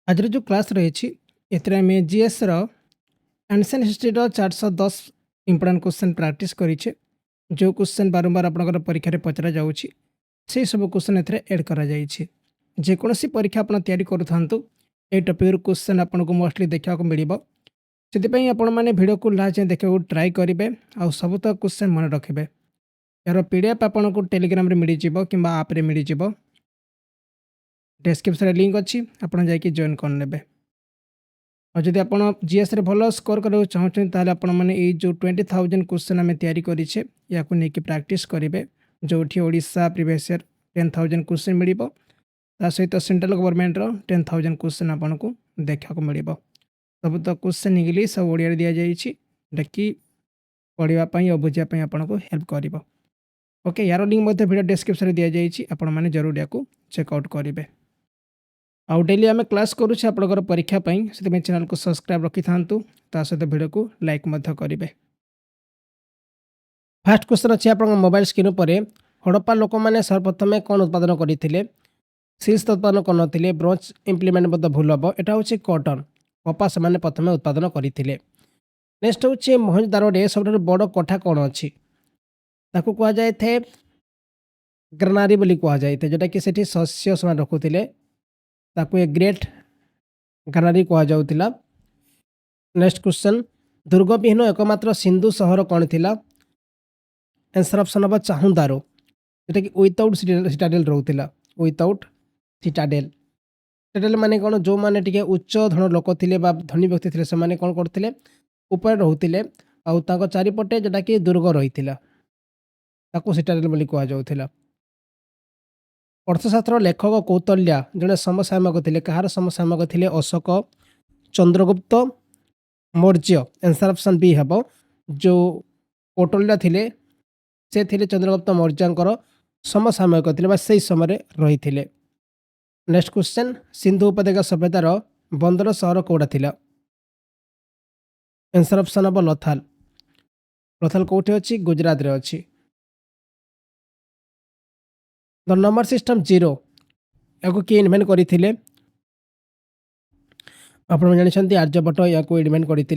आज जो क्लास रही M GS ancient history 410 important question practice करें जो क्वेश्चन बारंबार आप परीक्षा पचरा जाऊँगी से सब क्वेश्चन एड कर जेकोसी परीक्षा आप तैयारी करूँ ये टॉपिक क्वेश्चन आपको मोस्टली देखा मिल से आपने भिडियो को लास्ट देखा ट्राए करेंगे आ सब तो क्वेश्चन मन रखिए यार पीडीएफ आपको टेलीग्राम मिल जाव कि आप्रे मिल जाव डिस्क्रिप्शन लिंक अच्छी आपड़ जाकि जॉइन कर और जब आप जीएस रे भल स्कोर करने चाहते हैं आपण मैंने जो 20,000 क्वेश्चन आम तैयारी करें या प्रैक्टिस करेंगे जो ओडिशा प्रीवियस ईयर 10,000 क्वेश्चन मिल सहित सेंट्रल गवर्नमेंट 10,000 क्वेश्चन आपको देखा मिल सब तो क्वेश्चन इंग्लीश और ओडिया दि जाइए कि पढ़ाई और बुझापी आपको हेल्प कर ओके यार लिंक वीडियो डिस्क्रिप्शन दि जाइए आपण मैंने जरूर या चेकआउट करेंगे आउ डेली आम क्लास करुच्छे आपंकर परीक्षा से चैनल को सब्सक्राइब रखी था सहित वीडियो को लाइक करेंगे। फास्ट क्वेश्चन अच्छी आप मोबाइल स्क्रीन पर हड़प्पा लोक मैंने सर्वप्रथम कौन उत्पादन करते सिल्क उत्पादन करते ब्रोंज इम्प्लीमेंट भूल हम यहाँ हूँ कटन कपा से प्रथम उत्पादन करते। नेक्स्ट हूँ मोहनजोदारो सब बड़ कोठा कौन अच्छी कहुए थे ग्रेनारी बोली कहुए जोटा कि शस्य से रखुले ताकू a great ग्रेनारी Kahula. Next question दुर्ग विहीन एकमात्र सिंधु सहर कौन थिला आंसर ऑप्शन हम चाहुदारो जोटा कि विदाउट सिटाडेल रोला विदाउट सिटाडेल। सिटाडेल माने कौन जो माने टिके उच्च धन लोक थे धनी व्यक्ति थे से कौन करते ऊपर रोते आउ चारिपटे जोटा कि दुर्ग रही सिटाडेल बोली कहुला। अर्थशास्त्र लेखक कौतल्या जड़े समसामयिक थे कहार समसामयिक थे Ashoka Chandragupta Maurya answer option B हम जो कौटल्या थे से थे चंद्रगुप्त मौर्यर समसामयिक थे से समय रही थे। नेक्स्ट क्वेश्चन सिंधु उपत्यका सभ्यतार बंदर सहर कौटा थिला आंसर ऑप्शन हम लथाल। लथाल कौटी अच्छी गुजरात रे अच्छी। द नंबर सिस्टम जीरो या किए इन्वेंट करते आप जानते आर्यभट्ट या इन्वेंट करते।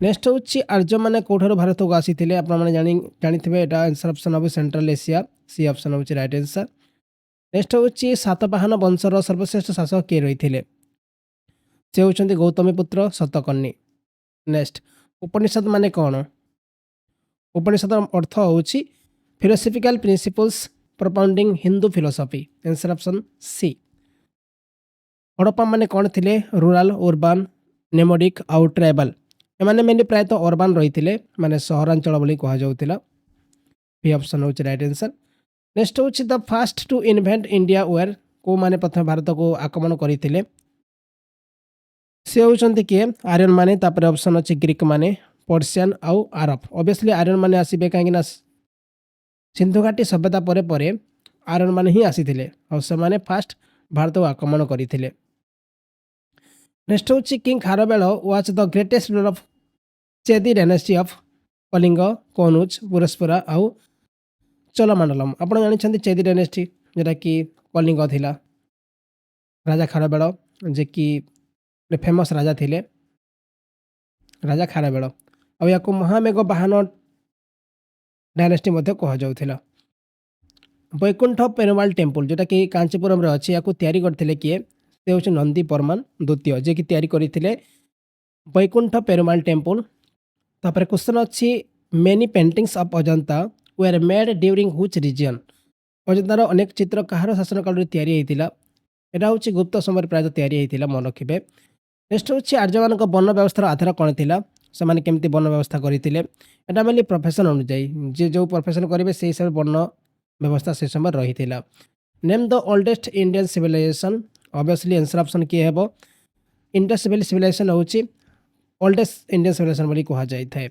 नेक्स्ट हूँ आर्य मैंने कौठार भारत को आसी जाथे यहाँ आंसर ऑप्शन हम सेंट्रल एशिया सी ऑप्शन हूँ राइट आंसर। नेक्स्ट हूँ सातवाहन वंशर सर्वश्रेष्ठ शासक किए रही थे से होती गौतमीपुत्र शतकर्णी। नेक्स्ट उपनिषद माने कौन उपनिषद अर्थ हूँ philosophical principles propounding Hindu philosophy answer option C. Harappa माने कौन थे रूराल अर्बान नेमोडिक आउ ट्राइबल एमाने मेनली प्रायतः अर्बान रही थे माने सहरांचल बोली कहुला बी ऑप्शन हूँ राइट आंसर। नेक्स्ट हूँ the first to invent India were को माने प्रथम भारत को आक्रमण करते से होती किए आर्यन माने तापर ऑप्शन अच्छे ग्रीक माने पर्सियन आउ आरब ऑब्वियसली आर्यन माने आसबे कहीं सिंधु घाटी सभ्यता परे आर्यन माने ही आसी और से फास्ट भारत को आक्रमण करते। Next who king Kharavela was the greatest ruler of Chedi dynasty of Kalinga कौनुज पुरस्परा आउ चोलामंडलम आप जानते चेदी डायनेस्टी जोटा कि कलिंग थिला राजा खारवेल जे कि फेमस राजा थिले राजा खारवेल और या महामेघ बाहन डायनेस्टी कहुला। वैकुंठ पेरुमाल टेम्पल जोटा कि कांचीपुरम अच्छी या तैयारी करते किए से हूँ नंदी बर्मन द्वितीय जे कि तैयारी करते वैकुंठ पेरुमाल टेम्पल। तापर क्वेश्चन अच्छी many paintings of Ajanta were made during which region अजंतार अनेक चित्र कहार शासन काल तैयारी होता यहाँ हूँ गुप्त समय प्रायतः तैयारी होता मन रखिए। नेक्स्ट हूँ आर्य मान वन व्यवस्थार आधार कौन था से केमती वन व्यवस्था करते यहाँ मेनली प्रोफेशन अनुଯାयी जे जो प्रोफेशन करेंगे से हिसाब से वन व्यवस्था से समय रही है। Name the oldest Indian civilization obviously answer option किए हे इंडस सिविलाइजेशन हूँ ओल्डेस्ट इंडियन सिविलाइजेशन बोली कहुए।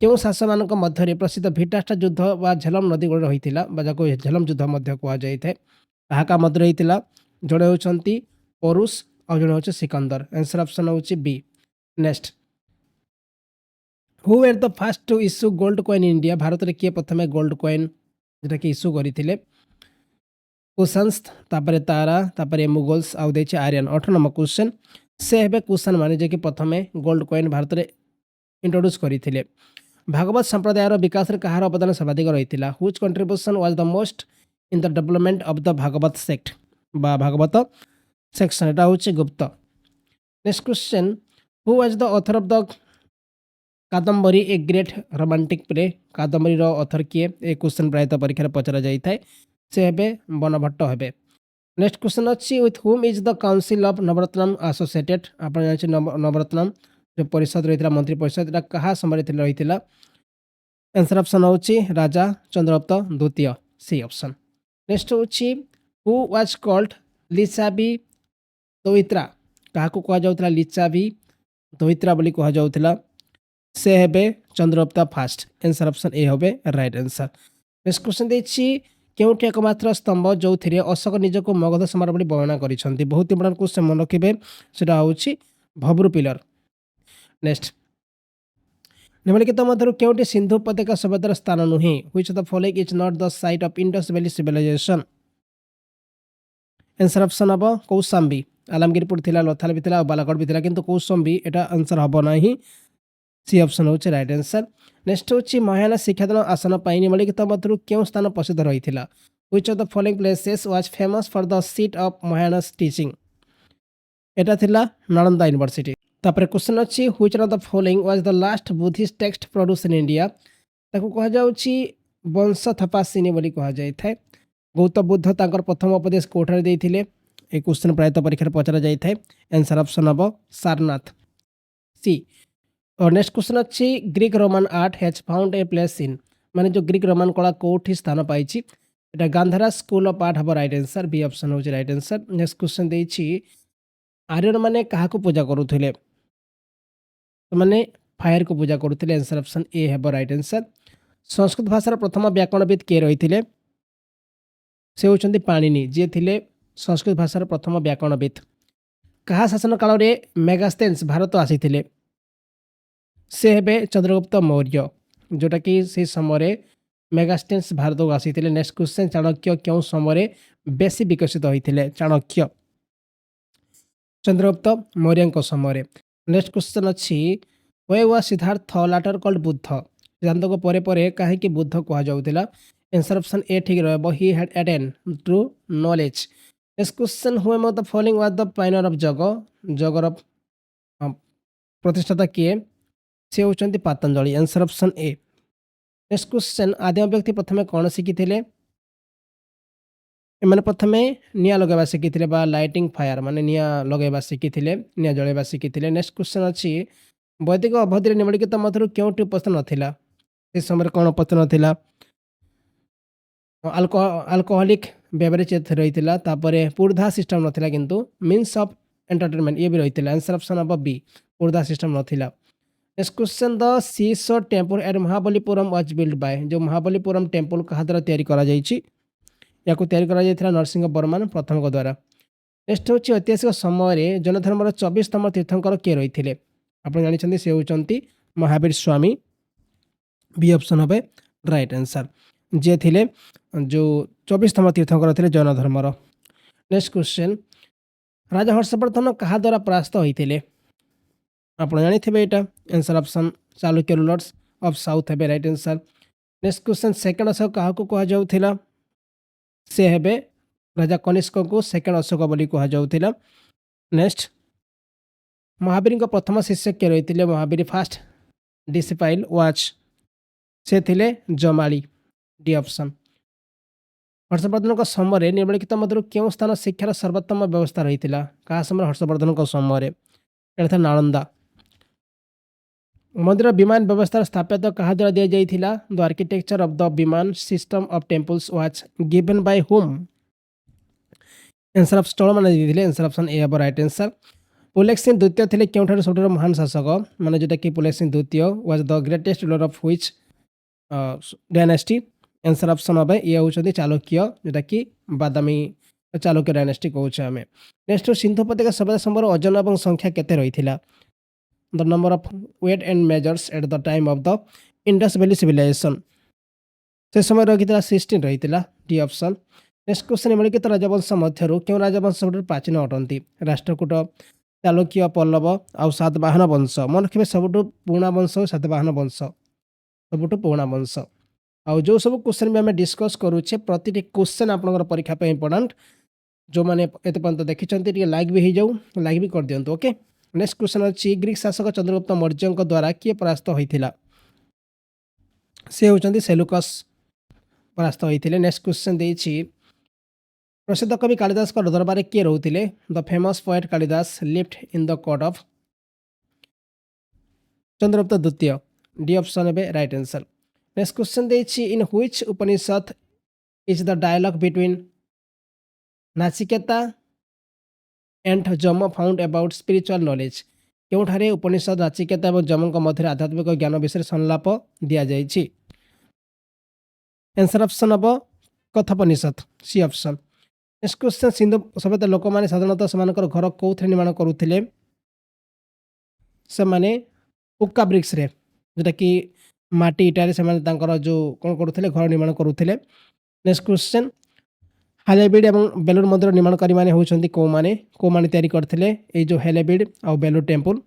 क्यों शासक मान मध्य प्रसिद्ध भिटास्टा युद्ध व झेलम नदी कूल रही है झेलम युद्ध कहुए मध्य रही जड़े होती परुष और जड़े हूँ सिकंदर आंसर ऑप्शन हूँ B. Next who were the first to issue gold coin in India Bharat में किए प्रथम गोल्ड कॉइन जोटा कि इश्यू करते କୁଶାନ୍ସ ତାପରେ ତାରା ତାପରେ ମୁଗଲ୍ସ ଆଉ ଦେଇଛି ଆର୍ୟନ୍। 18 ନମ୍ବର କ୍ୱେଶ୍ଚନ୍ ସେ ହେବେ କୁଶାନ ମାନେ ଯିଏକି ପ୍ରଥମେ ଗୋଲ୍ଡ କଏନ୍ ଭାରତରେ ଇଣ୍ଟ୍ରୋଡ୍ୟୁସ୍ କରିଥିଲେ। ଭାଗବତ ସମ୍ପ୍ରଦାୟର ବିକାଶରେ କାହାର ଅବଦାନ ସର୍ବାଧିକ ରହିଥିଲା? Which contribution was the most in the development of the Bhagavata sect ବା ଭାଗବତ ସେକ୍ସନ୍। এটা হচ্ছে Gupta. Next question who was the author of the Kadambari a great romantic play. କାଦମ୍ବରୀର ଅଥର କିଏ? ଏ କ୍ୱେଶ୍ଚନ୍ ପ୍ରାୟତଃ ପରୀକ୍ଷାରେ ପଚରା ଯାଇଥାଏ। ସେ ହେବେ ବନଭଟ୍ଟ ହେବେ। ନେକ୍ସଟ କ୍ୱେଶ୍ଚନ୍ ଅଛି with whom is the council of Navaratnam associated. ଆପଣ ଜାଣିଛନ୍ତି ନବରତ୍ନମ୍ ଯେଉଁ ପରିଷଦ ରହିଥିଲା ମନ୍ତ୍ରୀ ପରିଷଦ ଏଟା କାହା ସମୟରେ ରହିଥିଲା? ଆନ୍ସର ଅପସନ୍ ହେଉଛି ରାଜା ଚନ୍ଦ୍ରଗୁପ୍ତ ଦ୍ୱିତୀୟ ସି ଅପସନ୍। ନେକ୍ସଟ ହେଉଛି ହୁ ୱାଜ୍ କଲ୍ଡ ଲିସାବି ଦୌଇତ୍ରା। କାହାକୁ କୁହାଯାଉଥିଲା ଲିସାବି ଦୌଇତ୍ରା ବୋଲି କୁହାଯାଉଥିଲା? ସେ ହେବେ Chandragupta first. Answer option A হবে ରାଇଟ୍ ଆନ୍ସର। ନେକ୍ସଟ କ୍ୱେଶ୍ଚନ୍ ଦେଇଛି କେଉଁଠି একমাত্র স্তম্ভ ଯେଉଁଥିରେ ଅଶୋକ ନିଜକୁ ମଗଧ ସମ୍ରାଟ ବୋଲି ବର୍ଣ୍ଣନା କରିଛନ୍ତି? ବହୁତ ଇମ୍ପୋର୍ଟାଣ୍ଟ କ୍ୱେଶ୍ଚନ୍ ମନେ ରଖିବେ। ସେଟା ହେଉଛି ଭବ୍ରୁ ପିଲର। ନେକ୍ସଟ ନିମ୍ନଲିଖିତ ମଧ୍ୟରୁ କେଉଁଟି ସିନ୍ଧୁ ଉପତ୍ୟକା ସଭ୍ୟତାର ସ୍ଥାନ ନୁହେଁ? Which of the following is not the site of Indus valley civilization? Answer option ହେବ କୌଶାମ୍ବୀ। ଆଲମଗିରପୁର ଥିଲା, ଲୋଥାଲ ବି ଥିଲା ଆଉ ବାଲାକୋଟ ବି ଥିଲା, କିନ୍ତୁ କୌଶାମ୍ବୀ এটা ଆନ୍ସର ହେବ ନାହିଁ। ସି ଅପସନ୍ ହେଉଛି ରାଇଟ୍ ଆନ୍ସର। ନେକ୍ସଟ ହେଉଛି ମହାୟାନ ଶିକ୍ଷାଦାନ ଆସନ ପାଇଁ ନିମ୍ନଲିଖିତ ମଧ୍ୟରୁ କେଉଁ ସ୍ଥାନ ପ୍ରସିଦ୍ଧ ରହିଥିଲା? Which of the following places was famous for the seat of Mahayanas teaching? এটা ଥିଲା ନାଳନ୍ଦା ୟୁନିଭର୍ସିଟି। ତାପରେ କ୍ୱେଶ୍ଚନ୍ ଅଛି which of the following was the last Buddhist text produce in India? ତାକୁ କୁହାଯାଉଛି ବଂଶ ଥପାସିନୀ ବୋଲି କୁହାଯାଇଥାଏ। ଗୌତମ ବୁଦ୍ଧ ତାଙ୍କର ପ୍ରଥମ ଉପଦେଶ କୋଉଠାରେ ଦେଇଥିଲେ? এই କ୍ୱେଶ୍ଚନ୍ ପ୍ରାୟତଃ ପରୀକ୍ଷାରେ ପଚରା ଯାଇଥାଏ। ଆନ୍ସର ଅପସନ୍ ହେବ ସାରନାଥ ସି। ନେକ୍ସଟ କ୍ୱେଶ୍ଚନ୍ ଅଛି Greek Roman art has ଫାଉଣ୍ଡ A place in. ମାନେ ଯେଉଁ ଗ୍ରୀକ୍ ରୋମାନ କଳା କୋଉଠି ସ୍ଥାନ ପାଇଛି? এটা ଗାନ୍ଧାରା ସ୍କୁଲ ଅଫ୍ ଆର୍ଟ ହେବ ରାଇଟ୍ ଆନ୍ସର। ବି ଅପସନ୍ ହେଉଛି ରାଇଟ୍ ଆନ୍ସର। ନେକ୍ସଟ କ୍ୱେଶ୍ଚନ୍ ଦେଇଛି ଆର୍ୟନମାନେ କାହାକୁ ପୂଜା କରୁଥିଲେ? ସେମାନେ ଫାୟାରକୁ ପୂଜା କରୁଥିଲେ। ଆନ୍ସର ଅପସନ୍ ଏ ହେବ ରାଇଟ୍ ଆନ୍ସର। ସଂସ୍କୃତ ଭାଷାର ପ୍ରଥମ ବ୍ୟାକରଣବିତ୍ କିଏ ରହିଥିଲେ? ସେ ହେଉଛନ୍ତି ପାଣିନି, ଯିଏ ଥିଲେ ସଂସ୍କୃତ ଭାଷାର ପ୍ରଥମ ବ୍ୟାକରଣବିତ୍। କାହା ଶାସନ କାଳରେ ମେଗାସ୍ଥେନ୍ସ ଭାରତ ଆସିଥିଲେ? ସେ ହେବେ ଚନ୍ଦ୍ରଗୁପ୍ତ ମୌର୍ଯ୍ୟ, ଯେଉଁଟାକି ସେହି ସମୟରେ ମେଗାସ୍ଥେନ୍ସ ଭାରତକୁ ଆସିଥିଲେ। ନେକ୍ସଟ କ୍ୱେଶ୍ଚନ୍ ଚାଣକ୍ୟ କେଉଁ ସମୟରେ ବେଶୀ ବିକଶିତ ହୋଇଥିଲେ? ଚାଣକ୍ୟ ଚନ୍ଦ୍ରଗୁପ୍ତ ମୌର୍ଯ୍ୟଙ୍କ ସମୟରେ। ନେକ୍ସଟ କ୍ୱେଶ୍ଚନ୍ ଅଛି why was Siddhartha later called Buddha? ସିଦ୍ଧାନ୍ତଙ୍କ ପରେ ପରେ କାହିଁକି ବୁଦ୍ଧ କୁହାଯାଉଥିଲା? ଆନ୍ସର ଅପସନ୍ ଏ ଠିକ୍ ରହିବ। He had attain to knowledge. Next question who among the following was the pioneer of Yoga? ଯୋଗର ପ୍ରତିଷ୍ଠାତା କିଏ? ସେ ହେଉଛନ୍ତି Patanjali. Answer option A. Next question ଆଦିମ ବ୍ୟକ୍ତି ପ୍ରଥମେ କ'ଣ ଶିଖିଥିଲେ? ଏମାନେ ପ୍ରଥମେ ନିଆଁ ଲଗାଇବା ଶିଖିଥିଲେ ବା ଲାଇଟିଂ ଫାୟାର ମାନେ ନିଆଁ ଲଗାଇବା ଶିଖିଥିଲେ, ନିଆଁ ଜଳାଇବା ଶିଖିଥିଲେ। ନେକ୍ସଟ କ୍ୱେଶ୍ଚନ୍ ଅଛି ବୈଦିକ ଅବଧିରେ ନିମ୍ନଲିଖିତ ମଧ୍ୟରୁ କେଉଁଠି ଉପସ୍ଥିତ ନଥିଲା? ସେ ସମୟରେ କ'ଣ ଉପସ୍ଥିତ ନଥିଲା? ଆଲକୋହଲିକ ବେଭରେଜ ରହିଥିଲା। ତାପରେ ପୂର୍ଧା ସିଷ୍ଟମ ନଥିଲା, କିନ୍ତୁ ମିନ୍ସ ଅଫ୍ ଏଣ୍ଟରଟେନମେଣ୍ଟ ଇଏ ବି ରହିଥିଲା। ଆନ୍ସର ଅପସନ୍ ହେବ ବି, ପୂର୍ଧା ସିଷ୍ଟମ ନଥିଲା। Next question the shore temple at Mahabalipuram was build by? ଯେଉଁ ମହାବଲୀପୁରମ୍ ଟେମ୍ପଲ କାହା ଦ୍ୱାରା ତିଆରି କରାଯାଇଛି? ୟାକୁ ତିଆରି କରାଯାଇଥିଲା ନରସିଂହ ବର୍ମନ ପ୍ରଥମଙ୍କ ଦ୍ୱାରା। ନେକ୍ସଟ ହେଉଛି ଐତିହାସିକ ସମୟରେ ଜୈନ ଧର୍ମର 24ତମ ତୀର୍ଥଙ୍କର କିଏ ରହିଥିଲେ? ଆପଣ ଜାଣିଛନ୍ତି ସେ ହେଉଛନ୍ତି ମହାବୀର ସ୍ୱାମୀ। ବି ଅପସନ୍ হবে ରାଇଟ୍ ଆନ୍ସର, ଯିଏ ଥିଲେ ଯେଉଁ 24ତମ ତୀର୍ଥଙ୍କର ଥିଲେ ଜୈନ ଧର୍ମର। ନେକ୍ସଟ କ୍ୱେଶ୍ଚନ୍ ରାଜା ହର୍ଷବର୍ଦ୍ଧନ କାହା ଦ୍ୱାରା ପରାସ୍ତ ହୋଇଥିଲେ? ଆପଣ ଜାଣିଥିବେ ଏଇଟା। Answer option Chalukya rulers of south ହେବେ right answer. Next question second Ashoka କାହାକୁ କୁହାଯାଉଥିଲା? ସେ ହେବେ ରାଜା କନିଷ୍କଙ୍କୁ ସେକେଣ୍ଡ ଅଶୋକ ବୋଲି କୁହାଯାଉଥିଲା। ନେକ୍ସଟ ମହାବୀରଙ୍କ ପ୍ରଥମ ଶିଷ୍ୟ କିଏ ରହିଥିଲେ? ମହାବୀର ଫାଷ୍ଟ ଡିସିପାଇଲ୍ ୱାଚ୍, ସେ ଥିଲେ ଜମାଳି। D option. ହର୍ଷବର୍ଦ୍ଧନଙ୍କ ସମୟରେ ନିମ୍ନଲିଖିତ ମଧ୍ୟରୁ କେଉଁ ସ୍ଥାନ ଶିକ୍ଷାର ସର୍ବୋତ୍ତମ ବ୍ୟବସ୍ଥା ରହିଥିଲା? କାହା ସମୟରେ? ହର୍ଷବର୍ଦ୍ଧନଙ୍କ ସମୟରେ। ଏଟା ଥିଲା ନାଳନ୍ଦା। ମନ୍ଦିର ବିମାନ ବ୍ୟବସ୍ଥାର ସ୍ଥାପତ୍ୟ କାହା ଦ୍ୱାରା ଦିଆଯାଇଥିଲା? ଦ architecture of the vimana system of temples was given by whom? Answer ଷ୍ଟଳମାନେ ଦେଇଥିଲେ। ଆନ୍ସର ଅପସନ୍ ଏ ହେବ ରାଇଟ୍ ଆନ୍ସର। ପୁଲେକ୍ସିନ ଦ୍ୱିତୀୟ ଥିଲେ କେଉଁଠାରୁ ସବୁଠାରୁ ମହାନ ଶାସକ? ମାନେ ଯେଉଁଟାକି ପୁଲେକ୍ସିନ ଦ୍ୱିତୀୟ was the greatest ruler of which dynasty? Answer option হবে ଇଏ ହେଉଛନ୍ତି ଚାଲୁକ୍ୟ, ଯେଉଁଟାକି ବାଦାମୀ ଚାଲୁକ୍ୟ ଡାଇନାଷ୍ଟି କହୁଛେ ଆମେ। ନେକ୍ସଟ ସିନ୍ଧୁ ଉପତ୍ୟକା ସଭ୍ୟତା ସମୟରେ ଓଜନ ଏବଂ ସଂଖ୍ୟା କେତେ ରହିଥିଲା? The number of weight and measures at the time of the Indus valley civilization? ସେ ସମୟରେ ରହିଥିଲା 16 ରହିଥିଲା। D option. नेक्स्ट क्वेश्चन निम्नलिखित राजवंश मध्यरु केउं राजवंश सबुठारु प्राचीन अटंती राष्ट्रकूट चालुक्य पल्लव आउ सातवाहन वंश मन रखिबे सबुठु पुराणा वंश सातवाहन वंश सबुठु पुराणा वंश आउ जो सब क्वेश्चन भी आम डिस्कस करूचे प्रति क्वेश्चन आपनकर परीक्षा पे इंपोर्टेंट जो माने एते पर्यंत देखिचंती टिके लाइक भी हो जाऊ लाइक भी कर दियंतु ओके। नेक्स्ट क्वेश्चन अछि ग्रीक शासक चंद्रगुप्त मौर्यଙ୍କ द्वारा किए परास्त होइथिला से होचंती सेलुकस परास्त होइथिले। नेक्स्ट क्वेश्चन देछि प्रसिद्ध कवि कालिदास को दरबार किए रहउथिले the famous poet Kalidasa lived in the court of Chandragupta द्वितीय डी ऑप्शन बे राइट आंसर। नेक्स्ट क्वेश्चन देछि in which Upanishad is the dialogue between Nachiketa and Yama found about spiritual knowledge केउठारे उपनिषद नाचिकेता और जमक मध्य आध्यात्मिक ज्ञान विषय संलाप दिया जाइछि आंसर ऑप्शन अब Kathopanishad C option. Next question Sindhu सभ्यता लोक माने साधारणतः सेमानकर घर कोउथरे निर्माण करुथिले से माने उक्का ब्रिक्स रे जेटा कि माटी इटारे से माने तांकर जो कोन करुथिले घर निर्माण करुथिले। नेक्स्ट क्वेश्चन हालेबिड एवं बेलूर मंदिर निर्माणकारी माने होउछंती को माने तैयारी करथिले ए जो हेलेबिड और बेलूर टेम्पल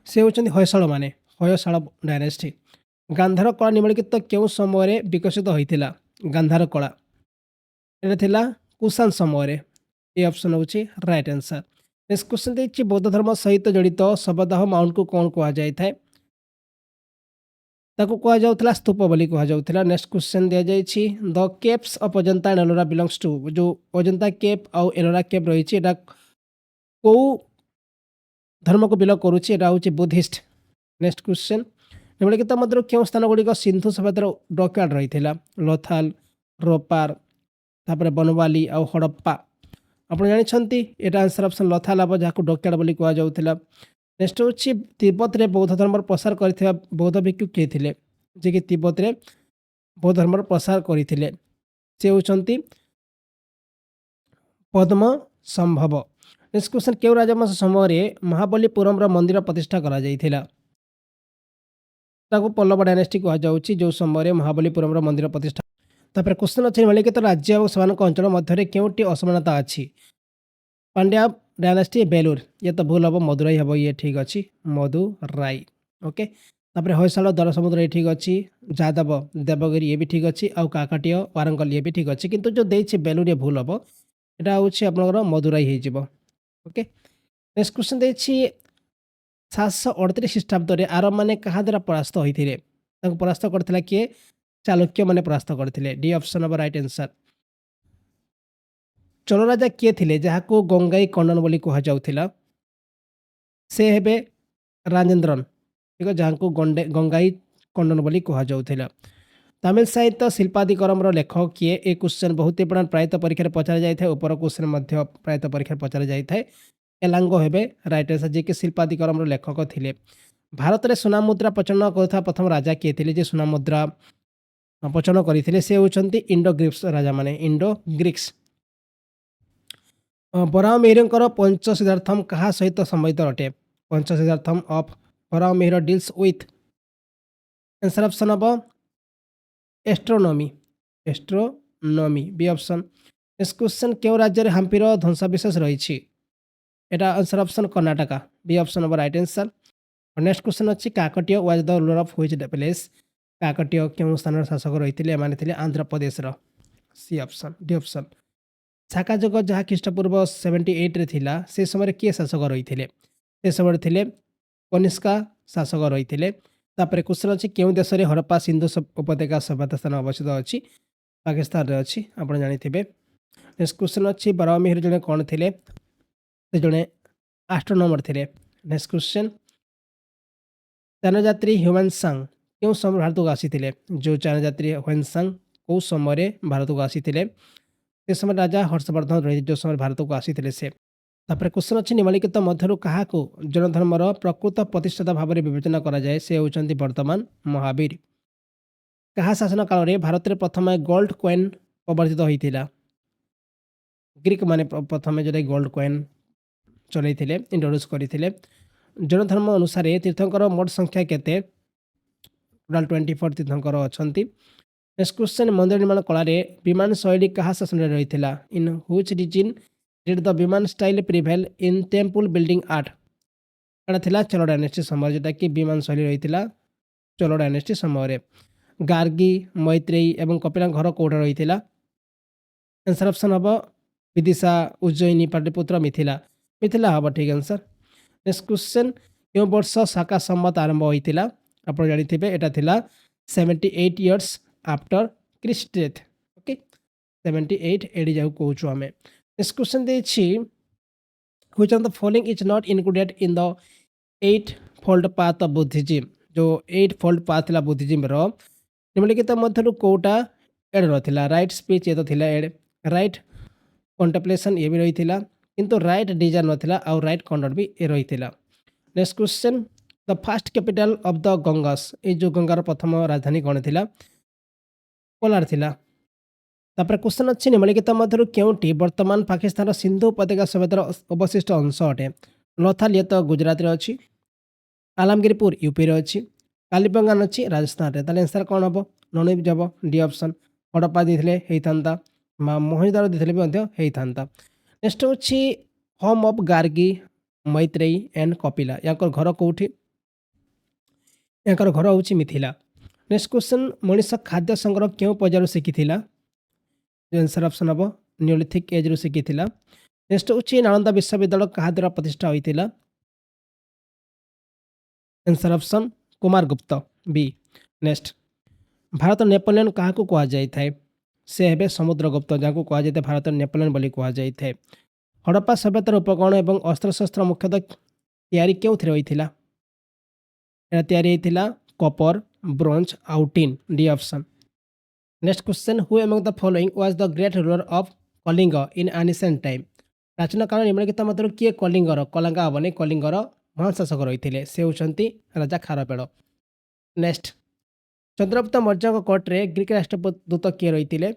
से होउछंती होयसाळ माने होयसाळ डायनेस्टी। गांधार कला निम्नलिखित केउ समय विकसित होइथिला गांधार कला एटा थिला कुषाण समय ए ऑप्शन होउछि राइट आंसर। नेक्स्ट क्वेश्चन देछि बौद्ध धर्म सहित जड़ित सबदाह माउंट को कोन कुआ जाय थाए ताको कुआ जाउथला स्तूप बोली कुआ जाउथला। नेक्स्ट क्वेश्चन दिया जाइछि the caves of Ajanta and Ellora belongs to जो अजंता केव और एलोरा केव रहिछि एटा को धर्म को बिलोंग करूछि एटा होछि बुद्धिस्ट। नेक्स्ट क्वेश्चन निम्नलिखित मध्य केउं स्थान गुड़िक सिंधु सभ्यतार डॉकयार्ड रहिथिला लोथाल रोपार तापर बनवाली और हड़प्पा आपण जानिछंती एटा आंसर ऑप्शन लोथाल अब जाको डॉकयार्ड बोली कुआ जाउथला। नेक्स्ट होछि तिब्बत रे बौद्ध धर्म प्रसार करथिबा बौद्ध भिक्षु के थिले जे कि तिब्बत रे बौद्ध धर्म प्रसार करथिले से होचंती पद्म संभव। नेक्स्ट क्वेश्चन केउ राजवंश समय महाबलीपुरम रो मंदिर प्रतिष्ठा करा जाइथिला ताको पल्लव डायनेस्टी कुआ जाउछि जो समय महाबलीपुरम रो मंदिर प्रतिष्ठा। तापर क्वेश्चन अछि निम्नलिखित राज्य और सेमानक अंचल मध्य केउटी असमानता अछि पांड्या डायनेस्टी बेलूर ये तो भूल हम मदुराई हम ये ठीक अच्छी मदुराई ओके। तापर होयसाल दर समुद्र ये ठीक अच्छी जादव देवगिरी ये भी ठीक अच्छी आउ काकटीय वारंगल ये भी ठीक अच्छी किंतु जो देछि बेलूर ये भूल हम एटा होछि आपनकर मदुराई हे जिवो ओके। नेक्स्ट क्वेश्चन देछि 738 ख्रीष्टाब्द रे आरब माने कहा द्वारा परास्त होइथिले ताको परास्त करथिला किए चालुक्य माने परास्त करथिले D option of right answer. Chola राजा किए थिले जहाको गंगाई कंडन बोली कुहा जाउथिला से हेबे राजेंद्रन ठीक जहाको गंगाई कंडन बोली कुहा जाउथिला। तमिल साहित्य शिल्पादिकरम लेखक किए ए क्वेश्चन बहुत इंपोर्टेंट प्रायतः परीक्षा पचार जाए ऊपर क्वेश्चन मध्य प्रायतः परीक्षा पचार जाए एलांगो हेबे राइट आंसर जे कि शिल्पादिकरम लेखक थिले। भारत में सुना मुद्रा प्रचलन करुवा प्रथम राजा किए थिले जे सुना मुद्रा प्रचलन करते से होचंती इंडो ग्रीक्स राजा माने इंडो ग्रीक्स। बराह मिहिरंकर पंचसिद्धार्थम कहा सहित संबंधित अटे पंचसिद्धार्थम of Varahamihira deals with answer option of astronomy B option. इस क्वेश्चन क्यों राज्य रे हम्पीर ध्वंसाविशेष रही एटा answer option Karnataka B option of right answer. Next question अच्छी Kakatiya was the ruler of which place Kakatiya क्यों स्थान शासक रही एमाने Andhra Pradesh C option D option. शाकाजुग जहाँ ख्रीष्टपूर्व 78 रे थिला से समय किए शासक रही से समय थे कनिष्का शासक रही तापर क्वेश्चन अच्छी क्यों देश में हड़प्पा सिंधु उपत्यका सभ्यता स्थान अवस्थित अच्छी पाकिस्तान रे अच्छी आप जानिथिबे। नेक्स्ट क्वेश्चन अच्छी बराह मिहिर जड़े कौन थे जड़े एस्ट्रोनॉमर थे। नेक्स्ट क्वेश्चन चाइनायात्री ह्यूएनसांग क्यों समय भारत को आसी जो चाइनायात्री ह्यूएनसांग कौ समय भारत को आसी से समय राजा हर्षवर्धन रही जो समय भारत को आसी से। तापर क्वेश्चन अच्छी निम्नलिखित मध्य क्या जनधर्मर प्रकृत प्रतिष्ठाता भाव में विवेचना करा जाए से होचंती वर्तमान महावीर। क्या शासन काल में भारत में प्रथम गोल्ड कॉइन प्रवर्तित होता ग्रीक माने प्रथम जो गोल्ड कॉइन चलते इंट्रोड्यूस करते जनधर्म अनुसार तीर्थंकर मोट संख्या केते टोटाल 24 तीर्थंकर अच्छा नेक्स्ट क्वेश्चन मंदिर निर्माण कला विमान शैली क्या शासन रही in which region did the vimana style prevail in temple building art एटा थिला चोल डायनेस्टी समय जोटा कि विमान शैली रही चोल डायनेस्टी समय गार्गी मैत्रेयी एवं कपिला घर कौटा रही आंसर ऑप्शन हम विदिशा उज्जयिनी पाटलिपुत्र मिथिला मिथिला हम ठीक आंसर नेक्स्ट क्वेश्चन क्यों वर्ष शाका संवत आरंभ होता आप जानते यहाँ थिला 78 years after Christ death okay 78 AD जाऊ कहूँ आम नेक्स्ट क्वेश्चन देखिए which of the following is not included in the 8 fold path of Buddhism जो 8 फोल्ड पाथ था बुद्धिज्म निम्नलिखित मध्य कौटा एड रहा राइट स्पीच ये तो थिला एड राइट कंटेम्पलेशन ये भी रही किंतु राइट डिजायर नाला आउ राइट कंडक्ट भी रही next question the first capital of the Gangas ये जो गंगार प्रथम राजधानी कौन थी कोलार थिला तापर क्वेश्चन अच्छी निम्नलिखित मध्य क्योंटी वर्तमान पाकिस्तान सिंधु उपत्यका सभ्यतार अवशिष्ट अंश अटे लोथाल ये तो गुजरात रे अच्छी आलमगिरपुर यूपी रे अच्छी कालीबंगान अच्छी राजस्थान रे ताले आंसर कौन हम नन जब डी ऑप्शन हड़प्पा देते होता मोहिदार देते नेक्स्ट हूँ home of Gargi Maitreyi and Kapila या घर कौटी या घर हूँ मिथिला नेक्स्ट क्वेश्चन मनीष खाद्य संग्रह क्यों पर्यायु शिखी आंसर ऑप्शन हम न्यूलिथिक एज रु शिखी नेक्स्ट हूँ नालंदा विश्वविद्यालय क्या द्वारा प्रतिष्ठा होता आंसर ऑप्शन कुमार गुप्त बी नेक्स्ट भारत नेपोलियन क्या कहुए से हे समुद्रगुप्त जहाँ कहुए भारत नेपोलियन बोली कहुए हड़प्पा सभ्यतार उपकरण एवं अस्त्रशस्त्र मुख्यतः तैयारी क्यों रही या कपर ब्रोंज आउ tin D option next question who among the following was the great ruler of Kalinga in ancient time प्राचीन काल निम्नलिखित मध्य किए कलिंगर कलांगा हेनी कलिंगर महान शासक रही से होती राजा खारपेड़ नेक्स्ट चंद्रगुप्त मौर्य कोर्टे ग्रीक राष्ट्रदूत किए रही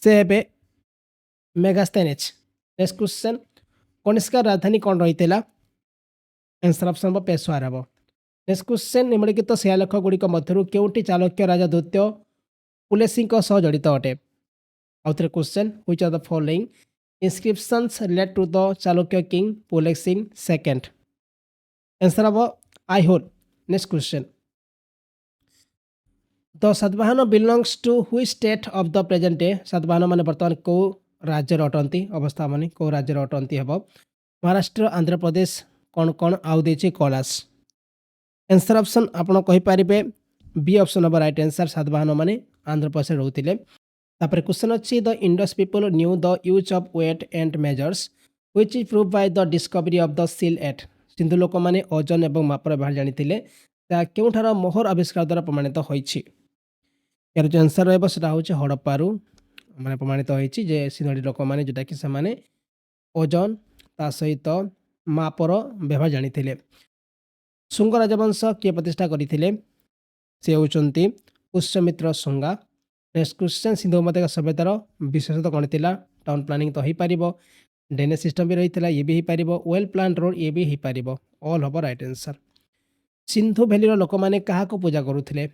से हे मेगास्थेनेज नेक्स्ट क्वेश्चन कनिष्का राजधानी कौन रही आंसर ऑप्शन पेशवार हम नेक्स्ट क्वेश्चन निम्नलिखित शिलालेख गुड़िक मध्य क्योंटी चालुक्य राजा द्वितीय पुलेसी जड़ित अटे आउ थे question which are the following inscriptions relate to the Chalukya king Pulakeshin second answer हम Aihole next question the Satavahana belongs to which state of the present day Satavahana माने बर्तमान को राज्य अटंती अवस्था माने को राज्य अटंती हम महाराष्ट्र आंध्र प्रदेश कौन कौन आउ दे कैलाश आंसर ऑप्शन आपड़ कहींपारे बी ऑप्शन हम राइट आंसर सातवाहन माने आंध्र प्रदेश रोते क्वेश्चन अच्छी the Indus people knew the use of weight and measures which is prove by the discovery of the seal at सिंधु लोक मैंने ओजन और मापर व्यवहार जानी क्योंठार मोहर आविष्कार द्वारा प्रमाणित होती यार जो आंसर रहा हड़प्पारू मैंने प्रमाणित होती सिंधुड़ी लोक मैंने जोटा कि से ओजन ता सहित मापर व्यवहार जानी शुंग राजवंश किए प्रतिष्ठा करते से होती पुष्यमित्र शुंगा नेक्स्ट क्वेश्चन सिंधु उपत्यका सभ्यतार विशेषता कौन थी टाउन प्लानिंग तो हो पार ड्रेनेज सिस्टम भी रही है ये भी हो पार वेल प्लान रोड ये भी हो पार ऑल हम राइट आंसर सिंधु भैलीर लोक मैंने क्या पूजा करुले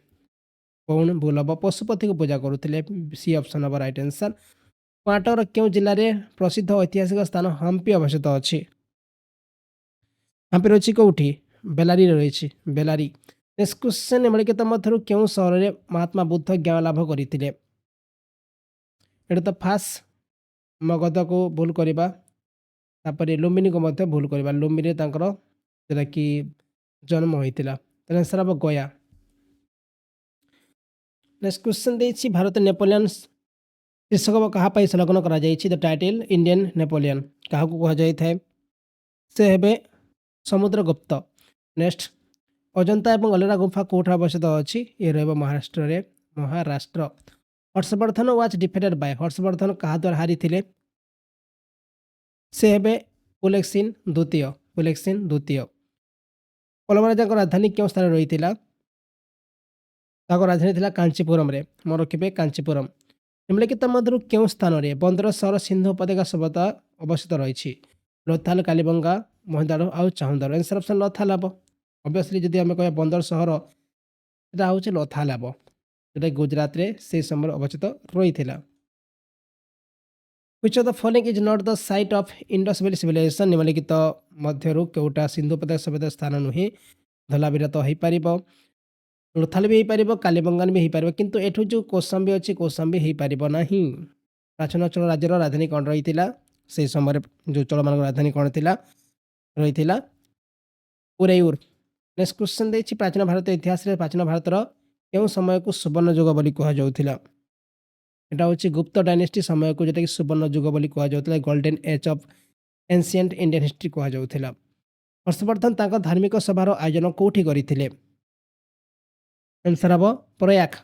कौन भूल हम पशुपति को पूजा करुले सी ऑप्शन हम राइट आंसर कर्णाटक क्यों जिले में प्रसिद्ध ऐतिहासिक स्थान हम्पी अवस्थित अच्छी हम्पी रही कौटी बेलारी रही बेलारी नेक्स्ट क्वेश्चन निम्नलिखित मध्य क्यों सहर में महात्मा बुद्ध ज्ञान लाभ करते तो फास्ट मगध को भूल करवा लुम्बिनी को भूल करवा लुम्बिनी जोटा कि जन्म होता आंसर हम गया नेक्स्ट क्वेश्चन देखिए भारत नेपोलियन शीर्षक क्या संलग्न कर द टाइटल इंडियन नेपोलियन क्या कहुए से हे समुद्रगुप्त नेक्स्ट अजंता और अलोरा गुफा कौट अवस्थित अच्छी ये रहा Maharashtra Harshavardhana was defeated by Harshavardhana क्या द्वारा हारी से हे पुलेक्सिन द्वितीय पल्लव राजा राजधानी क्यों स्थान रही राजधानी थी कांचीपुरम मन रखिए कांचीपुरम निम्नलिखित मध्य क्यों स्थान में बंदर सहर सिंधु उपत्यका सभ्यता अवस्थित रही लोथाल कालीबंगा महिदार आउ चाहुदार आंसर ऑप्शन लोथाल हम ऑब्वियसली जदि आम कह बंदर सहर हूँ लोथाल हम जोटा गुजरात रे से समय अवस्थित रही। Which of the following is not the site of Indus valley civilization निम्नलिखित मध्यरु केउटा सिंधु प्रदेश सभ्यता स्थान नुहे धलावीर तो हो पार लोथाल भी हो पार कालीबंगान भी हो पार किंतु एठू जो कौशाम्बी अच्छी कौशाम्बी हो पार ना। प्राचीन चोल राज्यर राजधानी कौन रही से समय जो चोल मान राजधानी कौन थी रही उरैयूर। नेक्स्ट क्वेश्चन देखिए प्राचीन भारत इतिहास रे प्राचीन भारतर केउं समय को सुवर्ण युग बोली कहा जाउथिला। एटा होची गुप्त डायनेस्टी समय को जेटा कि सुवर्ण युग बोली कहा जाउथिला golden age of ancient Indian history कहा जाउथिला। हर्षवर्धन तांको धार्मिक सभार आयोजन कोठी करिथिले। आंसर हबो प्रयाग।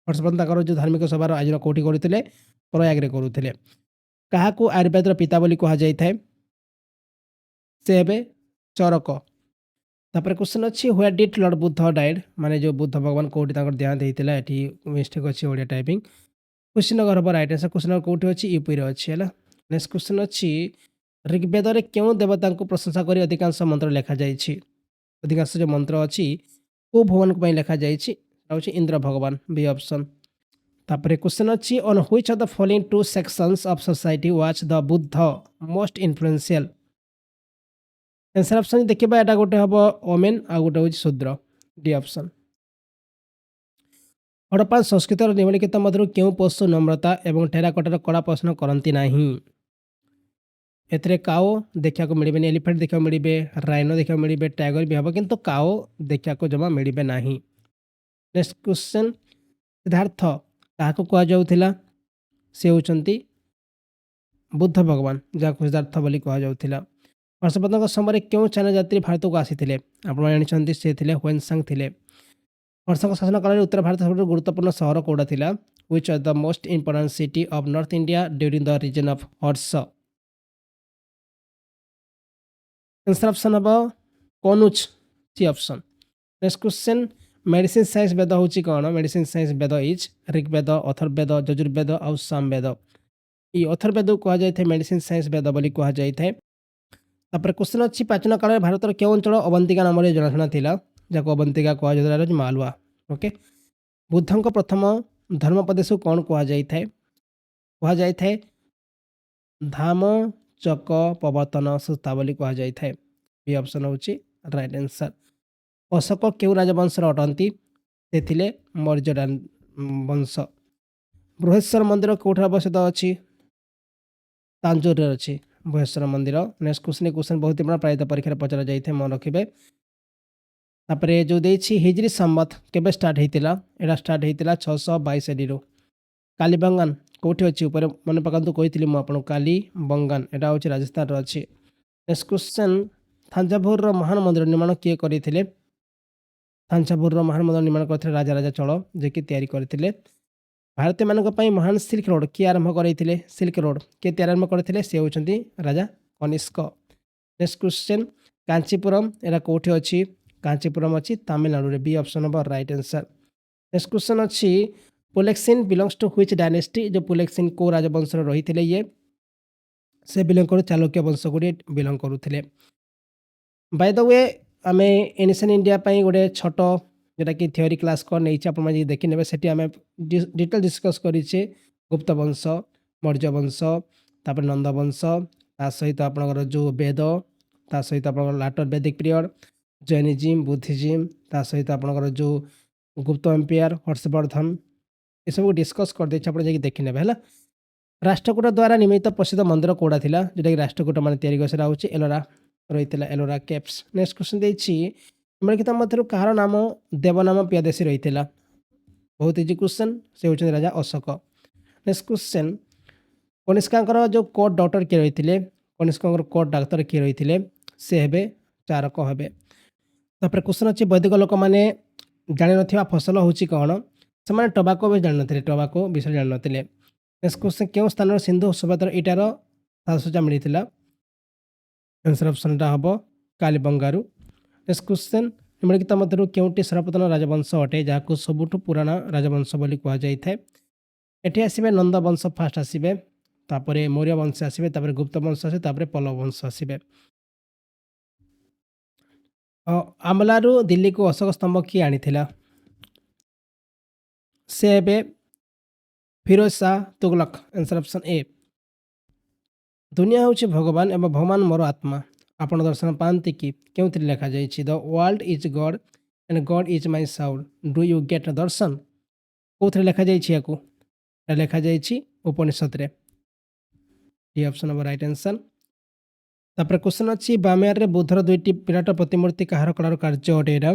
हर्षवर्धन तांकर जो धार्मिक सभार आयोजन कोठी करिथिले प्रयाग रे करुथिले। काहाकू आयुर्वेदर पिता बोली कहा जाइथाय से हेबे चरक। तापर क्वेश्चन अच्छी where did Lord Buddha died माने जो बुद्ध भगवान कोठी तांकर देहांत हेतिला एठी मिस्टेक अछि ओडिया टाइपिंग। कुशीनगर हबो राइट आंसर कुशीनगर कोठी अछि यूपी रे अछि हैला। नेक्स्ट क्वेश्चन अछि ऋग्वेद रे केउ देवता को प्रशंसा करी अधिकांश मंत्र लिखा जाइछि। अधिकांश जो मंत्र अछि को भगवान को पई लिखा जाइछि अछि इंद्र भगवान बी ऑप्शन। तापर क्वेश्चन अछि on which of the following two sections of society was the Buddha most influential. Answer option देखिबा एटा गोटे हबो ओमेन आ गोटे होछि शूद्र डी ऑप्शन। हड़प्पा संस्कृत निम्नलिखित मध्यरु केउ पशु नम्रता एवं टेराकोटार कड़ा प्रश्न करती नाही। एथिरे काओ देखा मिलबे एलिफेंट देखा मिलबे राइनो देखा मिलबे टाइगर भी हम किंतु काओ देखा जमा मिलबे नाही। नेक्स्ट क्वेश्चन सिद्धार्थ काहाको कहा जाउथिला से होचंती बुद्ध भगवान जाको सिद्धार्थ बोली कहा जाउथिला। हर्षवर्धन समय केउ चाइना यात्री भारत को आसीथिले आपण जानिछंती से थिले ह्वेनसांग थिले। हर्षक शासन काल में उत्तर भारत सबसे गुरुत्वपूर्ण शहर कौड़ा थिला which are the most important city of north India during the reason of Harsha. Answer option हम Kannauj C option. Next question medicine science वेद होची कौन medicine science Veda is Rigveda Atharvaveda Yajurveda और सामवेद। ये अथर्ववेद को कहा जाए मेडिसिन साइंस वेद बोली कहा जाए। तापर क्वेश्चन अच्छी प्राचीन काल में भारत केउं अंचल अवंतिका नाम जनाशुना थिला जाको अवंतिका कहा जाता मालवा। ओके बुद्धों प्रथम धर्मोपदेश को कौन कहा जाए धाम चक प्रवर्तन सुता बोली कहा जाए बी ऑप्शन होची राइट आंसर। अशोक केउ राजवंशर अटंती से थिले मौर्य वंश। बृहेश्वर मंदिर कौट अवस्थित अच्छी तांजोर अच्छी बृहेश्वर मंदिर। नेक्स्ट क्वेश्चन बहुत ही बड़ा प्रायत परीक्षा पचरा जाए मन रखिए। तापर जो देछि हिजरी संबत केबे स्टार्ट होता एटा स्टार्ट होता 622 एडी रो। कालीबंगान कौटी अच्छी ऊपर मन पकातु कही मुझे कालीबंगान एटा हूँ राजस्थान अच्छी। नेक्स्ट क्वेश्चन थांजाभुर महान मंदिर निर्माण किए करते थांजाभुर महान मंदिर निर्माण करते राजा राजा चोल जे कि तैयारी करते। भारतीय मानक पई महान सिल्क रोड किए आरंभ करते सिल्क रोड किए आरंभ करते से होचंती राजा कनिष्क। नेक्स्ट क्वेश्चन कांचीपुरम एरा कौटी अच्छी कांचीपुरम अच्छी तमिलनाडु रे B option number right answer. Next question अच्छी Pulakeshin belongs to which dynasty जो पुलेक्सिन को राजवंश रही थे ये से बिलोंग करू चालुक्य वंश को बिलोंग करुले। बाय द वे आम एनशिएंट इंडिया पई गोटे छोट जोटा कि थ्योरी क्लास कर नहीं आप देखी ने से आम डिटेल डिस्कस करें गुप्त वंश मौर्य वंश तापर नंद वंश ता सहित आपनकर जो वेद ता सहित आप लाटर वैदिक पीरियड जैनिज्म बुद्धिज्म ता सहित आपनकर जो गुप्त एम्पायर हर्षवर्धन ये सब डिस्कस कर दे आप देखी ने है। राष्ट्रकूट द्वारा निर्मित प्रसिद्ध मंदिर कौड़ा था जोटा कि राष्ट्रकूट मान तैयारी एलोरा रही एलोरा केप्स। नेक्स्ट क्वेश्चन निम्नलिखित मध्य कहार नाम देवनाम प्रियदर्शी रही बहुत इजी क्वेश्चन से होचंदी राजा अशोक। नेक्स्ट क्वेश्चन कनिष्का जो कोर्ट डॉक्टर किए रही थे कनिष्का कोर्ट डाक्तर किए रही थे से हेबे चारक हेबे। तापर क्वेश्चन अच्छी वैदिक लोक मैंने जान ना फसल हूँ कौन से टबाको भी जान ना टबाको विषय जान ना। नेक्स्ट क्वेश्चन क्यों स्थान सिंधु सभ्यतार ईटार साजसज्जा मिलता आंसर ऑप्शन हम कालीबंगारू। नेक्स्ट क्वेश्चन निम्नलिखित मध्य केउटी सर्वप्रथम राजवंश अटे जहाँ सबुठ पुराना राजवंश बोली कह जाए एटी आसबे नंद वंश फास्ट आसबे तापर मौर्य वंश आसबे तापर गुप्त वंश आसे तापर पल्लव वंश आसबे। आमलारू दिल्ली को अशोक स्तंभ किए आनी ସେ ହେବେ Firoz Shah Tughlaq. Answer option A. ଦୁନିଆ ହେଉଛି ଭଗବାନ ଏବଂ ଭଗବାନ ମୋର ଆତ୍ମା। ଆପଣ ଦର୍ଶନ ପାଆନ୍ତି କି? କେଉଁଥିରେ ଲେଖାଯାଇଛି? The world is God and God is my soul. Do you get darshan? କେଉଁଥିରେ ଲେଖାଯାଇଛି ୟାକୁ? ଲେଖାଯାଇଛି ଉପନିଷଦରେ। ଡି ଅପସନ୍ ହେବ ରାଇଟ୍ ଆନ୍ସର୍। ତାପରେ କ୍ୱେଶ୍ଚନ୍ ଅଛି ବାମିୟାରରେ ବୁଦ୍ଧର ଦୁଇଟି ବିରାଟ ପ୍ରତିମୂର୍ତ୍ତି କାହାର କଳାର କାର୍ଯ୍ୟ ଅଟେ?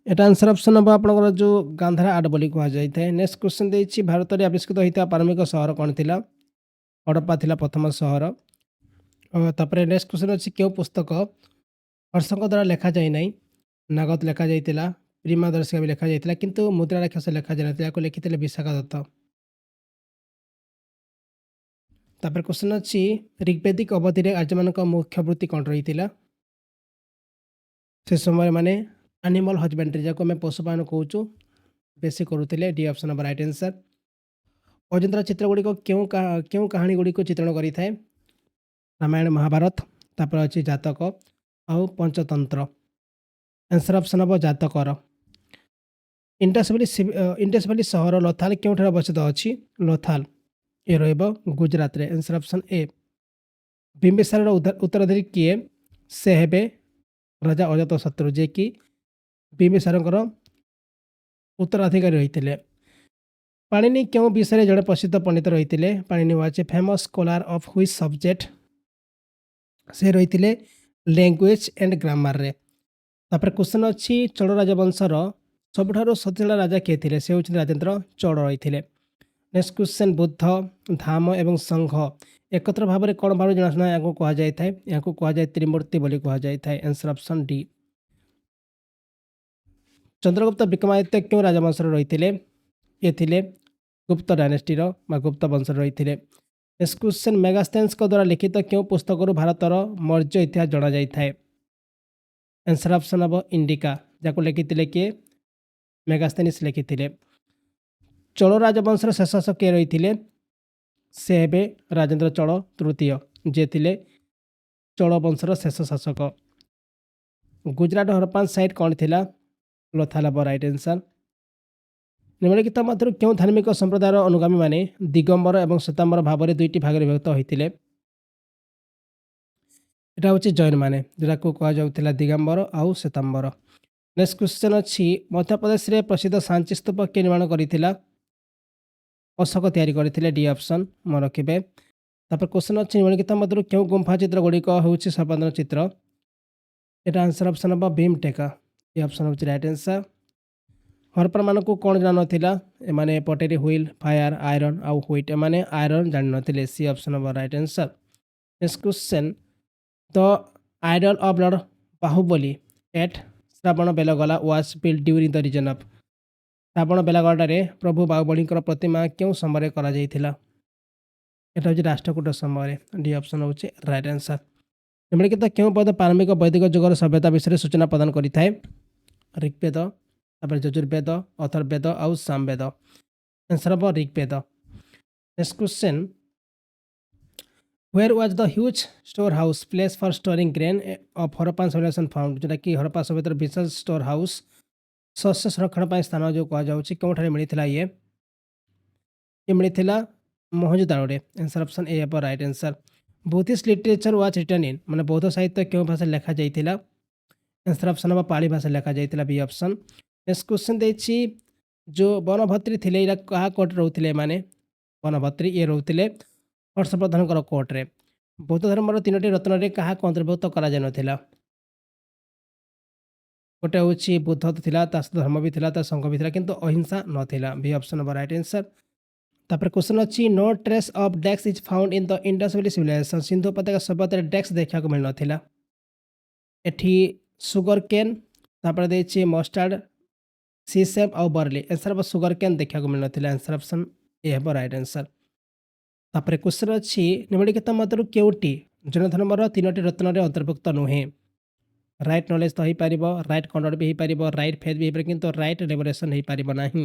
এটা ଆନ୍ସର୍ ଅପସନ୍ ହେବ ଆପଣଙ୍କର ଯେଉଁ ଗାନ୍ଧାର ଆର୍ଟ ବୋଲି କୁହାଯାଇଥାଏ। ନେକ୍ସଟ କ୍ୱେଶ୍ଚନ୍ ଦେଇଛି ଭାରତରେ ଆବିଷ୍କୃତ ହୋଇଥିବା ପ୍ରାରମ୍ଭିକ ସହର କ'ଣ ଥିଲା? ହଡପ୍ପା ଥିଲା ପ୍ରଥମ ସହର। ତାପରେ ନେକ୍ସଟ କ୍ୱେଶ୍ଚନ୍ ଅଛି କେଉଁ ପୁସ୍ତକ ହର୍ଷଙ୍କ ଦ୍ୱାରା ଲେଖାଯାଇ ନାହିଁ? ନାଗଦ ଲେଖାଯାଇଥିଲା, ପ୍ରିମାଦର୍ଶିକା ବି ଲେଖାଯାଇଥିଲା, କିନ୍ତୁ ମୁଦ୍ରା ରାକ୍ଷସ ଲେଖାଯାଇନଥିଲା। ଏହାକୁ ଲେଖିଥିଲେ ବିଶାଖା ଦତ୍ତ। ତାପରେ କ୍ୱେଶ୍ଚନ୍ ଅଛି ଋଗ୍ବେଦିକ ଅବଧିରେ ଆର୍ଯ୍ୟମାନଙ୍କ ମୁଖ୍ୟ ବୃତ୍ତି କ'ଣ ରହିଥିଲା? ସେ ସମୟରେ ମାନେ ଆନିମାଲ ହଜବେଣ୍ଡ୍ରି, ଯାହାକୁ ଆମେ ପଶୁପାଳନ କହୁଛୁ, ବେଶୀ କରୁଥିଲେ। ଡି ଅପସନ୍ ହେବ ରାଇଟ୍ ଆନ୍ସର୍। ଅଜନ୍ତାର ଚିତ୍ରଗୁଡ଼ିକ କେଉଁ କାହାଣୀ ଗୁଡ଼ିକୁ ଚିତ୍ରଣ କରିଥାଏ? ରାମାୟଣ ମହାଭାରତ। ତାପରେ ଅଛି ଜାତକ ଆଉ ପଞ୍ଚତନ୍ତ୍ର। ଆନ୍ସର୍ ଅପସନ୍ ହେବ ଜାତକର। ଇଣ୍ଡସ୍ ଭ୍ୟାଲି ସହର ଲୋଥାଲ କେଉଁଠାରେ ଅବସ୍ଥିତ ଅଛି? ଲୋଥାଲ ଏ ରହିବ ଗୁଜରାତରେ। ଆନ୍ସର୍ ଅପସନ୍ ଏ। ବିମ୍ବିସାରର ଉତ୍ତରାଧିକାରୀ କିଏ? ସେ ହେବେ ରାଜା ଅଜାତଶତ୍ରୁ, ଯିଏକି ବିମ୍ବିସାରଙ୍କର ଉତ୍ତରାଧିକାରୀ ରହିଥିଲେ। ପାଣିନି କେଉଁ ବିଷୟରେ ଜଣେ ପ୍ରସିଦ୍ଧ ପଣ୍ଡିତ ରହିଥିଲେ? Panini was A famous scholar of which subject? ସେ ରହିଥିଲେ ଲାଙ୍ଗୁଏଜ ଆଣ୍ଡ ଗ୍ରାମାରରେ। ତାପରେ କ୍ୱେଶ୍ଚନ୍ ଅଛି ଚୋଳ ରାଜବଂଶର ସବୁଠାରୁ ଶକ୍ତିଶାଳୀ ରାଜା କିଏ ଥିଲେ? ସେ ହେଉଛନ୍ତି ରାଜେନ୍ଦ୍ର ଚୋଳ ରହିଥିଲେ। ନେକ୍ସଟ କ୍ୱେଶ୍ଚନ୍ ବୁଦ୍ଧ, ଧାମ ଏବଂ ସଂଘ ଏକତ୍ର ଭାବରେ କ'ଣ ଭାବରେ ଜଣାଶୁଣା ଏହାକୁ କୁହାଯାଇଥାଏ? ଏହାକୁ କୁହାଯାଏ ତ୍ରିମୂର୍ତ୍ତି ବୋଲି କୁହାଯାଇଥାଏ। Answer option D. Chandragupta Vikramaditya କେଉଁ ରାଜବଂଶରେ ରହିଥିଲେ? ଏ ଥିଲେ ଗୁପ୍ତ ଡାଇନେଷ୍ଟିର ବା ଗୁପ୍ତ ବଂଶରେ ରହିଥିଲେ। ନେକ୍ସଟ କ୍ୱେଶ୍ଚନ୍ ମେଗାସ୍ଥେନ୍ସଙ୍କ ଦ୍ୱାରା ଲିଖିତ କେଉଁ ପୁସ୍ତକରୁ ଭାରତର ମୌର୍ଯ୍ୟ ଇତିହାସ ଜଣାଯାଇଥାଏ? ଆନ୍ସର୍ ଅପସନ୍ ହେବ ଇଣ୍ଡିକା, ଯାହାକୁ ଲେଖିଥିଲେ କିଏ? ମେଗାସ୍ଥେନିସ୍ ଲେଖିଥିଲେ। ଚୋଳ ରାଜବଂଶର ଶେଷ ଶାସକ କିଏ ରହିଥିଲେ? ସେ ହେବେ ରାଜେନ୍ଦ୍ର ଚୋଳ ତୃତୀୟ, ଯିଏ ଥିଲେ ଚୋଳ ବଂଶର ଶେଷ ଶାସକ। ଗୁଜରାଟ ହରପ୍ପାନ ସାଇଟ୍ କ'ଣ ଥିଲା? ଲୋଥାଲ ହେବ ରାଇଟ୍ ଆନ୍ସର୍। ନିମ୍ନଲିଖିତ ମଧ୍ୟରୁ କେଉଁ ଧାର୍ମିକ ସମ୍ପ୍ରଦାୟର ଅନୁଗାମୀମାନେ ଦିଗମ୍ବର ଏବଂ ଶ୍ଵେତାମ୍ବର ଭାବରେ ଦୁଇଟି ଭାଗରେ ବିଭକ୍ତ ହୋଇଥିଲେ? এটা ହେଉଛି ଜୈନମାନେ, ଯେଉଁଟାକୁ କୁହାଯାଉଥିଲା ଦିଗମ୍ବର ଆଉ ଶ୍ଵେତାମ୍ବର। ନେକ୍ସଟ କ୍ୱେଶ୍ଚନ୍ ଅଛି ମଧ୍ୟପ୍ରଦେଶରେ ପ୍ରସିଦ୍ଧ ସାଞ୍ଚି ସ୍ତୂପ କିଏ ନିର୍ମାଣ କରିଥିଲା? ଅଶୋକ ତିଆରି କରିଥିଲେ। ଡି ଅପସନ୍ ମନେ ରଖିବେ। ତାପରେ କ୍ୱେଶ୍ଚନ୍ ଅଛି ନିମ୍ନଲିଖିତ ମଧ୍ୟରୁ କେଉଁ ଗୁମ୍ଫା ଚିତ୍ର ଗୁଡ଼ିକ ହେଉଛି ସର୍ବାଧୁନିକ ଚିତ୍ର? এটা ଆନ୍ସର୍ ଅପସନ୍ ହେବ ଭୀମଟେକା। ଏ ଅପସନ୍ ହେଉଛି ରାଇଟ୍ ଆନ୍ସର୍। ହରପ୍ପାମାନଙ୍କୁ କ'ଣ ଜାଣିନଥିଲା? ଏମାନେ ପଟେରୀ, ହୁଇଲ୍, ଫାୟାର, ଆଇରନ୍ ଆଉ ହୁଇଟ୍। ଏମାନେ ଆଇରନ୍ ଜାଣିନଥିଲେ। ସି ଅପସନ୍ ହେବ right answer. Next question the idol of lord Bahubali at Shravanabelagola was build during the region of. ଶ୍ରାବଣ ବେଲଗୋଲାରେ ପ୍ରଭୁ ବାହୁବଳୀଙ୍କର ପ୍ରତିମା କେଉଁ ସମୟରେ କରାଯାଇଥିଲା? এটা ହେଉଛି ରାଷ୍ଟ୍ରକୂଟ ସମୟରେ। ଡି ଅପସନ୍ ହେଉଛି ରାଇଟ୍ ଆନ୍ସର୍। ନିମ୍ନଲିଖିତ କେଉଁ ପଦ ପ୍ରାରମ୍ଭିକ ବୈଦିକ ଯୁଗର ସଭ୍ୟତା ବିଷୟରେ ସୂଚନା ପ୍ରଦାନ କରିଥାଏ? ଋଗ୍ବେଦ, ତାପରେ ଯଜୁର୍ବେଦ, ଅଥର୍ବବେଦ ଆଉ ସାମବେଦ। ଆନ୍ସର୍ ହେବ Rigveda. Next question Where was the huge storehouse place for storing grain of Harappan civilization found? ଯେଉଁଟାକି ହରପ୍ପା ସଭ୍ୟତାର ବିଶାଳ ଷ୍ଟୋର ହାଉସ୍ ଶସ୍ୟ ସଂରକ୍ଷଣ ପାଇଁ ସ୍ଥାନ ଯେଉଁ କୁହାଯାଉଛି, କେଉଁଠାରେ ମିଳିଥିଲା? ଇଏ ମିଳିଥିଲା ମହଜୁଦାରରେ। ଆନ୍ସର୍ ଅପସନ୍ ଏ ହେବ right answer. Buddhist literature was return in, ମାନେ ବୌଦ୍ଧ ସାହିତ୍ୟ କେଉଁ ଭାଷାରେ ଲେଖାଯାଇଥିଲା? ଆନ୍ସର୍ ଅପସନ୍ ହେବ ପାଳି ଭାଷାରେ ଲେଖାଯାଇଥିଲା। ବି ଅପସନ୍। ନେକ୍ସଟ କ୍ୱେଶ୍ଚନ୍ ଦେଇଛି ଯେଉଁ ବନଭତ୍ରୀ ଥିଲେ, ଏଇଟା କାହା କୋର୍ଟରେ ରହୁଥିଲେ? ଏମାନେ ବନଭତ୍ରୀ ଇଏ ରହୁଥିଲେ ହର୍ଷବର୍ଦ୍ଧନଙ୍କର କୋର୍ଟରେ। ବୌଦ୍ଧ ଧର୍ମର ତିନୋଟି ରତ୍ନରେ କାହାକୁ ଅନ୍ତର୍ଭୁକ୍ତ କରାଯାଇନଥିଲା? ଗୋଟେ ହେଉଛି ବୁଦ୍ଧ ଥିଲା, ତା ସହିତ ଧର୍ମ ବି ଥିଲା, ତା ସଂଘ ବି ଥିଲା, କିନ୍ତୁ ଅହିଂସା ନଥିଲା। ବି ଅପସନ୍ ହେବ ରାଇଟ୍ ଆନ୍ସର୍। ତାପରେ କ୍ୱେଶ୍ଚନ୍ ଅଛି no trace of decks is found in the Indus valley civilisation. ସିନ୍ଧୁ ଉପତ୍ୟକା ସଭ୍ୟତାରେ ଡେକ୍ସ ଦେଖିବାକୁ ମିଳିନଥିଲା। ଏଠି ସୁଗର କେନ୍, ତାପରେ ଦେଇଛି ମଷ୍ଟାର୍ଡ, ସିସେମ୍ ଆଉ ବର୍ଲି। ଆନ୍ସର୍ ହେବ ସୁଗର କେନ୍ ଦେଖିବାକୁ ମିଳିନଥିଲା। ଆନ୍ସର୍ ଅପସନ୍ ଏ ହେବ ରାଇଟ୍ ଆନ୍ସର୍। ତାପରେ କ୍ୱେଶ୍ଚନ୍ ଅଛି ନିମ୍ନଲିଖିତ ମଧ୍ୟରୁ କେଉଁଟି ଜୈନ ଧର୍ମର ତିନୋଟି ରତ୍ନରେ ଅନ୍ତର୍ଭୁକ୍ତ ନୁହେଁ? ରାଇଟ୍ ନଲେଜ ତ ହେଇପାରିବ, ରାଇଟ୍ କଣ୍ଡକ୍ଟ ବି ହେଇପାରିବ, ରାଇଟ୍ ଫେଥ୍ ବି ହେଇପାରିବ, କିନ୍ତୁ ରାଇଟ୍ ରେଭରେସନ୍ ହେଇପାରିବ ନାହିଁ।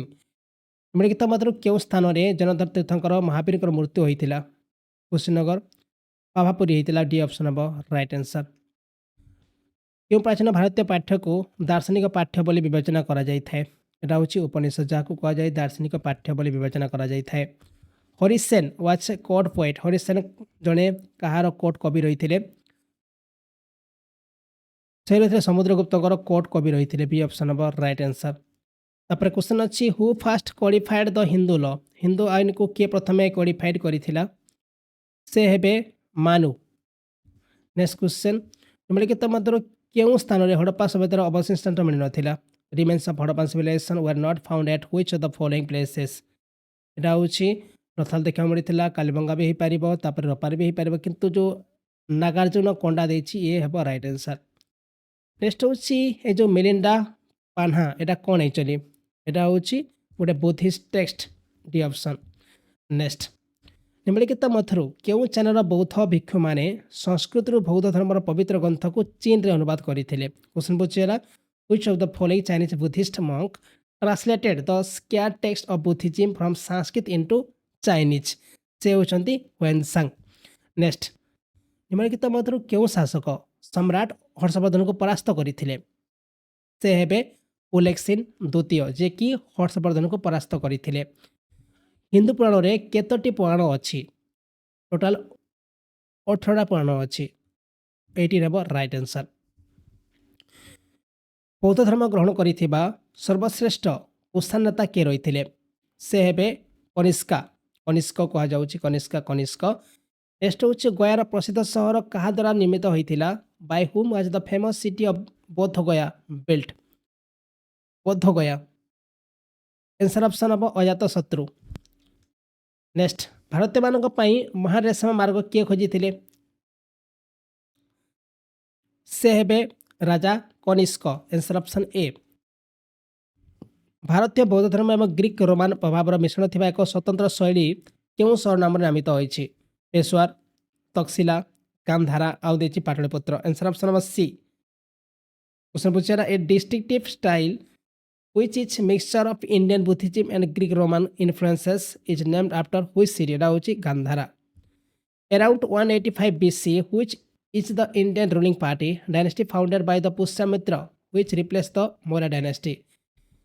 ନିମ୍ନଲିଖିତ ମଧ୍ୟରୁ କେଉଁ ସ୍ଥାନରେ ଜୈନଧର ତୀର୍ଥଙ୍କର ମହାବୀରଙ୍କର ମୃତ୍ୟୁ ହୋଇଥିଲା? କୁଶୀନଗର, ପାଭାପୁରୀ ହେଇଥିଲା। ଡି ଅପସନ୍ ହେବ ରାଇଟ୍ ଆନ୍ସର୍। କେଉଁ ପ୍ରାଚୀନ ଭାରତୀୟ ପାଠ୍ୟକୁ ଦାର୍ଶନିକ ପାଠ୍ୟ ବୋଲି ବିବେଚନା କରାଯାଇଥାଏ? এটা হচ্ছে উপনিষদ ଯାହାକୁ କୁହାଯାଏ ଦାର୍ଶନିକ ପାଠ୍ୟ ବୋଲି ବିବେଚନା କରାଯାଇଥାଏ। Harishena was a court poet. Harishena ଜଣେ କାହାର କୋର୍ଟ କବି ରହିଥିଲେ? ସେ ରହିଥିଲେ ସମୁଦ୍ରଗୁପ୍ତଙ୍କର କୋର୍ଟ କବି ରହିଥିଲେ। ବି ଅପସନ୍ ହବ ରାଇଟ୍ ଆନ୍ସର। ତାପରେ କ୍ୱେଶ୍ଚନ୍ ଅଛି ହୁ ଫାଷ୍ଟ କୋଡିଫାଏଡ୍ ଦ ହିନ୍ଦୁ ଲ? ହିନ୍ଦୁ ଆଇନକୁ କିଏ ପ୍ରଥମେ କୋଡିଫାଇଡ୍ କରିଥିଲା? ସେ ହେବେ ମାନୁ। ନେକ୍ସଟ କ୍ୱେଶ୍ଚନ୍ ନିମ୍ନଲିଖିତ ମଧ୍ୟରୁ କେଉଁ ସ୍ଥାନରେ ହଡପ୍ପା ସଭ୍ୟତାର ଅବଶିଷ୍ଟାଂଶ ମିଳିନଥିଲା? Remains of Harappa civilisation were not found at which of the following places? এটা ହେଉଛି ରଥାଲ ଦେଖିବାକୁ ମିଳିଥିଲା, କାଲିବଙ୍ଗା ବି ହେଇପାରିବ, ତାପରେ ରପାର ବି ହେଇପାରିବ, କିନ୍ତୁ ଯେଉଁ ନାଗାର୍ଜୁନ କଣ୍ଡା ଦେଇଛି ଇଏ ହେବ ରାଇଟ୍ ଆନ୍ସର। ନେକ୍ସଟ ହେଉଛି ଏ ଯେଉଁ ମିଲିଣ୍ଡା ପାହ୍ନା ଏଇଟା କ'ଣ ହେଇଛନ୍ତି? ଏଇଟା ହେଉଛି ଗୋଟେ Buddhist text. D option. Next ନିମ୍ନଲିଖିତ ମଧ୍ୟରୁ କେଉଁ ଚ୍ୟାନେଲର ବୌଦ୍ଧ ଭିକ୍ଷୁମାନେ ସଂସ୍କୃତରୁ ବୌଦ୍ଧ ଧର୍ମର ପବିତ୍ର ଗ୍ରନ୍ଥକୁ ଚୀନରେ ଅନୁବାଦ କରିଥିଲେ? କ୍ୱେଶ୍ଚନ୍ ପଚାରିଲା which of the following Chinese Buddhist monk translated the sacred text of Buddhism from Sanskrit into Chinese? ସେ ହେଉଛନ୍ତି ହ୍ୱେନ୍ସାଙ୍ଗ। ନେକ୍ସଟ ନିମ୍ନଲିଖିତ ମଧ୍ୟରୁ କେଉଁ ଶାସକ ସମ୍ରାଟ ହର୍ଷବର୍ଦ୍ଧନକୁ ପରାସ୍ତ କରିଥିଲେ? ସେ ହେବେ ଉଲେକ୍ସିନ୍ ଦ୍ୱିତୀୟ, ଯିଏକି ହର୍ଷବର୍ଦ୍ଧନକୁ ପରାସ୍ତ କରିଥିଲେ। ହିନ୍ଦୁ ପୁରାଣରେ କେତୋଟି ପୁରାଣ ଅଛି? ଟୋଟାଲ 18ଟା ପୁରାଣ ଅଛି। ଏଇଟି ହେବ ରାଇଟ୍ ଆନ୍ସର। ବୌଦ୍ଧ ଧର୍ମ ଗ୍ରହଣ କରିଥିବା ସର୍ବଶ୍ରେଷ୍ଠ କୁଷାଣ ନେତା କିଏ ରହିଥିଲେ? ସେ ହେବେ କନିଷ୍କା। କନିଷ୍କ କୁହାଯାଉଛି, କନିଷ୍କ। ନେକ୍ସଟ ହେଉଛି ଗୟାର ପ୍ରସିଦ୍ଧ ସହର କାହା ଦ୍ୱାରା ନିର୍ମିତ ହୋଇଥିଲା? By whom was the famous city of Bodh Gaya built? ବୋଧ ଗୟା। ଆନ୍ସର ଅପସନ୍ ହେବ ଅଜାତ ଶତ୍ରୁ। ନେକ୍ସଟ ଭାରତୀୟମାନଙ୍କ ପାଇଁ ମହାରେଶମ ମାର୍ଗ କିଏ ଖୋଜିଥିଲେ? ସେ ହେବେ ରାଜା କନିଷ୍କ। Answer option A. ଭାରତୀୟ ବୌଦ୍ଧ ଧର୍ମ ଏବଂ ଗ୍ରୀକ ରୋମାନ ପ୍ରଭାବର ମିଶ୍ରଣ ଥିବା ଏକ ସ୍ୱତନ୍ତ୍ର ଶୈଳୀ କେଉଁ ସହର ନାମରେ ନାମିତ ହୋଇଛି? ପେଶୱାର, ତକ୍ଷଶିଲା, ଗାନ୍ଧାରା, ଆଉ ଦେଇଛି ପାଟଳିପୁତ୍ର। ଆନ୍ସର ଅପସନ୍ ହେବ ସି। କ୍ୱେଶ୍ଚନ୍ ପଚାରିଲା ଏ distinctive style which is mixture of Indian Buddhism and Greek Roman influences is named after which city? এটা হচ্ছে Gandhara. Around 185 BC, which is the Indian ruling party dynasty founded by the Pushyamitra which replaced the Maurya dynasty?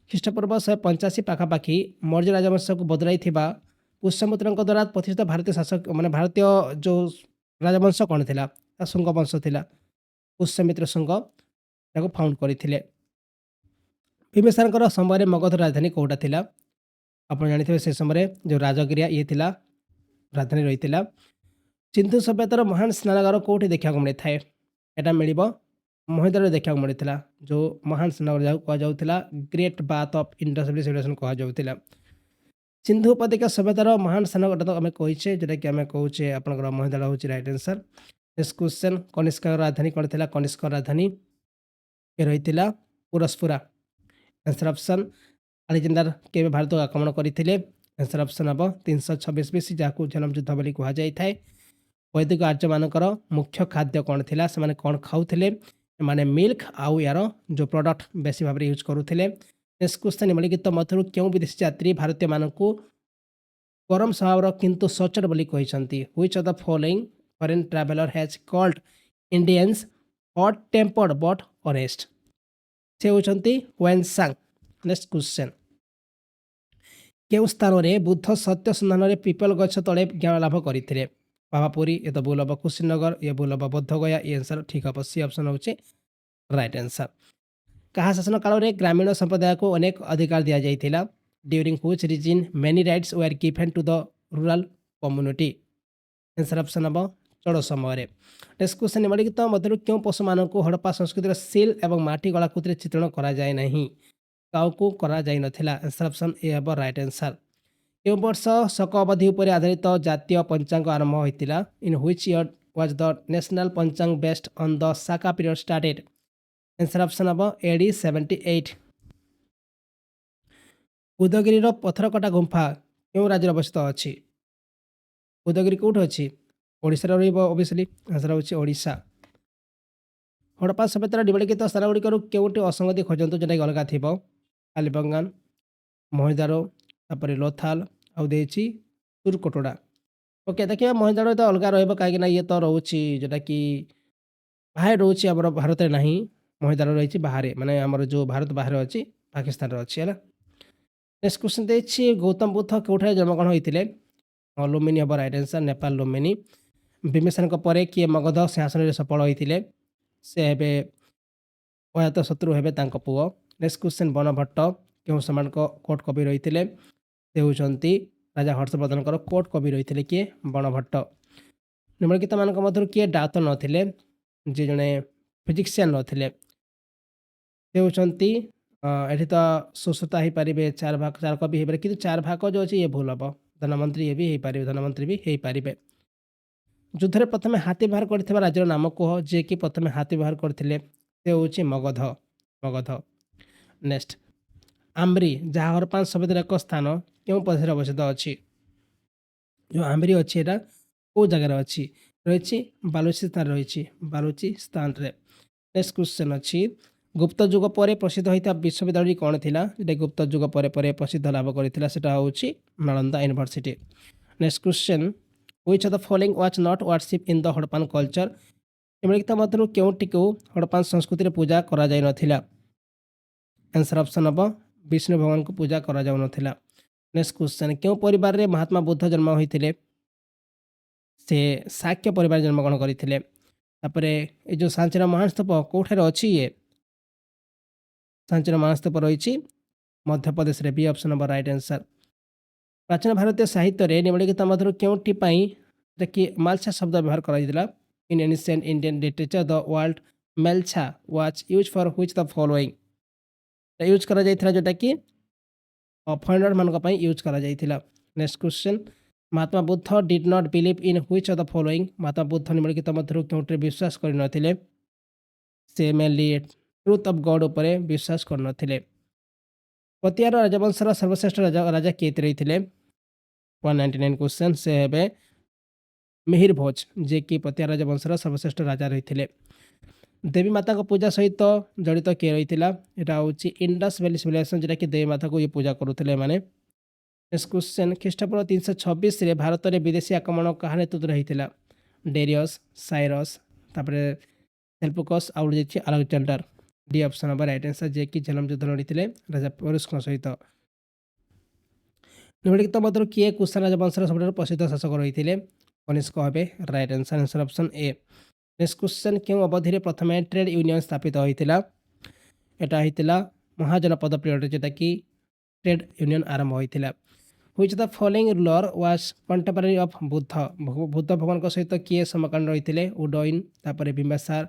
ଖ୍ରୀଷ୍ଟପୂର୍ବ 185 ପାଖାପାଖି ମୌର୍ଯ୍ୟ ରାଜବଂଶକୁ ବଦଳାଇଥିବା ପୁଷ୍ୟମିତ୍ରଙ୍କ ଦ୍ୱାରା ପ୍ରତିଷ୍ଠିତ ଭାରତୀୟ ଶାସକ ମାନେ ଭାରତୀୟ ଯେଉଁ ରାଜବଂଶ କ'ଣ ଥିଲା? ତା ଶୁଙ୍ଗ ବଂଶ ଥିଲା। ପୁଷ୍ୟମିତ୍ର ଶୁଙ୍ଗ ତାକୁ ଫାଉଣ୍ଡ କରିଥିଲେ। ବିମ୍ବିସାରଙ୍କର ସମୟରେ ମଗଧର ରାଜଧାନୀ କେଉଁଟା ଥିଲା? ଆପଣ ଜାଣିଥିବେ ସେ ସମୟରେ ଯେଉଁ ରାଜଗିରିଆ ଇଏ ଥିଲା ରାଜଧାନୀ ରହିଥିଲା। ସିନ୍ଧୁ ସଭ୍ୟତାର ମହାନ ସ୍ନାନାଗାର କେଉଁଠି ଦେଖିବାକୁ ମିଳିଥାଏ? ଏଟା ମିଳିବ ମହିଦାରରେ ଦେଖିବାକୁ ମିଳିଥିଲା। ଯେଉଁ ମହାନ ସ୍ନାନାଗାର ଯାହାକୁ କୁହାଯାଉଥିଲା ଗ୍ରେଟ୍ ବାଥ୍ ଅଫ୍ ଇଣ୍ଡସ୍ ବୋଲି ସିଭିଲାଇଜେସନ୍ କୁହାଯାଉଥିଲା। ସିନ୍ଧୁ ଉପତ୍ୟକା ସଭ୍ୟତାର ମହାନ ସ୍ନାନାଗାର ତ ଆମେ କହିଛେ, ଯେଉଁଟାକି ଆମେ କହୁଛେ ଆପଣଙ୍କର ମହିଦାର ହେଉଛି ରାଇଟ୍ ଆନ୍ସର। ନେକ୍ସଟ କ୍ୱେଶ୍ଚନ୍ କନିଷ୍କଙ୍କ ରାଜଧାନୀ କ'ଣ ଥିଲା? କନିଷ୍କ ରାଜଧାନୀ ରହିଥିଲା ପୁରସ୍ପୁରା। ଆନ୍ସର ଅପସନ୍ ଆଲେକ୍ଜାଣ୍ଡାର କେବେ ଭାରତକୁ ଆକ୍ରମଣ କରିଥିଲେ? ଆନ୍ସର ଅପସନ୍ ହେବ 326 BC, ଯାହାକୁ ଝେଲମ ଯୁଦ୍ଧ ବୋଲି କୁହାଯାଇଥାଏ। ବୈଦିକ ଆର୍ଯ୍ୟମାନଙ୍କର ମୁଖ୍ୟ ଖାଦ୍ୟ କ'ଣ ଥିଲା? ସେମାନେ କ'ଣ ଖାଉଥିଲେ? ଏମାନେ ମିଲ୍କ ଆଉ ୟାର ଯେଉଁ ପ୍ରଡ଼କ୍ଟ ବେଶୀ ଭାବରେ ୟୁଜ୍ କରୁଥିଲେ। ନେକ୍ସଟ କ୍ୱେଶ୍ଚନ୍ ନିମ୍ନଲିଖିତ ମଧ୍ୟରୁ କେଉଁ ବିଦେଶୀ ଯାତ୍ରୀ ଭାରତୀୟମାନଙ୍କୁ ଗରମ ସ୍ୱଭାବର କିନ୍ତୁ ସଚ୍ଚୋଟ ବୋଲି କହିଛନ୍ତି? Which of the following foreign traveller has called Indians hot tempered but honest? ସେ ହେଉଛନ୍ତି ହ୍ୱେନ୍ସାଙ୍ଗ। ନେକ୍ସଟ କ୍ୱେଶ୍ଚନ୍ କେଉଁ ସ୍ଥାନରେ ବୁଦ୍ଧ ସତ୍ୟ ସନ୍ଧାନରେ ପିପଲ ଗଛ ତଳେ ଜ୍ଞାନ ଲାଭ କରିଥିଲେ? ପାଭାପୁରୀ, ଏ ତ ଭୁଲ ହେବ। କୁଶିନଗର, ଇଏ ଭୁଲ ହେବ। ବୋଧଗୟା, ଇ ଆନ୍ସର ଠିକ୍ ହେବ। ସି ଅପସନ୍ ହେଉଛି ରାଇଟ୍ ଆନ୍ସର। କାହା ଶାସନ କାଳରେ ଗ୍ରାମୀଣ ସମ୍ପ୍ରଦାୟକୁ ଅନେକ ଅଧିକାର ଦିଆଯାଇଥିଲା? During which reign many rights were given to the rural community? Answer option ହେବ ଚୋଳ ସମୟରେ। ନେକ୍ସଟ କ୍ୱେଶ୍ଚନ୍ ନିମ୍ନଲିଖିତ ମଧ୍ୟରୁ କେଉଁ ପଶୁମାନଙ୍କୁ ହଡପ୍ପା ସଂସ୍କୃତିର ସିଲ୍ ଏବଂ ମାଟି କଳାକୃତିରେ ଚିତ୍ରଣ କରାଯାଏ ନାହିଁ? କାଉକୁ କରାଯାଇନଥିଲା? ଆନ୍ସର ଅପସନ୍ ଏ ହେବ ରାଇଟ୍ ଆନ୍ସର। କେଉଁ ବର୍ଷ ଶକ ଅବଧି ଉପରେ ଆଧାରିତ ଜାତୀୟ ପଞ୍ଚାଙ୍ଗ ଆରମ୍ଭ ହୋଇଥିଲା? In which year was the national panchang based on the Saka period started? Answer option ହେବ AD 78। ଉଦୟଗିରିର ପଥରକଟା ଗୁମ୍ଫା କେଉଁ ରାଜ୍ୟରେ ଅବସ୍ଥିତ ଅଛି? ଉଦୟଗିରି କେଉଁଠି ଅଛି? ଓଡ଼ିଶାରେ ରହିବ ଅବଭିୟସଲି। ଆନ୍ସର ହେଉଛି ଓଡ଼ିଶା। ହଡପ୍ପା ସଭ୍ୟତାର ନିମ୍ନଲିଖିତ ସ୍ଥାନଗୁଡ଼ିକରୁ କେଉଁଠି ଅସଙ୍ଗତି ଖୋଜନ୍ତୁ ଯେଉଁଟାକି ଅଲଗା ଥିବ? କାଲିବଙ୍ଗାନ, ମହିଦାରୋ, ତାପରେ ଲୋଥାଲ, ଆଉ ଦେଇଛି ତୁର୍କଟୋଡ଼ା। ଓକେ, ଦେଖିବା ମହିଦାରୋ ତ ଅଲଗା ରହିବ, କାହିଁକିନା ଇଏ ତ ରହୁଛି ଯେଉଁଟାକି ବାହାରେ ରହୁଛି, ଆମର ଭାରତରେ ନାହିଁ। ମହିଦାରୋ ରହିଛି ବାହାରେ, ମାନେ ଆମର ଯେଉଁ ଭାରତ ବାହାରେ ଅଛି, ପାକିସ୍ତାନରେ ଅଛି ହେଲା। ନେକ୍ସଟ କ୍ୱେଶ୍ଚନ୍ ଦେଇଛି ଗୌତମ ବୁଦ୍ଧ କେଉଁଠାରେ ଜନ୍ମଗ୍ରହଣ ହୋଇଥିଲେ? ଲୁମ୍ବିନି ହେବ ରାଇଟ୍ ଆନ୍ସର୍, ନେପାଳ ଲୁମ୍ବିନି। ଭୀମସେନଙ୍କ ପରେ କିଏ ମଗଧ ସିଂହାସନରେ ସଫଳ ହୋଇଥିଲେ? ସେ ହେବେ ଅଜାତଶତ୍ରୁ ହେବେ ତାଙ୍କ ପୁଅ। ନେକ୍ସଟ କ୍ୱେଶ୍ଚନ୍ ବର୍ଣ୍ଣଭଟ୍ଟ କେଉଁ ସମ୍ରାଟଙ୍କ କୋର୍ଟ କବି ରହିଥିଲେ? ସେ ହେଉଛନ୍ତି ରାଜା ହର୍ଷବର୍ଦ୍ଧନଙ୍କର କୋର୍ଟ କବି ରହିଥିଲେ କିଏ? ବର୍ଣ୍ଣଭଟ୍ଟ। ନିମ୍ନଲିଖିତମାନଙ୍କ ମଧ୍ୟରୁ କିଏ ଡାକ୍ତର ନଥିଲେ? ଯିଏ ଜଣେ ଫିଜିକ୍ସିଆନ୍ ନଥିଲେ। ସେ ହେଉଛନ୍ତି ଏଠି ତ ସୁଶ୍ରୁତା ହେଇପାରିବେ, ଚାର କବି ହେଇପାରିବେ, କିନ୍ତୁ ଚାର ଭାଗ ଯେଉଁ ଅଛି ଇଏ ଭୁଲ ହେବ। ଧନମନ୍ତ୍ରୀ ଇଏ ବି ହେଇପାରିବେ, ଧନମନ୍ତ୍ରୀ ବି ହେଇପାରିବେ। ଯୁଦ୍ଧରେ ପ୍ରଥମେ ହାତୀ ବ୍ୟବହାର କରିଥିବା ରାଜ୍ୟର ନାମ କୁହ? ଯିଏକି ପ୍ରଥମେ ହାତୀ ବ୍ୟବହାର କରିଥିଲେ ସେ ହେଉଛି ମଗଧ। ମଗଧ। ନେକ୍ସଟ ଆମ୍ରି ଯାହା ହରପ୍ପାନ ସଭ୍ୟତାର ଏକ ସ୍ଥାନ କେଉଁ ପ୍ରଦେଶରେ ଅବସ୍ଥିତ ଅଛି? ଯେଉଁ ଆମ୍ରି ଅଛି ଏଇଟା କେଉଁ ଜାଗାରେ ଅଛି? ରହିଛି ବାଲୁଚିସ୍ତାନ, ରହିଛି ବାଲୁଚିସ୍ତାନରେ। ନେକ୍ସଟ କ୍ୱେଶ୍ଚନ୍ ଅଛି ଗୁପ୍ତ ଯୁଗ ପରେ ପ୍ରସିଦ୍ଧ ହୋଇଥିବା ବିଶ୍ୱବିଦ୍ୟାଳୟଟି କ'ଣ ଥିଲା? ଯେଟା ଗୁପ୍ତ ଯୁଗ ପରେ ପରେ ପ୍ରସିଦ୍ଧ ଲାଭ କରିଥିଲା ସେଟା ହେଉଛି Nalanda university. Next question Which of the following was not worshipped in the Harappan culture? ନିମ୍ନଲିଖିତ ମଧ୍ୟରୁ କେଉଁଟିକୁ ହଡପ୍ପାନ ସଂସ୍କୃତିରେ ପୂଜା କରାଯାଇନଥିଲା? ଆନ୍ସର ଅପସନ୍ ହେବ ବିଷ୍ଣୁ ଭଗବାନଙ୍କୁ ପୂଜା କରାଯାଉନଥିଲା। ନେକ୍ସଟ କ୍ୱେଶ୍ଚନ୍ କେଉଁ ପରିବାରରେ ମହାତ୍ମା ବୁଦ୍ଧ ଜନ୍ମ ହୋଇଥିଲେ? ସେ ଶାକ୍ୟ ପରିବାର ଜନ୍ମଗ୍ରହଣ କରିଥିଲେ। ତାପରେ ଏ ଯେଉଁ ସାଞ୍ଚିର ମହାନ ସ୍ତୂପ କେଉଁଠାରେ ଅଛି? ଇଏ ସାଞ୍ଚିର ମହାନ ସ୍ତୂପ ରହିଛି ମଧ୍ୟପ୍ରଦେଶରେ। ବି ଅପସନ୍ ହେବ ରାଇଟ୍ ଆନ୍ସର। ପ୍ରାଚୀନ ଭାରତୀୟ ସାହିତ୍ୟରେ ନିମ୍ନଲିଖିତ ମଧ୍ୟରୁ କେଉଁଟି ପାଇଁ କି ମାଲଛା ଶବ୍ଦ ବ୍ୟବହାର କରାଯାଇଥିଲା? In ancient Indian literature the word mlechha was use for which the following? Use କରାଯାଇଥିଲା ଯେଉଁଟାକି ଫରେନର ମାନଙ୍କ ପାଇଁ ୟୁଜ୍ କରାଯାଇଥିଲା। Next question Mahatma Buddha did not believe in which of the following? Mahatma Buddha ନିମ୍ନଲିଖିତ ମଧ୍ୟରୁ କେଉଁଟିରେ ବିଶ୍ୱାସ କରିନଥିଲେ? ସେ ମେନଲି ଟ୍ରୁଥ୍ ଅଫ୍ ଗଡ୍ ଉପରେ ବିଶ୍ୱାସ କରିନଥିଲେ। ପତିଆର ରାଜବଂଶର ସର୍ବଶ୍ରେଷ୍ଠ ରାଜା କିଏ ରହିଥିଲେ? 199 କ୍ୱେଶ୍ଚନ୍ ସେ ହେବେ ମିହିର ଭୋଜ, ଯିଏକି ପତିଆର ରାଜବଂଶର ସର୍ବଶ୍ରେଷ୍ଠ ରାଜା ରହିଥିଲେ। ଦେବୀ ମାତାଙ୍କ ପୂଜା ସହିତ ଜଡ଼ିତ କିଏ ରହିଥିଲା? ଏଇଟା ହେଉଛି ଇଣ୍ଡସ୍ ଭ୍ୟାଲି ସିଭିଲାଇଜେସନ୍, ଯେଉଁଟାକି ଦେବୀ ମାତାକୁ ଇଏ ପୂଜା କରୁଥିଲେ ଏମାନେ। ନେକ୍ସଟ କ୍ୱେଶ୍ଚନ୍ ଖ୍ରୀଷ୍ଟପୂର୍ବ 326ରେ ଭାରତରେ ବିଦେଶୀ ଆକ୍ରମଣ କାହା ନେତୃତ୍ୱରେ ହେଇଥିଲା? ଡେରିୟସ୍, ସାଇରସ୍, ତାପରେ ସେଲ୍ଫୁକସ୍ ଆଉ ଯାଇଛି ଆଲେକ୍ଜାଣ୍ଡାର। ଡି ଅପସନ୍ ହେବ ରାଇଟ୍ ଆନ୍ସର, ଯିଏକି ଝେଲମ ଯୁଦ୍ଧ ଲଢ଼ିଥିଲେ ରାଜା ପରୁଷଙ୍କ ସହିତ। ନିମ୍ନଲିଖିତ ମଧ୍ୟରୁ କିଏ କୁଶାନ ରାଜବଂଶର ସବୁଠାରୁ ପ୍ରସିଦ୍ଧ ଶାସକ ରହିଥିଲେ? କନିଷ୍କ ହେବେ right answer, answer option A. Next question କେଉଁ ଅବଧିରେ ପ୍ରଥମେ ଟ୍ରେଡ୍ ୟୁନିୟନ ସ୍ଥାପିତ ହୋଇଥିଲା? এটা ହେଇଥିଲା ମହାଜନପଦ ପିରିୟଡ଼ରେ, ଯେଉଁଟାକି ଟ୍ରେଡ୍ ୟୁନିୟନ ଆରମ୍ଭ ହୋଇଥିଲା। Which the following ruler was contemporary of Buddha? Buddha ଭଗବାନଙ୍କ ସହିତ କିଏ ସମକାଳୀନ ରହିଥିଲେ? ଉଦୟନ, ତାପରେ ବିମ୍ବିସାର,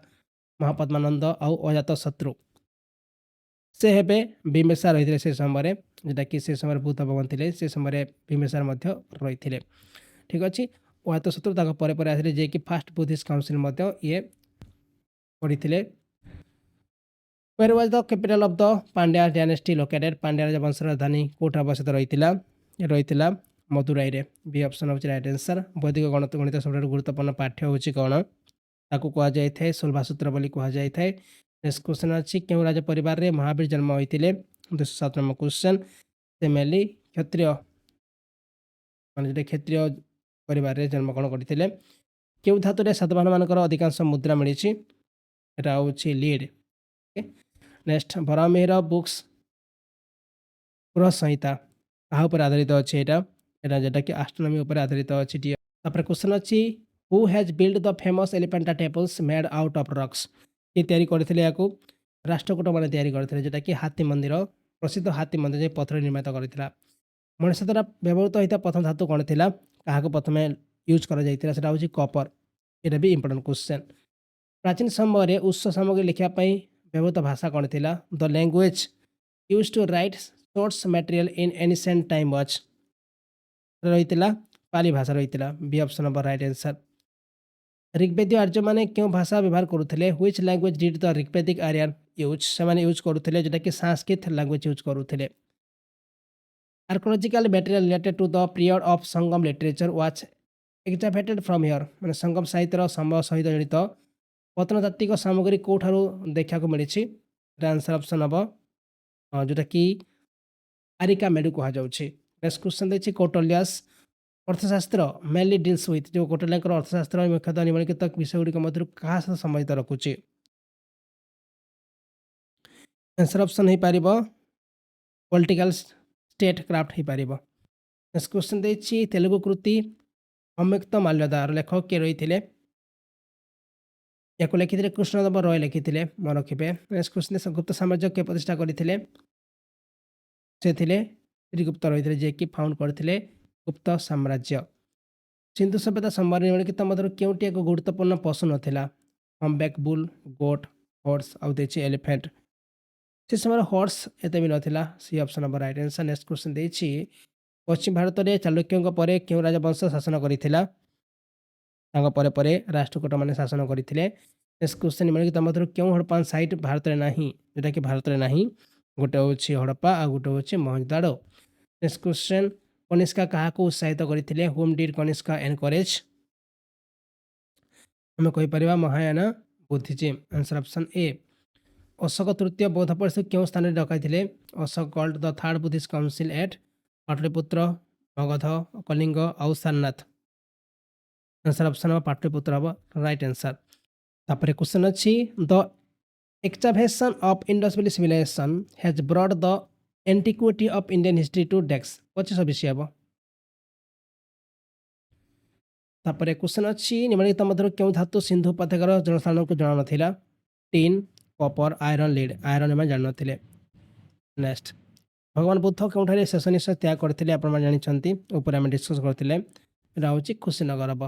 ମହାପଦ୍ମାନନ୍ଦ ଆଉ ଅଜାତଶତ୍ରୁ। ସେ ହେବେ ବିମ୍ବିସାର ରହିଥିଲେ ସେ ସମୟରେ, ଯେଉଁଟାକି ସେ ସମୟରେ ବୁଦ୍ଧ ଭଗବାନ ଥିଲେ, ସେ ସମୟରେ ବିମ୍ବିସାର ମଧ୍ୟ ରହିଥିଲେ। ଠିକ୍ ଅଛି। ଅଜାତଶତ୍ରୁ ତାଙ୍କ ପରେ ପରେ ଆସିଲେ, ଯିଏକି ଫାଷ୍ଟ ବୁଦ୍ଧିଷ୍ଟ କାଉନସିଲ୍ ମଧ୍ୟ ଇଏ ପଢ଼ିଥିଲେ। Where was the capital of the Pandya dynasty located? Pandya ରାଜବଂଶର ରାଜଧାନୀ କେଉଁଠି ଅବସ୍ଥିତ ରହିଥିଲା? ରହିଥିଲା ମଦୁରାଇରେ। ବି ଅପସନ୍ ହେଉଛି ରାଇଟ୍ ଆନ୍ସର। ବୈଦିକ ଗଣିତ ସବୁଠାରୁ ଗୁରୁତ୍ୱପୂର୍ଣ୍ଣ ପାଠ୍ୟ ହେଉଛି କ'ଣ? ତାକୁ କୁହାଯାଇଥାଏ ଶୁଲ୍ଭାସୂତ୍ର ବୋଲି କୁହାଯାଇଥାଏ। ନେକ୍ସଟ କ୍ୱେଶ୍ଚନ୍ ଅଛି କେଉଁ ରାଜ ପରିବାରରେ ମହାବୀର ଜନ୍ମ ହୋଇଥିଲେ? 207 ନମ୍ବର କ୍ୱେଶ୍ଚନ୍। ସେ ମେନଲି କ୍ଷତ୍ରିୟ, ମାନେ ଯେଉଁଟା କ୍ଷତ୍ରିୟ ପରିବାରରେ ଜନ୍ମଗ୍ରହଣ କରିଥିଲେ। କେଉଁ ଧାତୁରେ ସାଧୁମାନମାନଙ୍କର ଅଧିକାଂଶ ମୁଦ୍ରା ମିଳିଛି? ଏଟା ହେଉଛି ଲିଡ୍। ନେକ୍ସଟ ବରାହମିହିର ବୁକ୍ସ ବୃହତ ସଂହିତା କାହା ଉପରେ ଆଧାରିତ ଅଛି? ଏଇଟା ଯେଉଁଟାକି ଆଷ୍ଟ୍ରୋନୋମି ଉପରେ ଆଧାରିତ ଅଛି। ତାପରେ କ୍ୱେଶ୍ଚନ୍ ଅଛି who has build the famous Elephanta temples made out of rocks? କିଏ ତିଆରି କରିଥିଲେ ଏହାକୁ? ରାଷ୍ଟ୍ରକୂଟମାନେ ତିଆରି କରିଥିଲେ, ଯେଉଁଟାକି ହାତୀ ମନ୍ଦିର, ପ୍ରସିଦ୍ଧ ହାତୀ ମନ୍ଦିର ଯେ ପଥର ନିର୍ମିତ କରିଥିଲା। ମଣିଷ ଦ୍ୱାରା ବ୍ୟବହୃତ ହୋଇଥିବା ପ୍ରଥମ ଧାତୁ କ'ଣ ଥିଲା? କାହାକୁ ପ୍ରଥମେ ୟୁଜ୍ କରାଯାଇଥିଲା? ସେଟା ହେଉଛି କପର। ଏଇଟା ବି ଇମ୍ପୋର୍ଟାଣ୍ଟ କ୍ୱେଶ୍ଚନ୍। ପ୍ରାଚୀନ ସମୟରେ ଉତ୍ସ ସାମଗ୍ରୀ ଲେଖିବା ପାଇଁ ବ୍ୟବହୃତ ଭାଷା କ'ଣ ଥିଲା? The language use to write source material in ancient time was? ରହିଥିଲା ପାଲି ଭାଷା ରହିଥିଲା। ବି ଅପସନ୍ ହେବ ରାଇଟ୍ ଆନ୍ସର। ଋଗ୍ବେଦୀୟ ଆର୍ଯ୍ୟମାନେ କେଉଁ ଭାଷା ବ୍ୟବହାର କରୁଥିଲେ? Which language did the Rigvedic Aryan use? ସେମାନେ ୟୁଜ୍ କରୁଥିଲେ ଯେଉଁଟାକି ସାଂସ୍କ୍ରିଟ ଲାଙ୍ଗୁଏଜ୍ ୟୁଜ୍ କରୁଥିଲେ। Archaeological material related to the period of Sangam literature was excavated from here? ମାନେ ସଙ୍ଗମ ସାହିତ୍ୟର ସମୟ ସହିତ ଜଡ଼ିତ ପ୍ରତ୍ନତାତ୍ତ୍ୱିକ ସାମଗ୍ରୀ କେଉଁଠାରୁ ଦେଖିବାକୁ ମିଳିଛି? ଆନ୍ସର ଅପସନ୍ ହେବ ଯେଉଁଟାକି ଆରିକା ମେଡ଼ୁ କୁହାଯାଉଛି। ନେକ୍ସଟ କ୍ୱେଶ୍ଚନ୍ ଦେଇଛି କୌଟଲ୍ୟାସ ଅର୍ଥଶାସ୍ତ୍ର ମେନଲି ଡିଲ୍ସ ୱିଥ୍? ଯେଉଁ କୌଟଲ୍ୟାଙ୍କର ଅର୍ଥଶାସ୍ତ୍ର ମୁଖ୍ୟତଃ ନିମ୍ନଲିଖିତ ବିଷୟଗୁଡ଼ିକ ମଧ୍ୟରୁ କାହା ସହିତ ସମ୍ବନ୍ଧିତ ରଖୁଛି? ଆନ୍ସର ଅପସନ୍ ହେଇପାରିବ ପଲିଟିକାଲ ଷ୍ଟେଟ୍ କ୍ରାଫ୍ଟ ହେଇପାରିବ। ନେକ୍ସଟ କ୍ୱେଶ୍ଚନ୍ ଦେଇଛି ତେଲୁଗୁ କୃତି ଅମ୍ୟୁକ୍ତ ମାଲ୍ୟଦାର ଲେଖକ କିଏ ରହିଥିଲେ? ୟାକୁ ଲେଖିଥିଲେ କୃଷ୍ଣଦେବ ରୟ ଲେଖିଥିଲେ, ମନେ ରଖିବେ। ନେକ୍ସଟ କ୍ୱେଶ୍ଚନ୍ ଗୁପ୍ତ ସାମ୍ରାଜ୍ୟ କିଏ ପ୍ରତିଷ୍ଠା କରିଥିଲେ? ସେ ଥିଲେ ଶ୍ରୀଗୁପ୍ତ ରହିଥିଲେ, ଯିଏକି ଫାଉଣ୍ଡ କରିଥିଲେ ଗୁପ୍ତ ସାମ୍ରାଜ୍ୟ। ସିନ୍ଧୁ ସଭ୍ୟତା ସମୟରେ ନିମ୍ନଲିଖିତ ମଧ୍ୟରୁ କେଉଁଟି ଏକ ଗୁରୁତ୍ୱପୂର୍ଣ୍ଣ ପଶୁ ନଥିଲା? ହମ୍ପବ୍ୟାକ୍ ବୁଲ୍, ଗୋଟ୍, ହର୍ସ ଆଉ ଦେଇଛି ଏଲିଫେଣ୍ଟ। ସେ ସମୟରେ ହର୍ସ ଏତେ ବି ନଥିଲା। ସି ଅପସନ୍ ହବ ରାଇଟ୍ ଆନ୍ସର। ନେକ୍ସଟ କ୍ୱେଶ୍ଚନ୍ ଦେଇଛି ପଶ୍ଚିମ ଭାରତରେ ଚାଲୁକ୍ୟଙ୍କ ପରେ କେଉଁ ରାଜବଂଶ ଶାସନ କରିଥିଲା? ତାଙ୍କ ପରେ ପରେ ରାଷ୍ଟ୍ରକୂଟମାନେ ଶାସନ କରିଥିଲେ। ନେକ୍ସଟ କ୍ୱେଶ୍ଚନ୍ ନିମ୍ନଲିଖିତ ମଧ୍ୟରୁ କେଉଁ ହଡପ୍ପାନ ସାଇଟ୍ ଭାରତରେ ନାହିଁ? ଯେଉଁଟାକି ଭାରତରେ ନାହିଁ, ଗୋଟେ ହେଉଛି ହଡପ୍ପା ଆଉ ଗୋଟେ ହେଉଛି ମହେଞ୍ଜୋଦାଡୋ। ନେକ୍ସଟ କ୍ୱେଶ୍ଚନ୍ କନିଷ୍କା କାହାକୁ ଉତ୍ସାହିତ କରିଥିଲେ? Whom did Kanishka encourage? ଆମେ କହିପାରିବା Mahayana Buddhism. Answer option A. Ashoka ତୃତୀୟ ବୌଦ୍ଧ ପରିଷଦ କେଉଁ ସ୍ଥାନରେ ଡକାଇଥିଲେ? Ashoka called the third Buddhist council at Pataliputra, Magadha, Kalinga ଆଉ ସାରନାଥ। ଆନ୍ସର ଅପସନ୍ ହବ ପାଟଳିପୁତ୍ର ହବ ରାଇଟ୍ ଆନ୍ସର। ତାପରେ କ୍ୱେଶ୍ଚନ୍ ଅଛି the excavation of Indus valley civilisation has brought the antiquity of Indian history to desk. 25 ହବ। ତାପରେ କ୍ୱେଶ୍ଚନ୍ ଅଛି ନିମ୍ନଲିଖିତ ମଧ୍ୟରୁ କେଉଁ ଧାତୁ ସିନ୍ଧୁ ଉପତ୍ୟକାର ଜନସାଧାରଣଙ୍କୁ ଜଣାନଥିଲା? ଟିନ୍, କପର, ଆଇରନ୍, ଲିଡ୍। ଆଇରନ୍ ଏମାନେ ଜାଣିନଥିଲେ। ନେକ୍ସଟ ଭଗବାନ ବୁଦ୍ଧ କେଉଁଠାରେ ଶେଷ ନିଶ୍ୱାସ ତ୍ୟାଗ କରିଥିଲେ? ଆପଣମାନେ ଜାଣିଛନ୍ତି, ଉପରେ ଆମେ ଡିସ୍କସ୍ କରିଥିଲେ। ଏଇଟା ହେଉଛି କୁଶୀନଗର ହବ।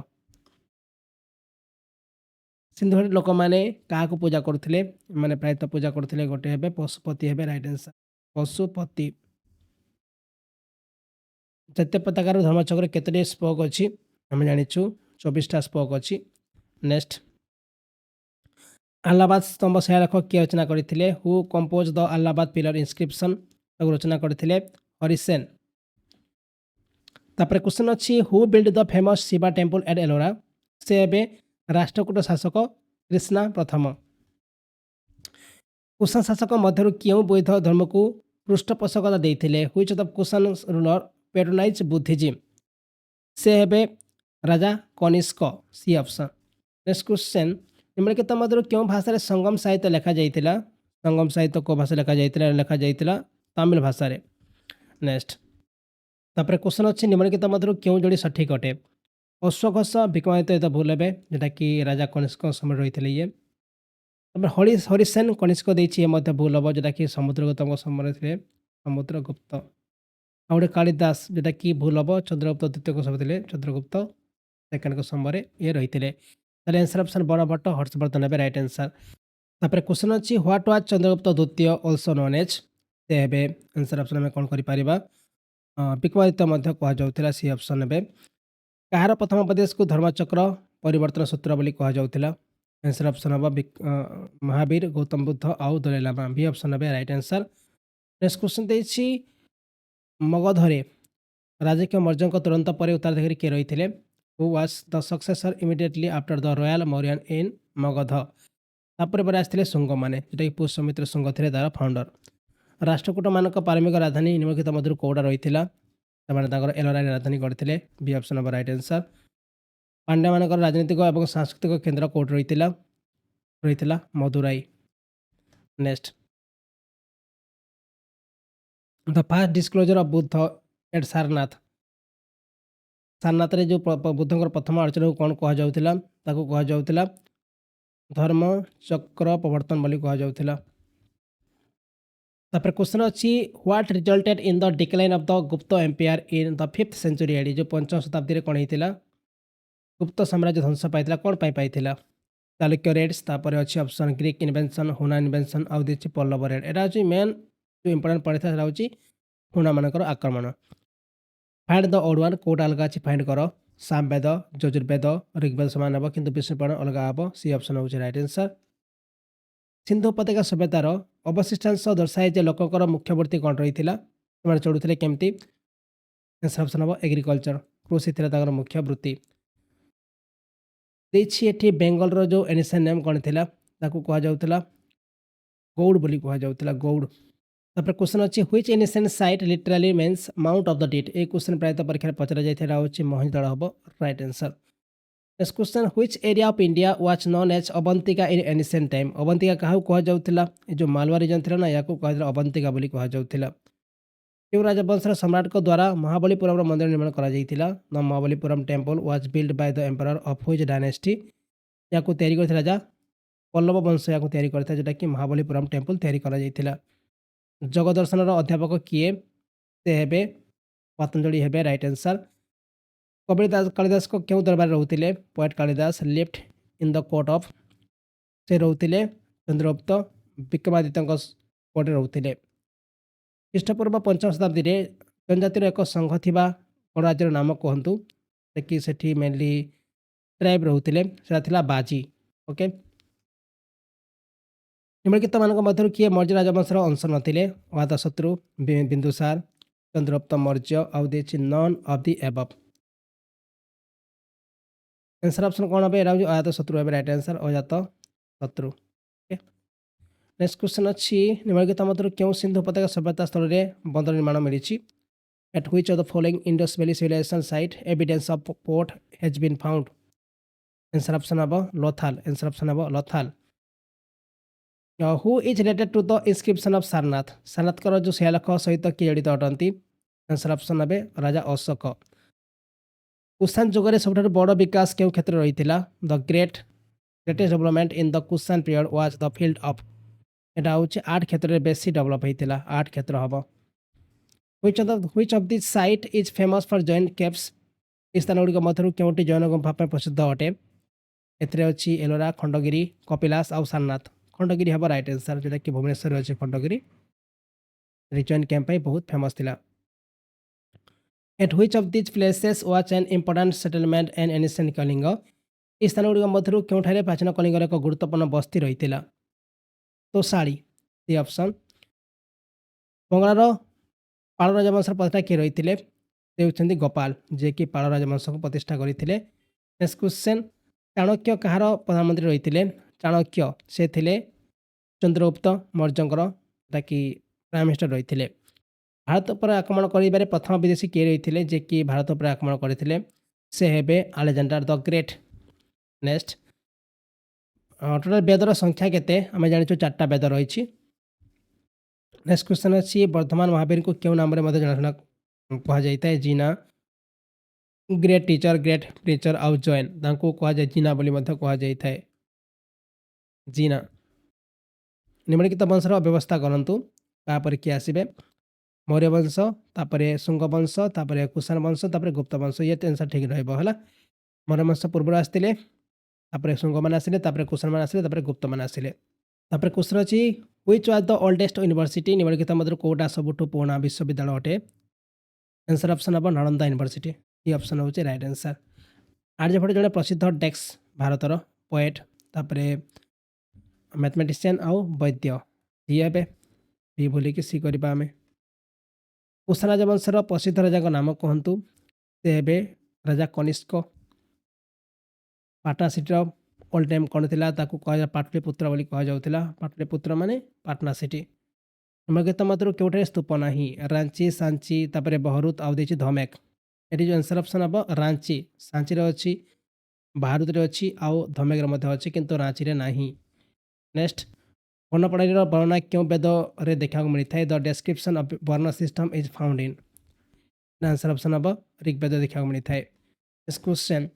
ସିନ୍ଧୁରେ ଲୋକମାନେ କାହାକୁ ପୂଜା କରୁଥିଲେ? ଏମାନେ ପ୍ରାୟତଃ ପୂଜା କରୁଥିଲେ ଗୋଟେ ହେବେ ପଶୁପତି ହେବେ ରାଇଟ୍ ଆନ୍ସର। ପଶୁପତି। ଜାତୀୟ ପତାକାର ଧର୍ମଚକ୍ରରେ କେତୋଟି ସ୍ପୋକ୍ ଅଛି? ଆମେ ଜାଣିଛୁ 24ଟା ସ୍ପୋକ୍ ଅଛି। ନେକ୍ସଟ ଆହ୍ଲାବାଦ ସ୍ତମ୍ଭ ଶିଳାଲେଖ କିଏ ରଚନା କରିଥିଲେ? Who compose the Allahabad pillar inscription? ତାକୁ ରଚନା କରିଥିଲେ ହରିସେନ। ତାପରେ କ୍ୱେଶ୍ଚନ୍ ଅଛି who build the famous Shiva temple at Ellora? ସେ ଏବେ ରାଷ୍ଟ୍ରକୂଟ ଶାସକ କ୍ରିଷ୍ଣା ପ୍ରଥମ। କୁଷାଣ ଶାସକ ମଧ୍ୟରୁ କେଉଁ ବୌଦ୍ଧ ଧର୍ମକୁ ପୃଷ୍ଠପୋଷକତା ଦେଇଥିଲେ? Which of the Kushan ruler patronise Buddhism? ସେ ହେବେ ରାଜା Kanishka. C option. Next question ନିମ୍ନଲିଖିତ ମଧ୍ୟରୁ କେଉଁ ଭାଷାରେ ସଙ୍ଗମ ସାହିତ୍ୟ ଲେଖାଯାଇଥିଲା? ସଙ୍ଗମ ସାହିତ୍ୟ କେଉଁ ଭାଷାରେ ଲେଖାଯାଇଥିଲା? ଲେଖାଯାଇଥିଲା ତାମିଲ ଭାଷାରେ। ନେକ୍ସଟ ତାପରେ କ୍ୱେଶ୍ଚନ୍ ଅଛି ନିମ୍ନଲିଖିତ ମଧ୍ୟରୁ କେଉଁ ଯୋଡ଼ି ସଠିକ୍ ଅଟେ? ଅଶ୍ୱଘୋଷ ବିକ୍ରମାଦିତ୍ୟ ତ ଭୁଲ ହେବେ, ଯେଉଁଟାକି ରାଜା କନିଷ୍କ ସମୟରେ ରହିଥିଲେ ଇଏ। ତାପରେ ହରିସେନ କନିଷ୍କ ଦେଇଛି, ଏ ମଧ୍ୟ ଭୁଲ ହେବ, ଯେଉଁଟାକି ସମୁଦ୍ରଗୁପ୍ତଙ୍କ ସମୟରେ ଥିଲେ ସମୁଦ୍ରଗୁପ୍ତ। ଆଉ ଗୋଟେ କାଳିଦାସ, ଯେଉଁଟାକି ଭୁଲ ହେବ, ଚନ୍ଦ୍ରଗୁପ୍ତ ଦ୍ୱିତୀୟଙ୍କ ସମୟ ଥିଲେ ଚନ୍ଦ୍ରଗୁପ୍ତ ସେକେଣ୍ଡଙ୍କ ସମୟରେ ଇଏ ରହିଥିଲେ। ତାହେଲେ ଆନ୍ସର ଅପସନ୍ ବଡ଼ ଭଟ୍ଟ ହର୍ଷବର୍ଦ୍ଧନ ହେବେ ରାଇଟ୍ ଆନ୍ସର। ତାପରେ କ୍ୱେଶ୍ଚନ୍ ଅଛି ହ୍ୱାଟ୍ ୱାଜ୍ ଚନ୍ଦ୍ରଗୁପ୍ତ ଦ୍ୱିତୀୟ ଅଲସୋ ନୋନ୍ ଏଜ୍? ସେ ହେବେ ଆନ୍ସର ଅପସନ୍ ଆମେ କ'ଣ କରିପାରିବା? ବିକ୍ରମାଦିତ୍ୟ ମଧ୍ୟ କୁହାଯାଉଥିଲା। ସି ଅପସନ୍ ନେବେ। କାହାର ପ୍ରଥମ ଉପଦେଶକୁ ଧର୍ମଚକ୍ର ପରିବର୍ତ୍ତନ ସୂତ୍ର ବୋଲି କୁହାଯାଉଥିଲା? ଆନ୍ସର ଅପସନ୍ ହେବ ମହାବୀର, ଗୌତମ ବୁଦ୍ଧ ଆଉ ଦଲାଇ ଲାମା। ବି ଅପସନ୍ ନେବେ ରାଇଟ୍ ଆନ୍ସର। ନେକ୍ସଟ କ୍ୱେଶ୍ଚନ୍ ଦେଇଛି ମଗଧରେ ରାଜକୀୟ ମୌର୍ଯ୍ୟଙ୍କ ତୁରନ୍ତ ପରେ ଉତ୍ତରାଧିକାରୀ କିଏ ରହିଥିଲେ? Who was the successor immediately after the royal Mauryan in Magadha? ତାପରେ ପରେ ଆସିଥିଲେ ଶୁଙ୍ଗମାନେ, ଯେଉଁଟାକି ପୁଷ୍ୟମିତ୍ର ଶୁଙ୍ଗ ଥିଲେ ତାର ଫାଉଣ୍ଡର। ରାଷ୍ଟ୍ରକୂଟମାନଙ୍କ ପ୍ରାରମ୍ଭିକ ରାଜଧାନୀ ନିମ୍ନଲିଖିତ ମଧ୍ୟରୁ କେଉଁଟା ରହିଥିଲା? ସେମାନେ ତାଙ୍କର ଏଲୋରାରେ ରାଜଧାନୀ କରିଥିଲେ। ବି ଅପସନ୍ ହେବ ରାଇଟ୍ ଆନ୍ସର। ପାଣ୍ଡ୍ୟମାନଙ୍କର ରାଜନୈତିକ ଏବଂ ସାଂସ୍କୃତିକ କେନ୍ଦ୍ର କେଉଁଠି ରହିଥିଲା Madurai. Next the first disclosure of Buddha at Sarnath? ସାରନାଥରେ ଯେଉଁ ବୁଦ୍ଧଙ୍କର ପ୍ରଥମ ଆଲୋଚନାକୁ କ'ଣ କୁହାଯାଉଥିଲା? ତାକୁ କୁହାଯାଉଥିଲା ଧର୍ମ ଚକ୍ର ପ୍ରବର୍ତ୍ତନ ବୋଲି କୁହାଯାଉଥିଲା। ତାପରେ କ୍ୱେଶ୍ଚନ୍ ଅଛି what resulted in the decline of the Gupta empire in the 5th century AD? ଯେଉଁ ପଞ୍ଚମ ଶତାବ୍ଦୀରେ କ'ଣ ହେଇଥିଲା? ଗୁପ୍ତ ସାମ୍ରାଜ୍ୟ ଧ୍ୱଂସ ପାଇଥିଲା। କ'ଣ ପାଇଁ ପାଇଥିଲା? ଚାଲୁକ୍ୟ ରେଡ୍ସ, ତାପରେ ଅଛି ଅପସନ୍ ଗ୍ରୀକ୍ ଇନଭେନ୍ସନ୍, ହୁନା ଇନଭେନ୍ସନ୍ ଆଉ ଦେଇଛି ପଲ୍ଲବ ରେଡ୍। ଏଇଟା ହେଉଛି ମେନ୍ ଯେଉଁ ଇମ୍ପୋର୍ଟାଣ୍ଟ ପଡ଼ିଥାଏ, ସେଟା ହେଉଛି ହୁଣାମାନଙ୍କର ଆକ୍ରମଣ। ଫାଇଣ୍ଡ ଦ ଓଡ୍ ୱାନ୍, କେଉଁଟା ଅଲଗା ଅଛି ଫାଇଣ୍ଡ କର? ସାମବେଦ, ଯଜୁର୍ବେଦ, ଋଗ୍ବେଦ ସମାନ ହେବ କିନ୍ତୁ ବିଷ୍ଣୁ ପୁରାଣ ଅଲଗା ହେବ। ସି ଅପସନ୍ ହେଉଛି ରାଇଟ୍ ଆନ୍ସର। ସିନ୍ଧୁ ଉପତ୍ୟକା ସଭ୍ୟତାର ଅବଶିଷ୍ଟାଂଶ ଦର୍ଶାଏ ଯେ ଲୋକଙ୍କର ମୁଖ୍ୟ ବୃତ୍ତି କ'ଣ ରହିଥିଲା? ସେମାନେ ଚଳୁଥିଲେ କେମିତି? ଆନ୍ସର ଅପସନ୍ ହେବ ଏଗ୍ରିକଲଚର। କୃଷି ଥିଲା ତାଙ୍କର ମୁଖ୍ୟ ବୃତ୍ତି। ଦେଇଛି ଏଠି ବେଙ୍ଗଲର ଯେଉଁ ଏନିସିଆନ୍ ନେମ୍ କ'ଣ ଥିଲା? ତାକୁ କୁହାଯାଉଥିଲା ଗୌଡ଼ ବୋଲି କୁହାଯାଉଥିଲା, ଗୌଡ଼। ତାପରେ କ୍ୱେଶ୍ଚନ୍ ଅଛି which ancient site literally means mount of the dead? এই କ୍ୱେଶ୍ଚନ୍ ପ୍ରାୟତଃ ପରୀକ୍ଷାରେ ପଚରାଯାଇଥିଲା, ହେଉଛି ମହେଞ୍ଜୋଦାଡୋ ହେବ right answer. Next question which area of India was known as Avantika in ancient time? Avantika କାହାକୁ କୁହାଯାଉଥିଲା? ଏ ଯେଉଁ ମାଲୱା ରିଜନ୍ ଥିଲା ନା, ୟାକୁ କୁହାଯାଉଥିଲା ଅବନ୍ତିକା ବୋଲି କୁହାଯାଉଥିଲା। କେଉଁ ରାଜବଂଶର ସମ୍ରାଟଙ୍କ ଦ୍ୱାରା ମହାବଳୀପୁରମର ମନ୍ଦିର ନିର୍ମାଣ କରାଯାଇଥିଲା? The Mahabalipuram temple was build by the emperor of which dynasty? ଏହାକୁ ତିଆରି କରିଥିଲା ରାଜା ପଲ୍ଲବ ବଂଶ ଏହାକୁ ତିଆରି କରିଥିଲା, ଯେଉଁଟାକି ମହାବଳୀପୁରମ୍ ଟେମ୍ପଲ୍ ତିଆରି କରାଯାଇଥିଲା। ଜଗଦର୍ଶନର ଅଧ୍ୟାପକ କିଏ? ସେ ହେବେ ପତଞ୍ଜଳି ହେବେ ରାଇଟ୍ ଆନ୍ସର୍। କବି କାଳିଦାସଙ୍କ କେଉଁ ଦରବାରରେ ରହୁଥିଲେ? Poet Kalidas lived in the court of, ସେ ରହୁଥିଲେ ଚନ୍ଦ୍ରଗୁପ୍ତ ବିକ୍ରମାଦିତ୍ୟଙ୍କ କୋର୍ଟରେ ରହୁଥିଲେ। ଖ୍ରୀଷ୍ଟପୂର୍ବ 5ମ ଶତାବ୍ଦୀରେ ଜନଜାତିର ଏକ ସଂଘ ଥିବା ଗଣରାଜ୍ୟର ନାମ କୁହନ୍ତୁ? କି ସେଠି ମେନଲି ଟ୍ରାଇବ୍ ରହୁଥିଲେ, ସେଟା ଥିଲା ବାଜି। ଓକେ, ନିମ୍ନଲିଖିତମାନଙ୍କ ମଧ୍ୟରୁ କିଏ ମୌର୍ଯ୍ୟ ରାଜବଂଶର ଅଂଶ ନଥିଲେ? ଅଜାତଶତ୍ରୁ, ବିନ୍ଦୁସାର, ଚନ୍ଦ୍ରଗୁପ୍ତ ମୌର୍ଯ୍ୟ ଆଉ ଦେଇଛି non of the above. Answer option କ'ଣ হবে? এটা ହେଉଛି ଅଜାତଶତ୍ରୁ হবে ରାଇଟ୍ ଆନ୍ସର, ଅଜାତଶତ୍ରୁ। ନେକ୍ସଟ କ୍ୱେଶ୍ଚନ୍ ଅଛି, ନିମ୍ନଲିଖିତ ମଧ୍ୟରୁ କେଉଁ ସିନ୍ଧୁ ଉପତ୍ୟକା ସଭ୍ୟତା ସ୍ଥଳରେ ବନ୍ଦର ନିର୍ମାଣ ମିଳିଛି? At which of the following Indus Valley civilization site evidence of port has been found? Answer option ହେବ ଲୋଥାଲ। Answer option ହେବ Lothal. Who is related to the inscription of Sarnath? ସାରନାଥଙ୍କର ଯେଉଁ ଶିଳାଲେଖ ସହିତ କିଏ ଜଡ଼ିତ ଅଟନ୍ତି? Answer option ନେବେ ରାଜା ଅଶୋକ। କୁଷାଣ ଯୁଗରେ ସବୁଠାରୁ ବଡ଼ ବିକାଶ କେଉଁ କ୍ଷେତ୍ରରେ ରହିଥିଲା? The greatest development in the Kushan period was the field of, এটা ହେଉଛି ଆର୍ଟ କ୍ଷେତ୍ରରେ ବେଶୀ ଡେଭଲପ ହେଇଥିଲା, ଆର୍ଟ କ୍ଷେତ୍ର ହେବ। Which of these site is famous for Jain caves? ଏହି ସ୍ଥାନଗୁଡ଼ିକ ମଧ୍ୟରୁ କେଉଁଟି ଜୈନ ଗୁମ୍ଫା ପାଇଁ ପ୍ରସିଦ୍ଧ ଅଟେ? ଏଥିରେ ଅଛି ଏଲୋରା, ଖଣ୍ଡଗିରି, କପିଳାସ ଆଉ ସାରନାଥ। ଖଣ୍ଡଗିରି ହେବ ରାଇଟ୍ ଆନ୍ସର, ଯେଉଁଟାକି ଭୁବନେଶ୍ୱରରେ ଅଛି ଖଣ୍ଡଗିରି। ଜୈନ କ୍ୟାମ୍ପ ପାଇଁ ବହୁତ ଫେମସ୍ ଥିଲା। At which of these places was an important settlement and ancient Kalinga? ଏହି ସ୍ଥାନଗୁଡ଼ିକ ମଧ୍ୟରୁ କେଉଁଠାରେ ପ୍ରାଚୀନ କଳିଙ୍ଗର ଏକ ଗୁରୁତ୍ୱପୂର୍ଣ୍ଣ ବସ୍ତି ରହିଥିଲା? ତୋଷାଳୀ, ଦି ଅପସନ୍। ବଙ୍ଗଳାର ପାଳ ରାଜବଂଶର ପ୍ରତିଷ୍ଠା କିଏ ରହିଥିଲେ? ସେ ହେଉଛନ୍ତି ଗୋପାଳ, ଯିଏକି ପାଳ ରାଜବଂଶକୁ ପ୍ରତିଷ୍ଠା କରିଥିଲେ। ନେକ୍ସଟ କ୍ୱେଶ୍ଚନ୍, ଚାଣକ୍ୟ କାହାର ପ୍ରଧାନମନ୍ତ୍ରୀ ରହିଥିଲେ? ଚାଣକ୍ୟ ସେ ଥିଲେ ଚନ୍ଦ୍ରଗୁପ୍ତ ମୌର୍ଯ୍ୟଙ୍କର, ଯାହାକି ପ୍ରାଇମ୍ ମିନିଷ୍ଟର ରହିଥିଲେ। ଭାରତ ଉପରେ ଆକ୍ରମଣ କରିବାରେ ପ୍ରଥମ ବିଦେଶୀ କିଏ ରହିଥିଲେ, ଯିଏକି ଭାରତ ଉପରେ ଆକ୍ରମଣ କରିଥିଲେ? ସେ ହେବେ Alexander the great. Next, total ବେଦର ସଂଖ୍ୟା କେତେ? ଆମେ ଜାଣିଛୁ 4ଟା ବେଦ ରହିଛି। ନେକ୍ସଟ କ୍ୱେଶ୍ଚନ୍ ଅଛି, ବର୍ଦ୍ଧମାନ ମହାବୀରଙ୍କୁ କେଉଁ ନାମରେ ମଧ୍ୟ ଜଣାଶୁଣା କୁହାଯାଇଥାଏ? ଜିନା, ଗ୍ରେଟ୍ ଟିଚର, ଗ୍ରେଟ୍ ପ୍ରିଚର ଆଉ ଜୈନ, ତାଙ୍କୁ କୁହାଯାଏ ଜିନା ବୋଲି ମଧ୍ୟ କୁହାଯାଇଥାଏ, ଜିନା। ନିମ୍ନଲିଖିତ ବଂଶର ବ୍ୟବସ୍ଥା କରନ୍ତୁ, ତାପରେ କିଏ ଆସିବେ? ମୌର୍ଯ୍ୟ ବଂଶ, ତାପରେ ଶୁଙ୍ଗ ବଂଶ, ତାପରେ କୁଷାଣ ବଂଶ, ତାପରେ ଗୁପ୍ତ ବଂଶ। ଇଏ ଆନ୍ସର ଠିକ୍ ରହିବ ହେଲା। ମୌର୍ଯ୍ୟ ବଂଶ ପୂର୍ବରୁ ଆସିଥିଲେ, ତାପରେ ଶୁଙ୍ଗମାନେ ଆସିଲେ, ତାପରେ କୁଷାଣମାନେ ଆସିଲେ, ତାପରେ ଗୁପ୍ତମାନେ ଆସିଲେ। ତାପରେ କ୍ୱେଶ୍ଚନ୍ ଅଛି, which was the oldest university? ନିମ୍ନଲିଖିତ ମଧ୍ୟରୁ କେଉଁଟା ସବୁଠୁ ପୁରୁଣା ବିଶ୍ୱବିଦ୍ୟାଳୟ ଅଟେ? ଆନ୍ସର ଅପସନ୍ ହେବ ନାଳନ୍ଦା ୟୁନିଭର୍ସିଟି। ଏ ଅପସନ୍ ହେଉଛି ରାଇଟ୍ ଆନ୍ସର। ଆର୍ଯ୍ୟଭଟ୍ଟ ଜଣେ ପ୍ରସିଦ୍ଧ ଡେକ୍ସ ଭାରତର ପୋଏଟ୍, ତାପରେ ମ୍ୟାଥମେଟିସିଆନ୍ ଆଉ ବୈଦ୍ୟ। ଇଏ ଏବେ ବି ଭୁଲିକି ସି କରିବା ଆମେ। କୁଷାଣ ରାଜବଂଶର ପ୍ରସିଦ୍ଧ ରାଜାଙ୍କ ନାମ କୁହନ୍ତୁ? ସେ ହେବେ ରାଜା କନିଷ୍କ। ପାଟନା ସିଟିର ଓଲ୍ଡ ନେମ୍ କ'ଣ ଥିଲା? ତାକୁ କୁହାଯାଏ ପାଟଳିପୁତ୍ର ବୋଲି କୁହାଯାଉଥିଲା। ପାଟଳିପୁତ୍ର ମାନେ ପାଟନା ସିଟି। ନିମ୍ନଲିଖିତ ମଧ୍ୟରୁ କେଉଁଠାରେ ସ୍ତୂପ ନାହିଁ? ରାଞ୍ଚି, ସାଞ୍ଚି, ତାପରେ ବହରୁତ ଆଉ ଦେଇଛି ଧମେକ। ଏଠି ଯେଉଁ ଆନ୍ସର ଅପସନ୍ ହେବ ରାଞ୍ଚି। ସାଞ୍ଚିରେ ଅଛି, ବାହାରୁତରେ ଅଛି ଆଉ ଧମେକରେ ମଧ୍ୟ ଅଛି, କିନ୍ତୁ ରାଞ୍ଚିରେ ନାହିଁ। ନେକ୍ସଟ, ବର୍ଣ୍ଣପ୍ରଣାଳୀର ବର୍ଣ୍ଣନା କେଉଁ ବେଦରେ ଦେଖିବାକୁ ମିଳିଥାଏ? ଦ ଡେସ୍କ୍ରିପସନ୍ ଅଫ୍ ବର୍ଣ୍ଣ system is found in. Answer option ହେବ ଋଗ୍ବେଦ ଦେଖିବାକୁ ମିଳିଥାଏ। ନେକ୍ସଟ କ୍ୱେଶ୍ଚନ୍,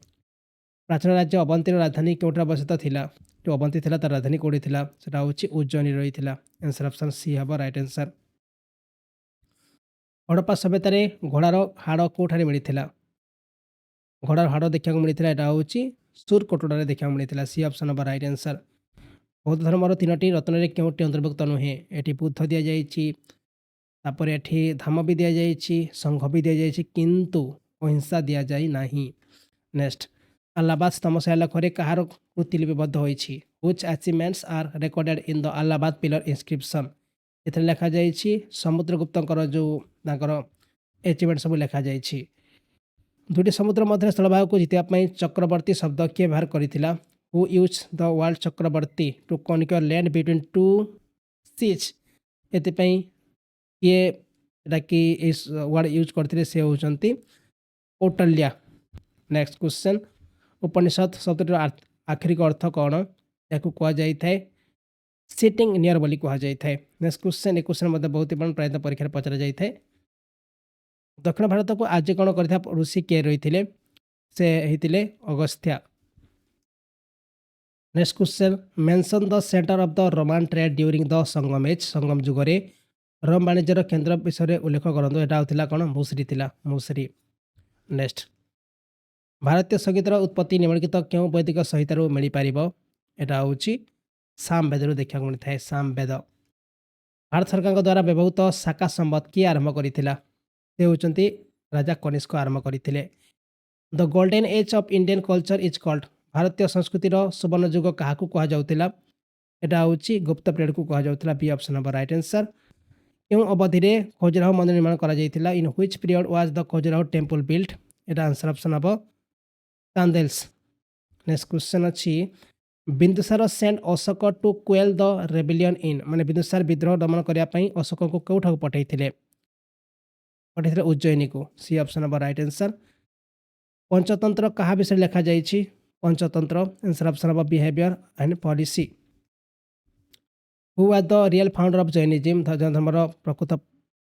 ପ୍ରାଚୀନ ରାଜ୍ୟ ଅବନ୍ତୀର ରାଜଧାନୀ କେଉଁଠି ଅବସ୍ଥିତ ଥିଲା? ଯେଉଁ ଅବନ୍ତୀ ଥିଲା ତାର ରାଜଧାନୀ କେଉଁଠି ଥିଲା? ସେଟା ହେଉଛି ଉଜ୍ଜୟିନୀ ରହିଥିଲା। ଆନ୍ସର ଅପସନ୍ ସି ହେବ ରାଇଟ୍ ଆନ୍ସର। ହଡପ୍ପା ସଭ୍ୟତାରେ ଘୋଡ଼ାର ହାଡ଼ କେଉଁଠାରେ ମିଳିଥିଲା? ଘୋଡ଼ାର ହାଡ଼ ଦେଖିବାକୁ ମିଳିଥିଲା, ଏଇଟା ହେଉଛି ସୁରକୋଟଡ଼ାରେ ଦେଖିବାକୁ ମିଳିଥିଲା। ସି ଅପସନ୍ ହେବ ରାଇଟ୍ ଆନ୍ସର। ବୌଦ୍ଧ ଧର୍ମର 3ଟି ରତ୍ନରେ କେଉଁଟି ଅନ୍ତର୍ଭୁକ୍ତ ନୁହେଁ? ଏଠି ବୁଦ୍ଧ ଦିଆଯାଇଛି, ତାପରେ ଏଠି ଧାମ ବି ଦିଆଯାଇଛି, ସଂଘ ବି ଦିଆଯାଇଛି, କିନ୍ତୁ ଅହିଂସା ଦିଆଯାଇ ନାହିଁ। ନେକ୍ସଟ, ଆହ୍ଲାବାଦ ସ୍ତମ୍ଭ ଶିଳାଲେଖରେ କାହାର କୃତି ଲିପିବଦ୍ଧ ହୋଇଛି? Which achievements are recorded in the Allahabad pillar inscription? ଏଥିରେ ଲେଖାଯାଇଛି ସମୁଦ୍ରଗୁପ୍ତଙ୍କର ଯେଉଁ ତାଙ୍କର ଆଚିଭମେଣ୍ଟ ସବୁ ଲେଖାଯାଇଛି। ଦୁଇଟି ସମୁଦ୍ର ମଧ୍ୟରେ ସ୍ଥଳଭାଗକୁ ଜିତିବା ପାଇଁ ଚକ୍ରବର୍ତ୍ତୀ ଶବ୍ଦ କିଏ ବ୍ୟବହାର କରିଥିଲା? Who used the word Chakraborty to conquer land between two seas? ଏଥିପାଇଁ କିଏ ଏଟାକି ଏଇ ୱାର୍ଡ଼ ୟୁଜ୍ କରିଥିଲେ? ସେ ହେଉଛନ୍ତି କୌଟଲ୍ୟା। ନେକ୍ସଟ କ୍ୱେଶ୍ଚନ୍, ଉପନିଷଦ ଶବ୍ଦଟିର ଆକ୍ଷରିକ ଅର୍ଥ କ'ଣ? ଏହାକୁ କୁହାଯାଇଥାଏ ସିଟିଂ ନିୟର ବୋଲି କୁହାଯାଇଥାଏ। ନେକ୍ସଟ କ୍ୱେଶ୍ଚନ୍, ଏ କ୍ୱେଶ୍ଚନ୍ ମଧ୍ୟ ବହୁତ ଇମ୍ପୋର୍ଟାଣ୍ଟ, ପ୍ରାୟତଃ ପରୀକ୍ଷାରେ ପଚରାଯାଇଥାଏ। दक्षिण भारत को आजीकरण कर ऋषि किए रही से होते Agastya. Next question mention the centre of the Roman trade during the Sangam age Sangam जुगरे रोम वाणिज्यर केन्द्र विषय उल्लेख करूँ यहाँ होता कौन मुसरी मुसरी। नेक्स्ट भारतीय संगीतर उत्पत्ति निम्नलिखित क्यों वैदिक संहितार मिल पार यहाँ हूँ सामवेद देखा मिलता है सामवेद। भारत सरकार द्वारा व्यवहृत शाखा संबत किए आरंभ करथिला से होचंती राजा कनिष्क आरंभ करथिले। The golden age of Indian culture is called भारतीय संस्कृतिर सुवर्ण युग क्या कह जाऊला यहाँ हूँ गुप्त पीरियड को कह जाऊला B option number right answer. क्यों अवधि में खजुराहो मंदिर निर्माण करा जायतिला in which period was the Khajuraho temple built यहाँ आंसर ऑप्शन हम चांदेल्स। नेक्स्ट क्वेश्चन अच्छी Bindusara send Ashoka to quell the rebellion in माने बिंदुसार विद्रोह दमन करने अशोक को कौटा पठे उज्जयिनी को C option number right answer. Panchatantra क्या विषय लिखा जाइए पंचतंत्र आंसर ऑप्शन हम behaviour and policy. Who was the real founder of Jainism Jain धर्मर प्रकृत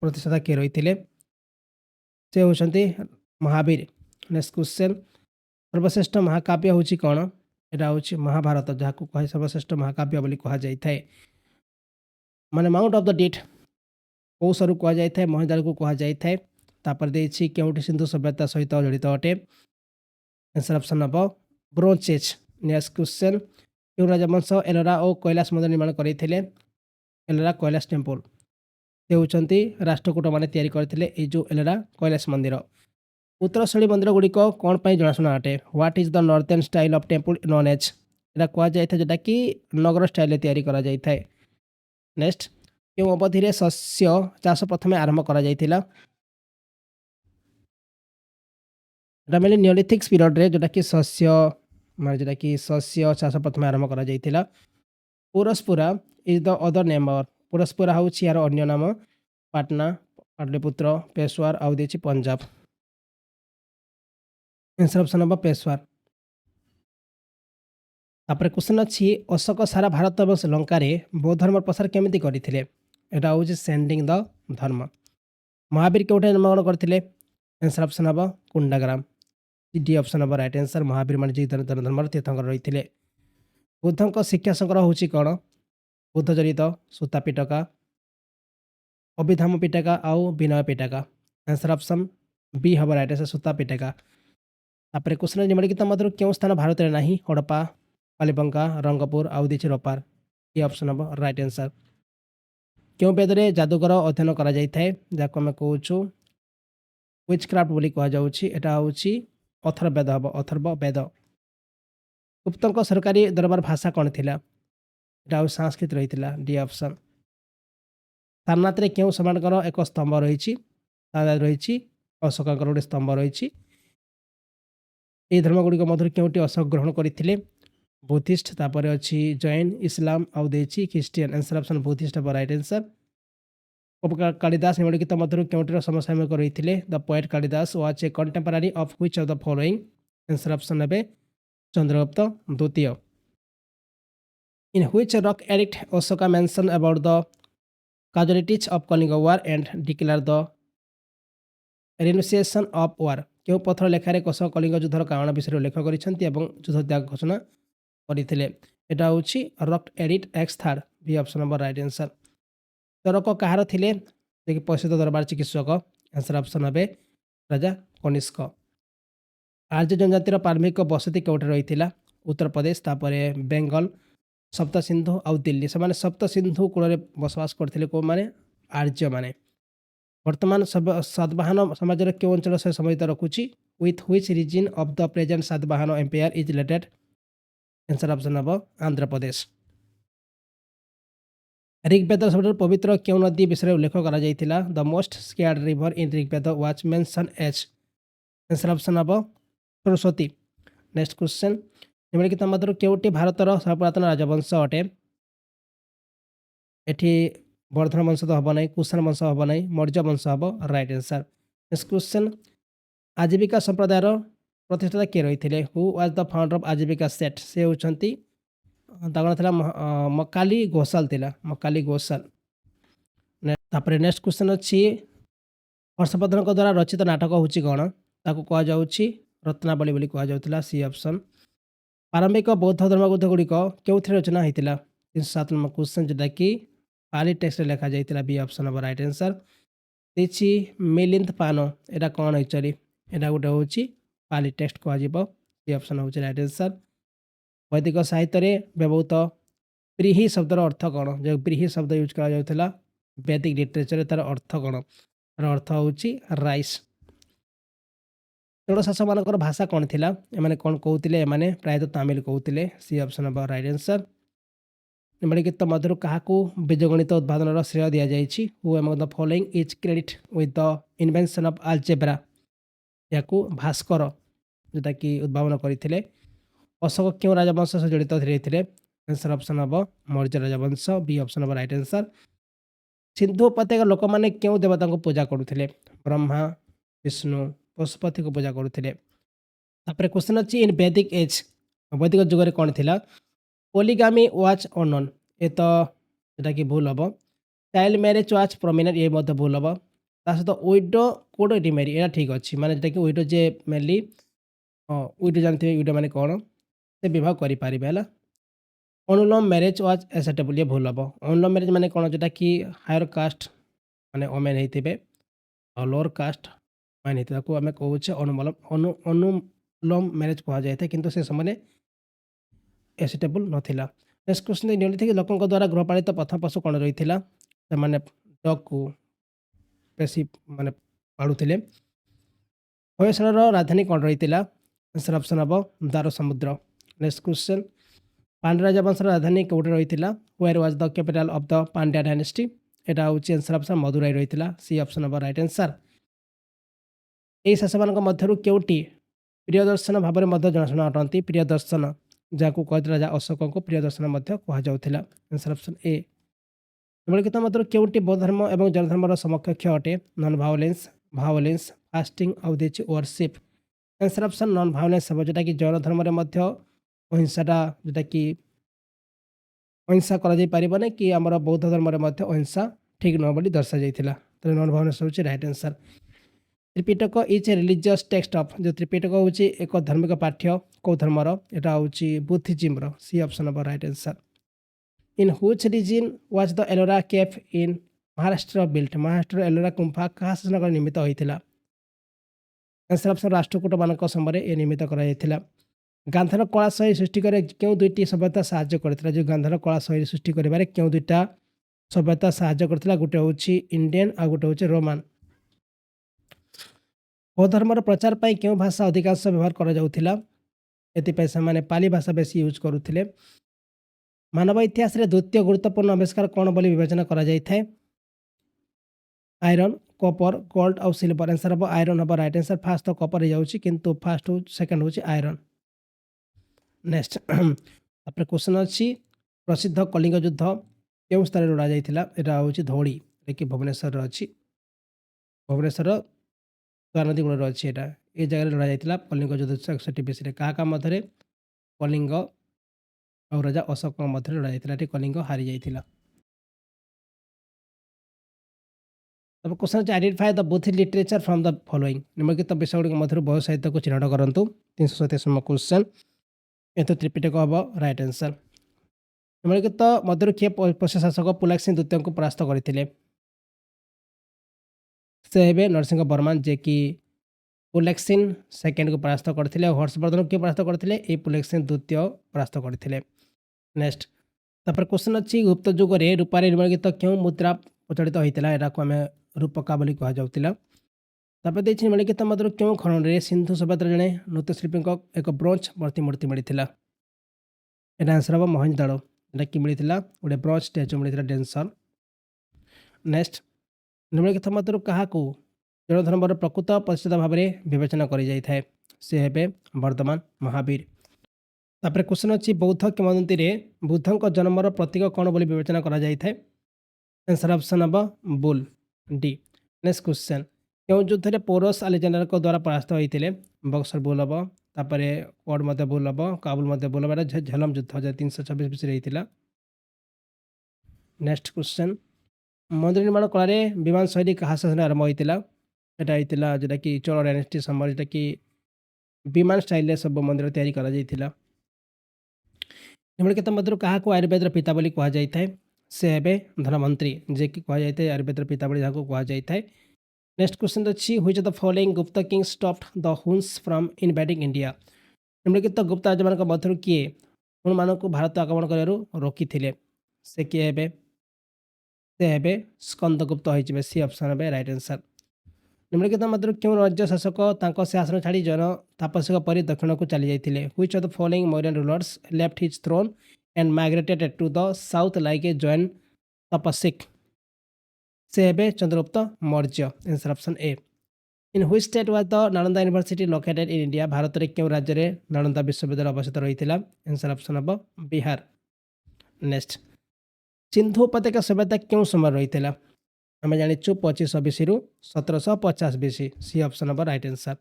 प्रतिष्ठाता किए रही से होती महावीर। नेक्स्ट क्वेश्चन सर्वश्रेष्ठ महाकाव्य हूँ कौन यहाँ हूँ महाभारत जहाँ को कहे सर्वश्रेष्ठ महाकाव्य बोली कह जाए माने माउंट ऑफ द डेट कौ सरू कह जाए महजाल को कह जाए तापर देछि केउटी सिंधु सभ्यता सहित जड़ित अटे आंसर ऑप्शन हम ब्रोंज एज। नेक्स्ट क्वेश्चन क्यों राजवंश एलोरा और कैलाश मंदिर निर्माण करते एलोरा कैलाश टेम्पल से होती राष्ट्रकूट मैंने तैयारी करते जो एलोरा कैलाश मंदिर। उत्तरशैली मंदिर गुड़िक कौन पर जनाशुना अटे what is the northern style of temple known as यहाँ कह जाए जोटा कि नगर स्टाइल तैयारी करा जाए। नेक्स्ट क्यों अवधि में शस्य चाष प्रथम आरंभ करा जायतिला एटा मिले नियोलिथिक्स पीरियड रे जोटा कि शस्य माने जोटा कि शस्य चाष प्रथम आरंभ करा जायतिला। पुरस्पुरा इज द अदर नेम और पुरस्पुरा हूँ यार अन्य नाम पाटना पाटलिपुत्र पेशवार आउ देछि पंजाब आंसर ऑप्शन हम पेशवार। तापर क्वेश्चन अच्छी अशोक सारा भारत और श्रीलंका बौद्ध धर्म प्रसार केमिति करथिले यहाँ हूँ सेंडिंग द धर्म। महावीर केउठे जन्मग्रहण करथिले आंसर ऑप्शन हम कुंडाग्राम डी ऑप्शन हम राइट आंसर। महावीर मान धर्म तीर्थंकर रही बुद्धों शिक्षा संग्रह हूँ कौन बुद्ध चरित सूता पिटका अभिधाम पिटका आउ विनय पिटका आंसर ऑप्शन बी हम राइट आंसर सूता पिटका। तापर क्वेश्चन निम्नलिखित मध्य क्यों स्थान भारत में नहीं हड़प्पा कालीबंगा रंगपुर आउ देछि रोपार ये ऑप्शन हम राइट आंसर। क्यों वेद में जादूगर अध्ययन करा जहाँ आम कहूँ विचक्राफ्ट बोली कह जाटा हूँ अथर्ववेद हम अथर्ववेद। गुप्तों सरकारी दरबार भाषा कौन थी यहाँ संस्कृत रही डी ऑप्शन। सारनाथ में क्यों सेमानकर एक स्तंभ रही रही अशोक गोटे स्तंभ रही धर्मगुड़िक मध्य क्योंटी अशोक ग्रहण करते बुद्धिस्ट तापर अच्छी जैन इस्लाम आउ देछि ख्रीस्टियन आंसर ऑप्शन बुद्धिस्ट हम राइट आंसर। कालिदास निम्नलिखित मध्य क्योंटीर समसामयिक रही the poet Kalidasa was a contemporary of which of the following answer option हे चंद्रगुप्त द्वितीय। In which rock edict Ashoka mention about the casualties of Kalinga war and declare the renunciation of war क्यों पथर लेखार कौशल कलिंग युद्धर कारण विषय उल्लेख कर युद्ध त्याग घोषणा करते यहाँ हूँ रॉक एडिट X third B option number right answer. Charaka कହାର थिले देखिए प्रसिद्ध दरबार चिकित्सक आंसर ऑप्शन हे राजा कनिष्क। आर्य जनजातिर प्रारंभिक बसति कौटे रही उत्तर प्रदेश तापर बेंगल सप्त सिंधु आउ दिल्ली से सप्त सिंधु कूल बसवास करते कौ मैंने आर्य मैंने। वर्तमान सातवाहन समाज क्यों अंचल से संबंधित रखुच्छी with which region of the present Satavahana empire is related answer option हम आंध्र प्रदेश। ऋग्वेद सब पवित्र क्यों नदी विषय उल्लेख करा the most sacred river in Rigveda was mentioned as answer option हम सरस्वती। नेक्स्ट क्वेश्चन निम्नलिखित मध्य क्योंटी भारतर सर्वपुरातन राजवंश अटे एठी वर्धन वंश तो हम ना कुषाण वंश हम ना मौर्य वंश हम राइट आंसर। नेक्स्ट क्वेश्चन आजीविका संप्रदायर प्रतिष्ठाता किए रही who was the founder of आजीविका सेट से होती मकाली घोषाल थिला मकाली घोषाल। तापर नेक्स्ट क्वेश्चन अच्छी हर्षवर्धन द्वारा रचित नाटक होची कौन ताकू कह जाउछि रत्नावली बोली कह जाउथिला सी ऑप्शन। प्रारंभिक बौद्ध धर्मग्रंथ गुड़िक क्यों रचना होता 307 नंबर क्वेश्चन जोटा कि पाली टेक्स्ट लिखा जाता बी ऑप्शन हम राइट आंसर। देखिए मिलिंद पानो यहाँ कौन एक्चुअली यहाँ गोटे हूँ पाली टेक्स्ट कह सी ऑप्शन हूँ राइट आंसर। वैदिक साहित्य में व्यवहृत ब्रीही शब्दर अर्थ कौन जो ब्रीही शब्द यूज करा वैदिक लिटरेचर तार अर्थ कौन तार अर्थ हूँ राइस। चोड़ शासक मान भाषा कौन थी एम कौन कहते हैं प्रायतः तमिल कहते सी ऑप्शन हम राइट आंसर। निम्नलिखित मध्य क्या बीजगणित उद्भावन श्रेय दि जाएगी who among the following is credit with the invention of algebra या भास्कर जोटा कि उद्भावन करते अशोक क्यों राजवंश सह जड़ित थे आंसर ऑप्शन हम मौर्य राजवंश बी ऑप्शन हम राइट आंसर। सिंधु उपत्यका लोक मैंने क्यों देवता को पूजा करुले ब्रह्मा विष्णु पशुपति को पूजा करुले। क्वेश्चन अच्छी इन वैदिक एज वैदिक जुगर कौन थी पोलीगामी वाच अनोन ये तो जोटा कि भूल हम। चाइल्ड मैरिज वाच प्रोमिनेंट ये भूल हम। सहित विडो कोड रिमेरी यहाँ ठीक अच्छी माने जोटा कि विडो जे मेनली विडो जानते हैं विडो माने कौन से विवाह करें। अनुलोम मैरिज वाज एक्सेप्टेबल ये भूल हम। अनुलोम मैरिज माने कौन जोटा कि हायर कास्ट माने ओमेन होते और लोअर कास्ट मैन होते आम कहे अनुलोम मैरिज कह जाए कि से समय एक्सेप्टेबल नाला। नेक्स्ट क्वेश्चन निम्नलिखित लोकों द्वारा गृहपालित प्रथम पशु कौन रही है डग को बेसी माने पाड़ुले। होयसलर राजधानी कौन रही आंसर ऑप्शन हम द्वार समुद्र। नेक्स्ट क्वेश्चन पांड्या राजवंश राजधानी कौटे रही where was the capital of the Pandya dynasty यहाँ हूँ आंसर ऑप्शन मदुराई रही सी ऑप्शन हम राइट आंसर। यही शासक मध्य केउटी प्रियदर्शन भाव में जनाशुना अटंती प्रियदर्शन जहाँ को कहते राजा अशोक को प्रियदर्शन कहला आंसर ऑप्शन ए। निम्नलिखित मध्य केउटी बौद्ध धर्म और जैन धर्म समकक्ष अटे नॉन भायोलेंस भायोलेंस फास्टिंग और देखिए वर्शिप आंसर ऑप्शन नॉन भायोलेंस हम जोटा कि जैन धर्म में अहिंसाटा जोटा कि अहिंसा कर कि आमर बौद्ध धर्म में अहिंसा ठीक नुह बोली दर्शा जाता तो नॉन भायोलेंस हूँ right answer. Tripitaka is religious text of जो त्रिपिटक हूँ एक धार्मिक पाठ्य कौ धर्मर यहाँ हूँ बुद्धिज्म सी ऑप्शन हम right answer. In which region was the Ellora cave in Maharashtra built Maharashtra Ellora गुंफा क्या शासन निर्मित होता आंसर ऑप्शन राष्ट्रकूट मान समय ये निर्मित कर गांधार कला शैली सृष्टि करे क्यों दुईटी सभ्यता साहाय्य करथिला जो गांधार कला शैली सृष्टि करिबारे क्यों दुईटा सभ्यता साहाय्य करथिला गोटे होची इंडियन आ गोटे होची रोमान। बौद्ध धर्मर प्रचार पाई क्यों भाषा अधिकांश व्यवहार करा जाउथिला एतिपय से पाली भाषा बेसी यूज करुथिले। मानव इतिहास रे द्वितीय गुरुत्वपूर्ण आविष्कार कौन बोली विवेचना करा जायथाय आयरन कॉपर गोल्ड और सिल्वर आंसर हम आयरन हम राइट आंसर। फास्ट तो कॉपर हो जाउची किंतु फास्ट सेकंड होची आयरन। नेक्स्ट क्वेश्चन अच्छी प्रसिद्ध कलिंग युद्ध क्यों स्थान लड़ा जाता यहाँ हूँ धौड़ी कि भुवनेश्वर अच्छी भुवनेश्वर नदी कूल अच्छी यहाँ ये जगह लड़ा जाता कलिंग युद्ध 161 बीसी क्या मध्य कलिंग और राजा अशोक मध्य लड़ा जाता कलिंग हारी जाता। तब क्वेश्चन अच्छे identify the Buddha literature from the following निम्नलिखित विषय गुड़िक मध्य बौद्ध साहित्य को चिन्हट करूँ 337 नंबर क्वेश्चन ये तो त्रिपिटक हम राइट आंसर। निम्नलिखित मध्य किए पश्चिम शासक पुलकेशिन द्वितीय को परास्त करते से हे नरसिंह बर्मान जे कि पुलकेशिन सेकेंड को परास्त करते हर्षवर्धन किए परास्त करते ये पुलकेशिन द्वितीय परास्त करते। नेक्स्ट क्वेश्चन अच्छी गुप्त जुगे रूपारे निम्नलिखित क्यों मुद्रा प्रचलित होता है यहाँ आम रूपका बोली कहुला। निम्नलिखित मध्य क्यों खनन में सिंधु सभ्यतार जड़े नृत्यशिल्पी एक ब्रोंज प्रतिमूर्ति मिलता यहाँ आंसर हम मोहनजोदड़ो यहाँ कि मिलता गोटे ब्रोंज स्टाच्यू मिलता डेनसर। नेक्स्ट निम्नलिखित मध्य क्या जैन धर्म प्रकृत प्रतिष्ठित भाव में विवेचना कर सी हे वर्धमान महावीर। क्वेश्चन अच्छी बौद्ध किंवदंती बुद्धों जन्मर प्रतीक कौन बोली विवेचना कर आंसर ऑप्शन हम बुल डी। नेक्स्ट क्वेश्चन क्यों युद्ध में पोरस अलेक्जेंडर द्वारा परास्त होते बक्सर बुल हम तापर कोड मध्य बुल हम काबुल मध्य बुल हम झेलम युद्ध 326 बीसी रही। नेक्स्ट क्वेश्चन मंदिर निर्माण कला विमान शैली क्या शासन आरंभ होता ଏଟା ହେଇଥିଲା ଯେଉଁଟାକି ଚୋଳ ଡାଇନେଷ୍ଟି ସମୟରେ ଯେଉଁଟାକି ବିମାନ ଷ୍ଟାଇଲ୍‌ରେ ସବୁ ମନ୍ଦିର ତିଆରି କରାଯାଇଥିଲା। ନିମ୍ନଲିଖିତ ମଧ୍ୟରୁ କାହାକୁ ଆୟୁର୍ବେଦର ପିତା ବୋଲି କୁହାଯାଇଥାଏ? ସେ ହେବେ ଧନବନ୍ତ୍ରୀ, ଯିଏକି କୁହାଯାଇଥାଏ ଆୟୁର୍ବେଦର ପିତା ବୋଲି ଯାହାକୁ କୁହାଯାଇଥାଏ। ନେକ୍ସଟ କ୍ୱେଶ୍ଚନ୍ ଅଛି which of the following Gupta kings stopped the Huns from invading India? ନିମ୍ନଲିଖିତ ଗୁପ୍ତ ରାଜାମାନଙ୍କ ମଧ୍ୟରୁ କିଏ ହୁଣମାନଙ୍କୁ ଭାରତ ଆକ୍ରମଣ କରିବାରୁ ରୋକିଥିଲେ? ସେ କିଏ ହେବେ? ସେ ହେବେ ସ୍କନ୍ଦଗୁପ୍ତ ହୋଇଯିବେ। ସି ଅପସନ୍ ହେବେ ରାଇଟ୍ ଆନ୍ସର୍। ନିମ୍ନଲିଖିତ ମଧ୍ୟରୁ କେଉଁ ରାଜ୍ୟ ଶାସକ ତାଙ୍କ ଶାସନ ଛାଡ଼ି ଜନ ତାପସିକ ପରି ଦକ୍ଷିଣକୁ ଚାଲିଯାଇଥିଲେ? Which of the following Mauryan rulers left his throne and migrated to the south like a Jain ତପସିକ? ସେ ହେବେ Chandragupta Maurya. Answer option A. In which state was the Nalanda university located in India? ଭାରତରେ କେଉଁ ରାଜ୍ୟରେ ନାଳନ୍ଦା ବିଶ୍ୱବିଦ୍ୟାଳୟ ଅବସ୍ଥିତ ରହିଥିଲା? ଆନ୍ସର୍ ଅପସନ୍ ହେବ ବିହାର। ନେକ୍ସଟ ସିନ୍ଧୁ ଉପତ୍ୟକା ସଭ୍ୟତା କେଉଁ ସମୟରେ ରହିଥିଲା? ଆମେ ଜାଣିଛୁ 2500 BC-ରୁ 1750 BC। ସି ଅପସନ୍ ହେବ ରାଇଟ୍ ଆନ୍ସର୍।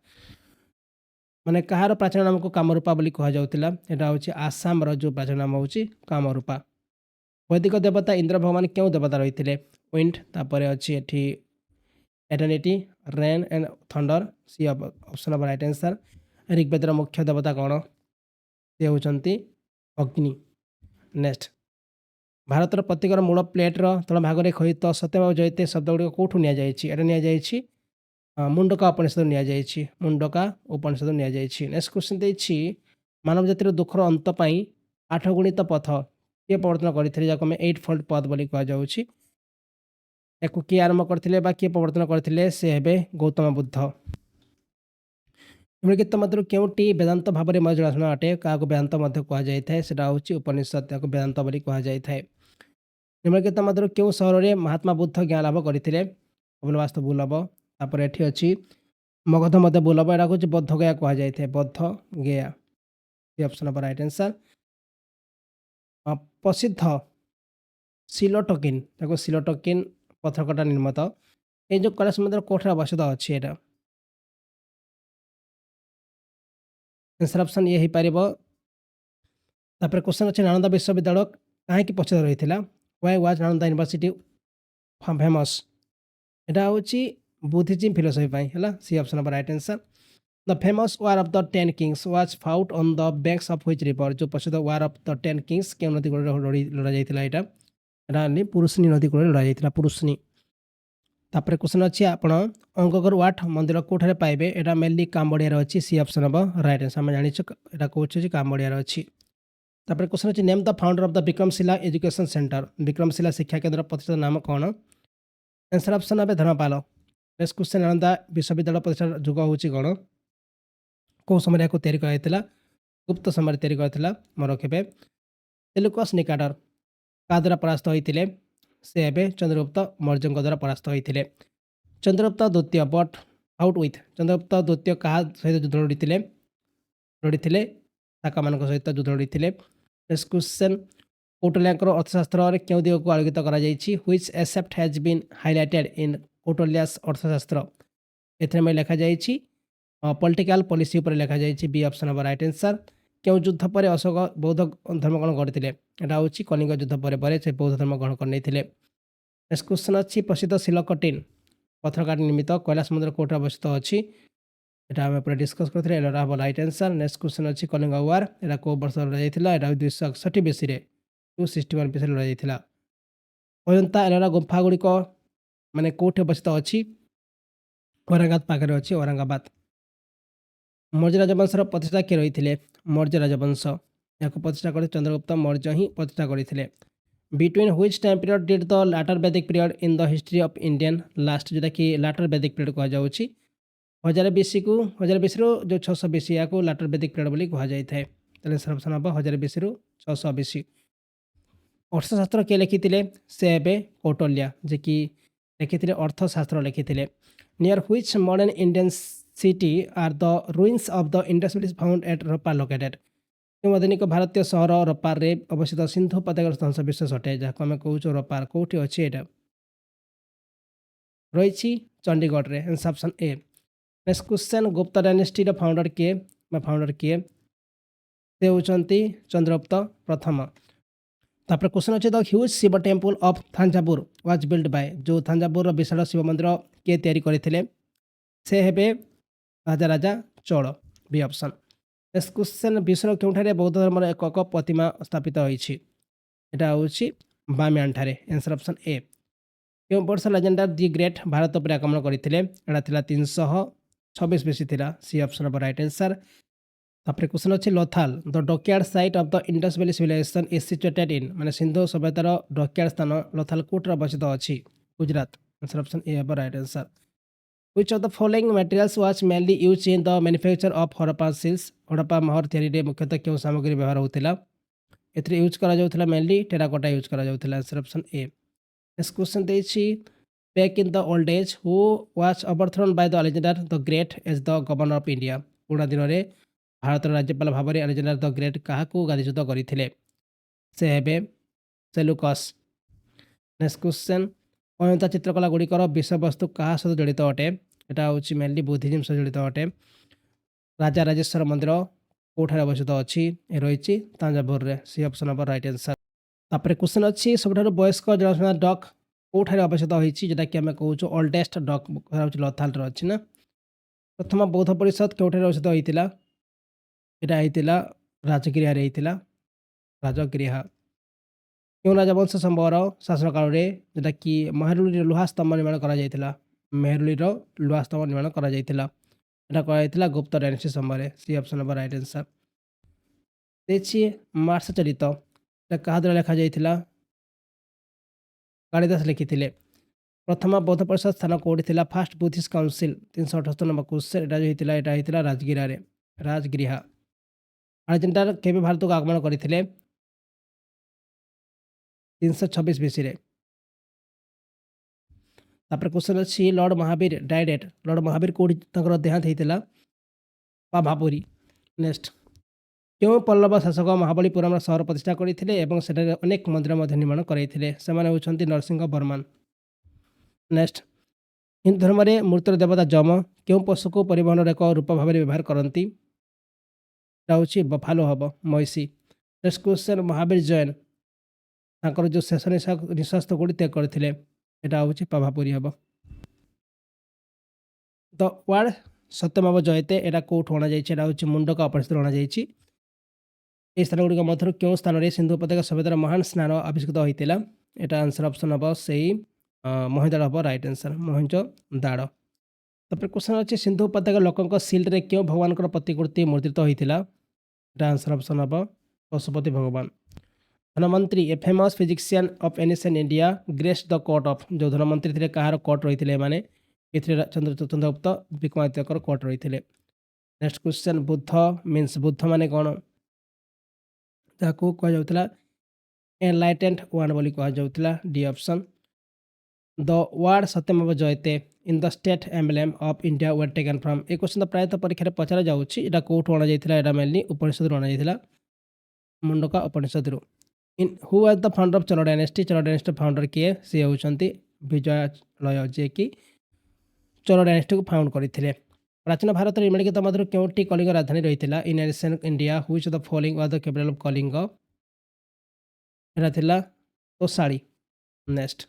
ମାନେ କାହାର ପ୍ରାଚୀନ ନାମକୁ କାମରୂପା ବୋଲି କୁହାଯାଉଥିଲା? ଏଇଟା ହେଉଛି ଆସାମର ଯେଉଁ ପ୍ରାଚୀନ ନାମ ହେଉଛି କାମରୂପା। ବୈଦିକ ଦେବତା ଇନ୍ଦ୍ର ଭଗବାନ କେଉଁ ଦେବତା ରହିଥିଲେ? ୱିଣ୍ଡ, ତାପରେ ଅଛି ଏଠି eternity, rain and thunder. C option ହେବ ରାଇଟ୍ ଆନ୍ସର୍। ଋଗ୍ବେଦର ମୁଖ୍ୟ ଦେବତା କ'ଣ? ସେ ହେଉଛନ୍ତି ଅଗ୍ନି। ନେକ୍ସଟ ଭାରତର ପ୍ରତୀକର ମୂଳ ପ୍ଲେଟ୍‌ର ତଳ ଭାଗରେ ଖୋଦିତ ସତ୍ୟମେବ ଜୟତେ ଶବ୍ଦଗୁଡ଼ିକ କେଉଁଠୁ ନିଆଯାଇଛି? ଏଇଟା ନିଆଯାଇଛି ମୁଣ୍ଡକା ଉପନିଷଦରୁ ନିଆଯାଇଛି। ମୁଣ୍ଡକା ଉପନିଷଦରୁ ନିଆଯାଇଛି। ନେକ୍ସଟ କ୍ୱେଶ୍ଚନ୍ ଦେଇଛି ମାନବ ଜାତିର ଦୁଃଖର ଅନ୍ତ ପାଇଁ 8 ଗୁଣିତ ପଥ କିଏ ପ୍ରବର୍ତ୍ତନ କରିଥିଲେ? ଯାହାକୁ ଆମେ 8 ଫୋଲ୍ଡ ପଥ୍ ବୋଲି କୁହାଯାଉଛି। ୟାକୁ କିଏ ଆରମ୍ଭ କରିଥିଲେ ବା କିଏ ପ୍ରବର୍ତ୍ତନ କରିଥିଲେ? ସେ ହେବେ ଗୌତମ ବୁଦ୍ଧ। ନିମ୍ନଲିଖିତ ମଧ୍ୟରୁ କେଉଁଟି ବେଦାନ୍ତ ଭାବରେ ମଧ୍ୟ ଜଣାଶୁଣା ଅଟେ? କାହାକୁ ବେଦାନ୍ତ ମଧ୍ୟ କୁହାଯାଇଥାଏ? ସେଟା ହେଉଛି ଉପନିଷଦ, ତାକୁ ବେଦାନ୍ତ ବୋଲି କୁହାଯାଇଥାଏ। ନିମ୍ନଲିଖିତ ମଧ୍ୟରୁ କେଉଁ ସହରରେ ମହାତ୍ମା ବୁଦ୍ଧ ଜ୍ଞାନ ଲାଭ କରିଥିଲେ? କପିଳବାସ୍ତୁ ଭୁଲ ହେବ। ତାପରେ ଏଠି ଅଛି ମଗଧ ମଧ୍ୟ ଭୁଲ ହେବ। ଏଟାକୁ ହେଉଛି ବୋଧଗୟା କୁହାଯାଇଥାଏ। ବୋଧଗୟା। ସି ଅପସନ୍ ହେବ ରାଇଟ୍ ଆନ୍ସର୍। ପ୍ରସିଦ୍ଧ ସିଲୋଟୋକିନ୍, ତାକୁ ସିଲୋଟୋକିନ୍ ପଥରକଟା ନିର୍ମିତ। এই ଯେଉଁ କୈଳାସ ମନ୍ଦିର କୋଉଠାରେ ଅବସ୍ଥିତ ଅଛି? ଏଇଟା ଆନ୍ସର୍ ଅପସନ୍ ଏ ହେଇପାରିବ। ତାପରେ କ୍ୱେଶ୍ଚନ୍ ଅଛି ନାଳନ୍ଦା ବିଶ୍ୱବିଦ୍ୟାଳୟ କାହିଁକି ପଛରେ ରହିଥିଲା? Why was Nalanda university famous? এটা ହେଉଛି ବୁଦ୍ଧିଜିମ୍ ଫିଲୋସଫି ପାଇଁ ହେଲା। ସି ଅପସନ୍ ହେବ right answer. The famous war of the 10 kings was fought on the banks of which river? ଯେଉଁ ପ୍ରସିଦ୍ଧ ୱାର୍ ଅଫ୍ ଦ 10 କିଙ୍ଗସ୍ କେଉଁ ନଦୀ କୂଳରେ ଲଢ଼ାଯାଇଥିଲା? ଏଇଟା ପୁରୁଷନୀ ନଦୀ କୂଳରେ ଲଢ଼ାଯାଇଥିଲା। ପୁରୁଷନୀ। ତାପରେ କ୍ୱେଶ୍ଚନ୍ ଅଛି ଆପଣ ଅଙ୍ଗକର ୱାଟ୍ ମନ୍ଦିର କେଉଁଠାରେ ପାଇବେ? ଏଇଟା ମେନଲି କାମ୍ବୋଡ଼ିଆରେ ଅଛି। ସି ଅପସନ୍ ହେବ ରାଇଟ୍ ଆନ୍ସର୍। ଆମେ ଜାଣିଛୁ ଏଇଟା କେଉଁଠି ଅଛି? କାମ୍ବୋଡ଼ିଆରେ ଅଛି। ତାପରେ କ୍ୱେଶ୍ଚନ୍ ଅଛି name the founder of the Vikramashila education centre? Vikramashila ଶିକ୍ଷା କେନ୍ଦ୍ର ପ୍ରତିଷ୍ଠାତା ନାମ କ'ଣ? ଆନ୍ସର୍ ଅପସନ୍ ହେବ ଧର୍ମପାଲ। ନେକ୍ସଟ କ୍ୱେଶ୍ଚନ୍ ନାଳନ୍ଦା ବିଶ୍ୱବିଦ୍ୟାଳୟ ପ୍ରତିଷ୍ଠା ଯୁଗ ହେଉଛି କ'ଣ? କେଉଁ ସମୟରେ ଏହାକୁ ତିଆରି କରାଯାଇଥିଲା? ଗୁପ୍ତ ସମୟରେ ତିଆରି କରିଥିଲା। ମନେ ରଖିବେ। ସେଲୁକସ୍ ନିକାଟର କାହା ଦ୍ୱାରା ପରାସ୍ତ ହୋଇଥିଲେ? ସେ ହେବେ ଚନ୍ଦ୍ରଗୁପ୍ତ ମୌର୍ଯ୍ୟଙ୍କ ଦ୍ୱାରା ପରାସ୍ତ ହୋଇଥିଲେ। ଚନ୍ଦ୍ରଗୁପ୍ତ ଦ୍ୱିତୀୟ ବଟ୍ ଆଉଟ୍ ୱିଥ୍? ଚନ୍ଦ୍ରଗୁପ୍ତ ଦ୍ୱିତୀୟ କାହା ସହିତ ଯୁଦ୍ଧ ଲଢ଼ିଥିଲେ? ଶାକାମାନଙ୍କ ସହିତ ଯୁଦ୍ଧ ଲଢ଼ିଥିଲେ। ନେକ୍ସଟ କ୍ୱେଶ୍ଚନ୍ କୌଟଲ୍ୟାଙ୍କର ଅର୍ଥଶାସ୍ତ୍ରରେ କେଉଁ ଦିଗକୁ ଆଲୋକିତ କରାଯାଇଛି? Which aspect has been highlighted in Kautilya's Arthashastra? ଏଥିରେ ଆମେ ଲେଖାଯାଇଛି ପଲିଟିକାଲ ପଲିସି ଉପରେ ଲେଖାଯାଇଛି। ବି ଅପସନ୍ ହେବ ରାଇଟ୍ ଆନ୍ସର୍। କେଉଁ ଯୁଦ୍ଧ ପରେ ଅଶୋକ ବୌଦ୍ଧ ଧର୍ମ ଗ୍ରହଣ କରିଥିଲେ? ଏଟା ହେଉଛି କଳିଙ୍ଗ ଯୁଦ୍ଧ ପରେ ସେ ବୌଦ୍ଧ ଧର୍ମ ଗ୍ରହଣ କରିନେଇଥିଲେ। ନେକ୍ସଟ କ୍ୱେଶ୍ଚନ୍ ଅଛି ପ୍ରସିଦ୍ଧ ସିଲକଟିନ୍ ପଥରକାଠି ନିର୍ମିତ କୈଳାସ ମନ୍ଦିର କେଉଁଠି ଅବସ୍ଥିତ ଅଛି? এটা ଆମେ ପୁରା ଡିସ୍କସ୍ କରିଥିଲେ। ଏଟା ହେବ ରାଇଟ୍ ଆନ୍ସର୍। ନେକ୍ସଟ କ୍ୱେଶ୍ଚନ୍ ଅଛି କଳିଙ୍ଗ ୱାର୍ ଏଟା କେଉଁ ବର୍ଷ ଲଢ଼ାଯାଇଥିଲା? ଏଟା 261 BC-ରେ 261 BC-ରେ ଲଢ଼ାଯାଇଥିଲା। ଅଜନ୍ତା ଏଲୋରା ଗୁମ୍ଫା ଗୁଡ଼ିକ ମାନେ କେଉଁଠି ଅବସ୍ଥିତ ଅଛି? ଔରଙ୍ଗାବାଦ ପାଖରେ ଅଛି। ଔରଙ୍ଗାବାଦ। ମୌର୍ଯ୍ୟ ରାଜବଂଶର ପ୍ରତିଷ୍ଠା କିଏ ରହିଥିଲେ? ମୌର୍ଯ୍ୟ ରାଜବଂଶ ଏହାକୁ ପ୍ରତିଷ୍ଠା କରି ଚନ୍ଦ୍ରଗୁପ୍ତ ମୌର୍ଯ୍ୟ ହିଁ ପ୍ରତିଷ୍ଠା କରିଥିଲେ। Between which time period did the later Vedic period in the history of Indian last? ଯେଉଁଟାକି ଲାଟର ବେଦିକ ପିରିୟଡ଼ କୁହାଯାଉଛି। 1000 BC-କୁ 1000 BC-ରୁ ଯେଉଁ 600 BC ଏହାକୁ ଲାଟର ବେଦିକ ପିରିୟଡ଼ ବୋଲି କୁହାଯାଇଥାଏ। ତାହେଲେ ଅପସନ୍ ହେବ 1000 BC-ରୁ 600 BC। ଅର୍ଥଶାସ୍ତ୍ର କିଏ ଲେଖିଥିଲେ? ସେ ହେବେ କୌଟଲ୍ୟା, ଯିଏକି ଲେଖିଥିଲେ ଅର୍ଥଶାସ୍ତ୍ର ଲେଖିଥିଲେ। Near which modern Indian city are the ruins of the Indus valley found at Ropar located? କେଉଁ ଆଧୁନିକ ଭାରତୀୟ ସହର ରପାରରେ ଅବସ୍ଥିତ ସିନ୍ଧୁ ଉପତ୍ୟକାର ଧ୍ୱଂସ ବିଶେଷ ଅଟେ? ଯାହାକୁ ଆମେ କହୁଛୁ ରପାର କେଉଁଠି ଅଛି? ଏଇଟା ରହିଛି ଚଣ୍ଡିଗଡ଼ରେ। Answer option A. Next question Gupta ଡାଇନେଷ୍ଟିର ଫାଉଣ୍ଡର କିଏ? ସେ ହେଉଛନ୍ତି ଚନ୍ଦ୍ରଗୁପ୍ତ ପ୍ରଥମ। ତାପରେ କ୍ୱେଶ୍ଚନ୍ ଅଛି the huge Shiva temple of Thanjavur was build by? ଯେଉଁ ଥାଞ୍ଜାଭୁରର ବିଶାଳ ଶିବ ମନ୍ଦିର କିଏ ତିଆରି କରିଥିଲେ? से हेबे Raja Raja Chola B option. Next question विश्वर केउठारे बौद्ध धर्मर एकक प्रतिमा स्थापित होइछि एटा होछि बामियान ठारे आंसर ऑप्शन ए। केउं वर्ष लेजेंडर दि ग्रेट भारत पर आक्रमण करथिले एटा थिला 326 बीसी थिला C option of right answer. तापर क्वेश्चन अछि Lothal the dockyard site of the Indus valley civilization is situated in माने सिंधु सभ्यतार डॉकयार्ड स्थान लोथाल कोटर अवस्थित अछि Gujarat answer option A of right answer. Which of the following materials was mainly used in the manufacture of Harappa seals Harappa महर तैयारी मुख्यतः केउं सामग्री व्यवहार होतिला एथरे यूज करा जाउथिला मेनली टेराकोटा यूज करा जाउथिला answer option A. Next question देछि back in the old age who was overthrown by the Alexander the great as the governor of India पुराना दिन रे भारत राज्यपाल भाव में अलेक्जेंडर द ग्रेट काहाकू गादीच्युत करथिले से हेबे सेलुकस। नेक्स्ट क्वेश्चन अयंता चित्रकला गुड़िकर विषय वस्तु क्या सहित जड़ित अटे यहाँ हूँ मेनली बुद्धिज्म सहित जड़ित अटे। राजा राजेश्वर मंदिर कौठार अवस्थित अच्छी रही Thanjavur C option of right answer. तापर क्वेश्चन अच्छी सब वयस्क जलसेना डक कौठार अवस्थित होती जोटा कि आम कहूँ ओल्डेस्ट डक लथाल अच्छी ना। प्रथम बौद्ध परिषद कौठार अवस्थित होता यहाँ होता राजगृह राजगृह क्यों राजवंश संभवर शासन काल में जोटा कि मेहरुली लुहा स्तंभ निर्माण कर मेहरुली लुहा स्तंभ निर्माण कर गुप्त डायनेस्टी समय C option of right answer. देखिए मार्स चरित क्या द्वारा लिखा जाता कालिदास लिखी प्रथम बौद्ध परिषद स्थान कौटी first Buddhist council 378 number question यहाँ होता राजगृह राजगृह। अलेक्जेंडर केबे भारत को आगमन करते 326 बीसी रे। तापर क्वेश्चन अच्छी Lord Mahavir died at Lord Mahavir कौटी देहांत होता पाभापुरी। नेक्स्ट क्यों पल्लव शासक महाबलीपुरम सहर प्रतिष्ठा करते अनेक मंदिर निर्माण करते होती नरसिंह बर्मन। नेक्स्ट हिंदू धर्म में मृतर देवता जम क्यों पशु को परिवहन एक रूप भाव में व्यवहार करती बफालो हम महिषी। नेक्स्ट क्वेश्चन महावीर जैन तांकर जो शेष निश्वास गुड़ी त्याग करते यहाँ हूँ पाभापुरी हम। द वार्ड सत्यमेव जयते यहाँ कौटू अणा हूँ मुंडका उपनिषद अणा स्थान गुड़िक मध्य क्यों स्थान में सिंधु उपत्यका सभ्यतार महान स्नान आविष्कृत होता यहाँ आंसर ऑप्शन हम से मोहनजोड़ हम राइट आंसर मोहनजोदाड़। तापर क्वेश्चन अच्छे सिंधु उपत्यका लोकों सिल्ड्रे क्यों भगवान प्रतिकृति मुद्रित होता यहाँ आंसर ऑप्शन हम पशुपति भगवान। Dhanvantari a famous physician of ancient India grace the court of जो धनमंत्री थे कहार कोर्ट रही है माने चंद्रगुप्त विक्रमादित्य कोर्ट रही है। Next question Buddha means Buddha माने कौन कहुला एनलाइटेंड वन बोली कहुला D option. The word Satyamev Jayate in the state emblem of India were taken from a question तो प्रायतः परीक्षा पचरा जाऊँगी कौटू अणा मेनली उपनिषद अणा Mundaka Upanishad. In who was the founder of Chola dynasty founder किए सी होती विजयालय जे कि चोल डायनेस्टी को फाउंड करते। प्राचीन भारत निम्नलिखित मध्य क्योंटी कलिंग राजधानी रही है in ancient India which the following was the capital of Kalinga यहाँ तोसाड़ी। नेक्स्ट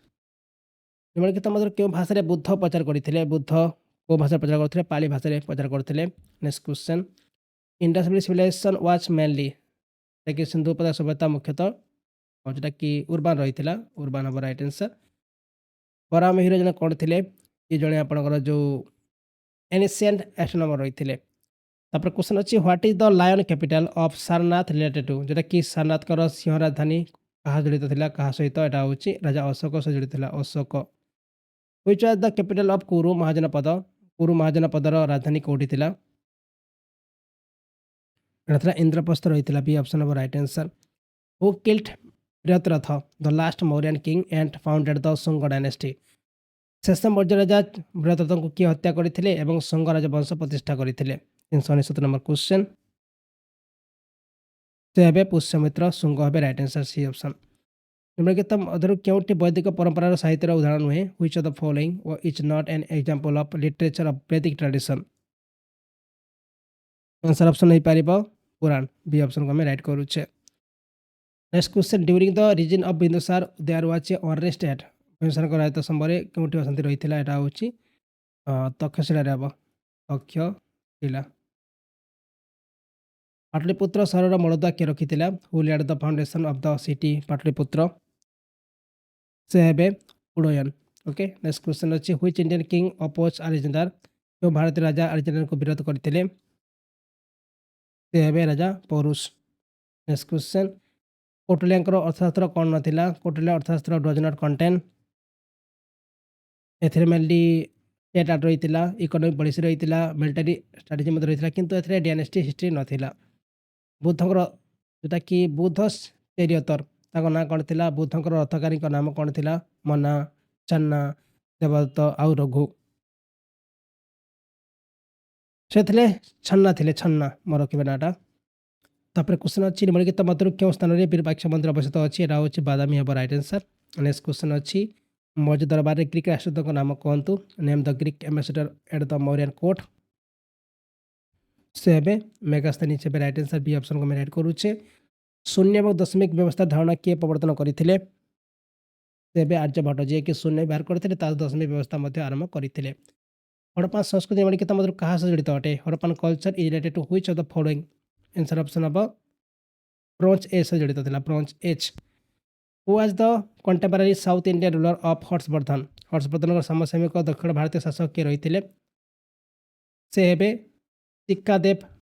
निम्नलिखित मध्य क्यों भाषा बुद्ध प्रचार करते बुद्ध को भाषा प्रचार करते पाली भाषा प्रचार करते। Next question Indus valley civilization was mainly कि सिंधु उपत्यका सभ्यता मुख्यतः जोटा कि उर्बान रही है उर्बान हम राइट आंसर। बराम हीरो जन कौन थे ये जड़े आपंकर जो एनिशिएंट एस्ट्रोनॉमर रही है। तापर क्वेश्चन अच्छी what is the lion capital of Sarnath related to जोटा कि सारनाथ सिंह राजधानी क्या जड़ित था क्या सहित यहाँ हूँ राजा अशोक सहित जड़ित Ashoka. Which was the capital of Kuru महाजनपदर राजधानी कौटी थी इंद्रप्रस्थ रही है B option of right answer. Who killed Brihadratha the last Mauryan king and founded the Shunga dynasty शेष मौर्य राजा बृहद्रथ को किए हत्या करते शुंग राजवंश प्रतिष्ठा करते 369 नंबर क्वेश्चन से हे पुष्यमित्र शुंग हे राइट आंसर सी ऑप्शन। निम्नलिखित मध्य क्योंटी वैदिक परंपरार साहित्यर उदाहरण नुहे which of the following is not an example of literature of Vedic tradition answer option हो पार पुराण बी ऑप्शन को आम राइट करुचे। Next question during the reason of Bindusara there was a unrest at Bindusara राजत्व समय क्योंटी अशांति रही है यहाँ हूँ तक्षशिला हम ତକ୍ଷଶିଳା। ପାଟଳିପୁତ୍ର ସହରର ମୂଳଦୁଆ କିଏ ରଖିଥିଲା? Who laid the foundation of the city Pataliputra? ସେ ହେବେ ଉଡ଼ୟନ। ଓକେ, ନେକ୍ସଟ କ୍ୱେଶ୍ଚନ୍ ଅଛି which Indian king oppose Alexander? କେଉଁ ଭାରତୀୟ ରାଜା ଆଲେକ୍ଜାଣ୍ଡାରଙ୍କୁ ବିରୋଧ କରିଥିଲେ? ସେ ହେବେ ରାଜା ପୌରୁଷ। ନେକ୍ସଟ କ୍ୱେଶ୍ଚନ୍ କୌଟିଲ୍ୟଙ୍କର ଅର୍ଥଶାସ୍ତ୍ର କ'ଣ ନଥିଲା? Kautilya Arthashastra does not contain. ଏଥିରେ ମେନଲି ଷ୍ଟେଟ୍ ଆର୍ଟ ରହିଥିଲା, ଇକୋନୋମିକ୍ ପଲିସି ରହିଥିଲା, ମିଲିଟାରୀ ଷ୍ଟ୍ରାଟେଜି ମଧ୍ୟ ରହିଥିଲା, କିନ୍ତୁ ଏଥିରେ ଡାଇନେଷ୍ଟି ହିଷ୍ଟ୍ରି ନଥିଲା। ବୁଦ୍ଧଙ୍କର ଯେଉଁଟାକି ବୁଦ୍ଧ ଚେରିୟତର, ତାଙ୍କ ନାଁ କ'ଣ ଥିଲା? ବୁଦ୍ଧଙ୍କର ରଥକାରୀଙ୍କ ନାମ କ'ଣ ଥିଲା? ମନା, ଚନ୍ନା, ଦେବଦତ୍ତ ଆଉ ରଘୁ। ସେ ଥିଲେ ଛନ୍ନା ଥିଲେ, ଛନ୍ନା ମୋର ରଖିବେ ନାଁଟା। ତାପରେ କ୍ୱେଶ୍ଚନ୍ ଅଛି ନିମ୍ନଲିଖିତ ମଧ୍ୟରୁ କେଉଁ ସ୍ଥାନରେ ବିରୁପାକ୍ଷ ମନ୍ଦିର ଅବସ୍ଥିତ ଅଛି? ଏଇଟା ହେଉଛି ବାଦାମୀ ହେବ ରାଇଟ୍ ଆନ୍ସର୍। ନେକ୍ସଟ କ୍ୱେଶ୍ଚନ୍ ଅଛି ମୌର୍ଯ୍ୟ ଦରବାରରେ ଗ୍ରୀକ୍ ରାଷ୍ଟ୍ରଦୂତଙ୍କ ନାମ କୁହନ୍ତୁ। Name the Greek ambassador at the Mauryan court. ସେ ହେବେ ମେଗାସ୍ଥେନିସ୍ ହେବେ ରାଇଟ୍ ଆନ୍ସର୍। ବି ଅପସନ୍କୁ ଆମେ ରାଇଟ୍ କରୁଛେ। ଶୂନ୍ୟ ଏବଂ ଦଶମିକ ବ୍ୟବସ୍ଥା ଧାରଣା କିଏ ପ୍ରବର୍ତ୍ତନ କରିଥିଲେ? ସେ ହେବେ ଆର୍ଯ୍ୟଭଟ୍ଟ, ଯିଏକି ଶୂନ୍ୟ ବାହାର କରିଥିଲେ, ତା ଦଶମିକ ବ୍ୟବସ୍ଥା ମଧ୍ୟ ଆରମ୍ଭ କରିଥିଲେ। ହଡପ୍ପା ସଂସ୍କୃତି ନିମ୍ନଲିଖିତ ମଧ୍ୟରୁ କାହା ସହ ଜଡ଼ିତ ଅଟେ? Harappan culture is related to which of the following? Answer option ହେବ ବ୍ରୋଞ୍ଜ ଏଜ୍ ସହ ଜଡ଼ିତ ଥିଲା, bronze age. Who was the contemporary South Indian ruler of Harshavardhan? ହର୍ଷବର୍ଦ୍ଧନଙ୍କ ସମସାମୟିକ ଦକ୍ଷିଣ ଭାରତୀୟ ଶାସକ କିଏ ରହିଥିଲେ? ସେ ହେବେ ଚିକ୍କାଦେବ